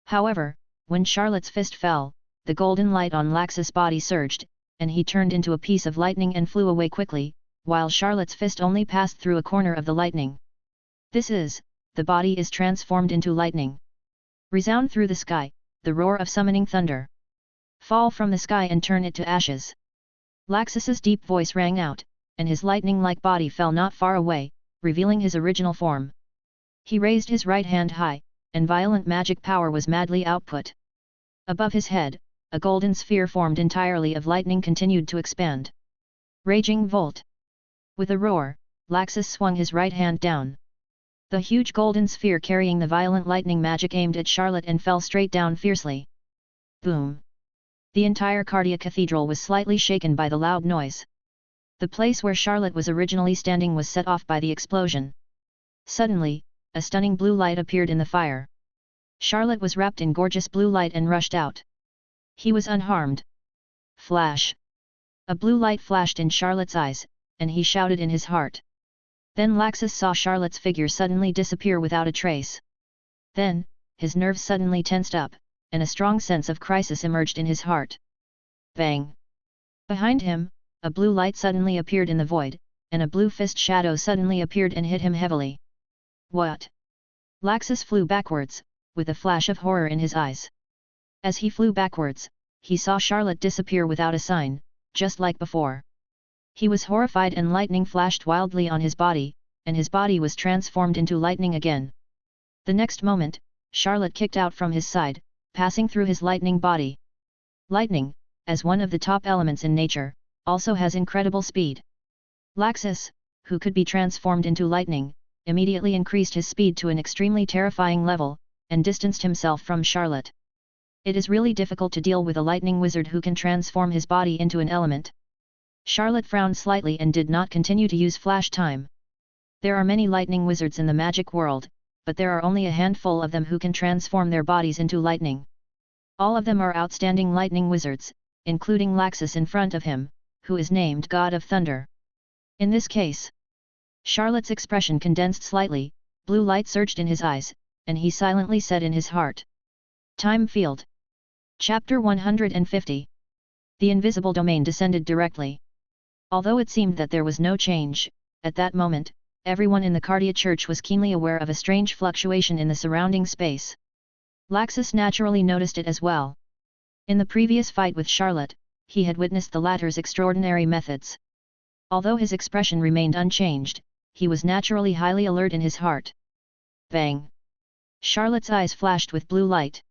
However, when Charlotte's fist fell, the golden light on Laxus' body surged, and he turned into a piece of lightning and flew away quickly, while Charlotte's fist only passed through a corner of the lightning. The body is transformed into lightning. Resound through the sky, the roar of summoning thunder. Fall from the sky and turn it to ashes. Laxus's deep voice rang out, and his lightning-like body fell not far away, revealing his original form. He raised his right hand high, and violent magic power was madly output. Above his head, a golden sphere formed entirely of lightning continued to expand. Raging Volt! With a roar, Laxus swung his right hand down. The huge golden sphere carrying the violent lightning magic aimed at Charlotte and fell straight down fiercely. Boom! The entire Cardia Cathedral was slightly shaken by the loud noise. The place where Charlotte was originally standing was set off by the explosion. Suddenly, a stunning blue light appeared in the fire. Charlotte was wrapped in gorgeous blue light and rushed out. He was unharmed. Flash! A blue light flashed in Charlotte's eyes, and he shouted in his heart. Then Laxus saw Charlotte's figure suddenly disappear without a trace. Then, his nerves suddenly tensed up, and a strong sense of crisis emerged in his heart. Bang! Behind him, a blue light suddenly appeared in the void, and a blue fist shadow suddenly appeared and hit him heavily. What? Laxus flew backwards, with a flash of horror in his eyes. As he flew backwards, he saw Charlotte disappear without a sign, just like before. He was horrified and lightning flashed wildly on his body, and his body was transformed into lightning again. The next moment, Charlotte kicked out from his side, passing through his lightning body. Lightning, as one of the top elements in nature, also has incredible speed. Laxus, who could be transformed into lightning, immediately increased his speed to an extremely terrifying level, and distanced himself from Charlotte. It is really difficult to deal with a lightning wizard who can transform his body into an element. Charlotte frowned slightly and did not continue to use flash time. There are many lightning wizards in the magic world, but there are only a handful of them who can transform their bodies into lightning. All of them are outstanding lightning wizards, including Laxus in front of him, who is named God of Thunder. In this case, Charlotte's expression condensed slightly, blue light surged in his eyes, and he silently said in his heart. Time Field. Chapter 150. The invisible domain descended directly. Although it seemed that there was no change, at that moment, everyone in the Cardia Church was keenly aware of a strange fluctuation in the surrounding space. Laxus naturally noticed it as well. In the previous fight with Charlotte, he had witnessed the latter's extraordinary methods. Although his expression remained unchanged, he was naturally highly alert in his heart. Bang! Charlotte's eyes flashed with blue light.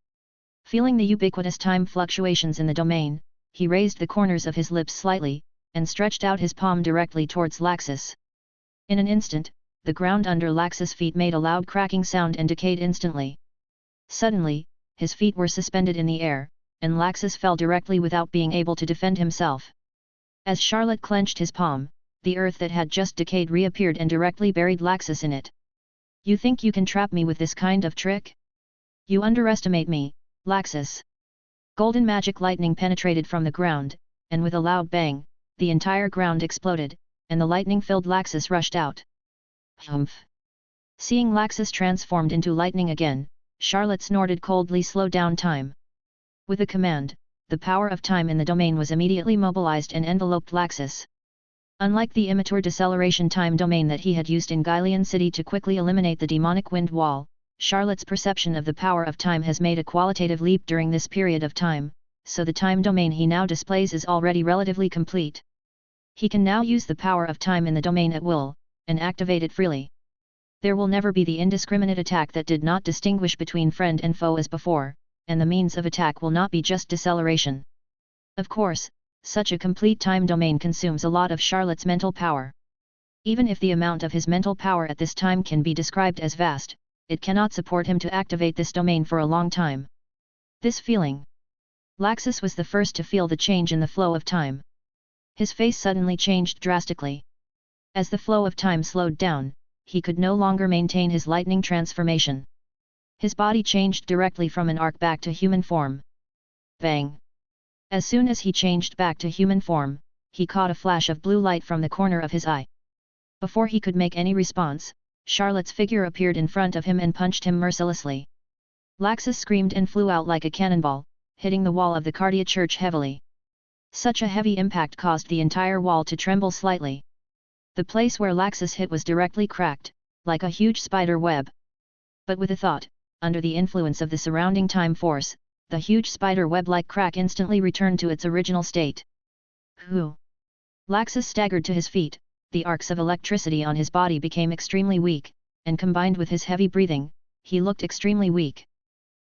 Feeling the ubiquitous time fluctuations in the domain, he raised the corners of his lips slightly, and stretched out his palm directly towards Laxus. In an instant, the ground under Laxus' feet made a loud cracking sound and decayed instantly. Suddenly, his feet were suspended in the air, and Laxus fell directly without being able to defend himself. As Charlotte clenched his palm, the earth that had just decayed reappeared and directly buried Laxus in it. You think you can trap me with this kind of trick? You underestimate me, Laxus. Golden magic lightning penetrated from the ground, and with a loud bang, the entire ground exploded, and the lightning-filled Laxus rushed out. Humph! Seeing Laxus transformed into lightning again, Charlotte snorted coldly. Slow down time. With a command, the power of time in the domain was immediately mobilized and enveloped Laxus. Unlike the immature deceleration time domain that he had used in Gylean City to quickly eliminate the demonic wind wall, Charlotte's perception of the power of time has made a qualitative leap during this period of time, so the time domain he now displays is already relatively complete. He can now use the power of time in the domain at will, and activate it freely. There will never be the indiscriminate attack that did not distinguish between friend and foe as before, and the means of attack will not be just deceleration. Of course, such a complete time domain consumes a lot of Charlotte's mental power. Even if the amount of his mental power at this time can be described as vast, it cannot support him to activate this domain for a long time. This feeling. Laxus was the first to feel the change in the flow of time. His face suddenly changed drastically. As the flow of time slowed down, he could no longer maintain his lightning transformation. His body changed directly from an arc back to human form. Bang! As soon as he changed back to human form, he caught a flash of blue light from the corner of his eye. Before he could make any response, Charlotte's figure appeared in front of him and punched him mercilessly. Laxus screamed and flew out like a cannonball, hitting the wall of the Cardia Church heavily. Such a heavy impact caused the entire wall to tremble slightly. The place where Laxus hit was directly cracked, like a huge spider web. But with a thought, under the influence of the surrounding time force, the huge spider web-like crack instantly returned to its original state. Whew! Laxus staggered to his feet, the arcs of electricity on his body became extremely weak, and combined with his heavy breathing, he looked extremely weak.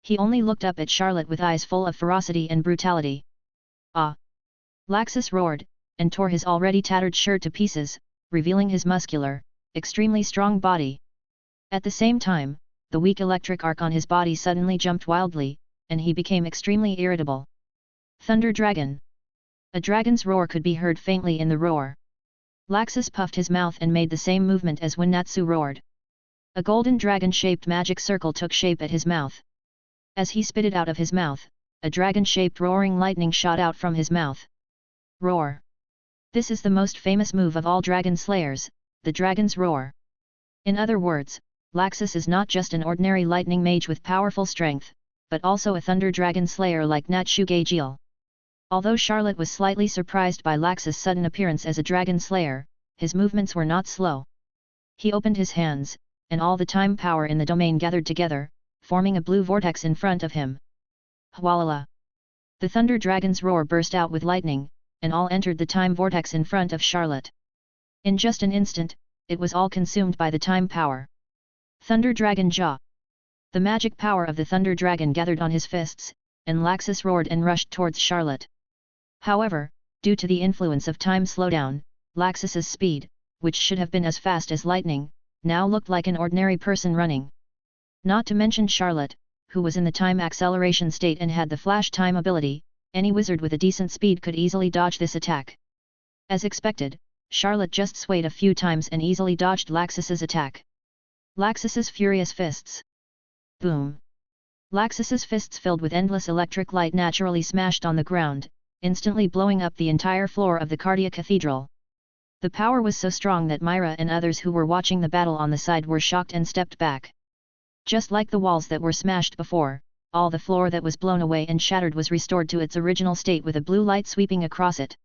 He only looked up at Charlotte with eyes full of ferocity and brutality. Ah! Laxus roared, and tore his already tattered shirt to pieces, revealing his muscular, extremely strong body. At the same time, the weak electric arc on his body suddenly jumped wildly, and he became extremely irritable. Thunder Dragon! A dragon's roar could be heard faintly in the roar. Laxus puffed his mouth and made the same movement as when Natsu roared. A golden dragon-shaped magic circle took shape at his mouth. As he spit it out of his mouth, a dragon-shaped roaring lightning shot out from his mouth. Roar! This is the most famous move of all dragon slayers, the dragon's roar. In other words, Laxus is not just an ordinary lightning mage with powerful strength, but also a thunder dragon slayer like Natsu Gajiel. Although Charlotte was slightly surprised by Laxus' sudden appearance as a dragon slayer, his movements were not slow. He opened his hands, and all the time power in the domain gathered together, forming a blue vortex in front of him. Hwalala! The thunder dragon's roar burst out with lightning, and all entered the time vortex in front of Charlotte. In just an instant, it was all consumed by the time power. Thunder Dragon Jaw! The magic power of the Thunder Dragon gathered on his fists, and Laxus roared and rushed towards Charlotte. However, due to the influence of time slowdown, Laxus's speed, which should have been as fast as lightning, now looked like an ordinary person running. Not to mention Charlotte, who was in the time acceleration state and had the flash time ability, any wizard with a decent speed could easily dodge this attack. As expected, Charlotte just swayed a few times and easily dodged Laxus's attack. Laxus's furious fists. Boom! Laxus's fists filled with endless electric light naturally smashed on the ground, instantly blowing up the entire floor of the Cardia Cathedral. The power was so strong that Myra and others who were watching the battle on the side were shocked and stepped back. Just like the walls that were smashed before, all the floor that was blown away and shattered was restored to its original state with a blue light sweeping across it.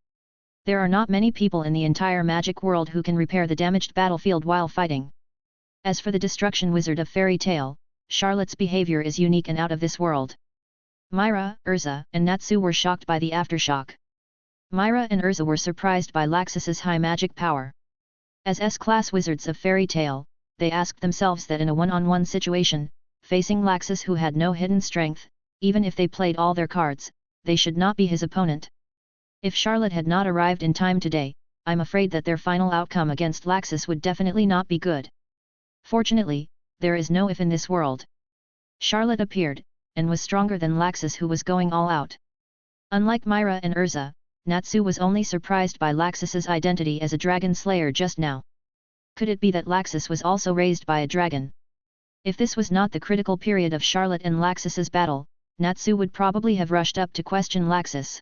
There are not many people in the entire magic world who can repair the damaged battlefield while fighting. As for the destruction wizard of fairy tale, Charlotte's behavior is unique and out of this world. Myra, Urza, and Natsu were shocked by the aftershock. Myra and Urza were surprised by Laxus's high magic power. As S-class wizards of fairy tale, they asked themselves that in a one-on-one situation, facing Laxus who had no hidden strength, even if they played all their cards, they should not be his opponent. If Charlotte had not arrived in time today, I'm afraid that their final outcome against Laxus would definitely not be good. Fortunately, there is no if in this world. Charlotte appeared, and was stronger than Laxus who was going all out. Unlike Myra and Urza, Natsu was only surprised by Laxus's identity as a dragon slayer just now. Could it be that Laxus was also raised by a dragon? If this was not the critical period of Charlotte and Laxus's battle, Natsu would probably have rushed up to question Laxus.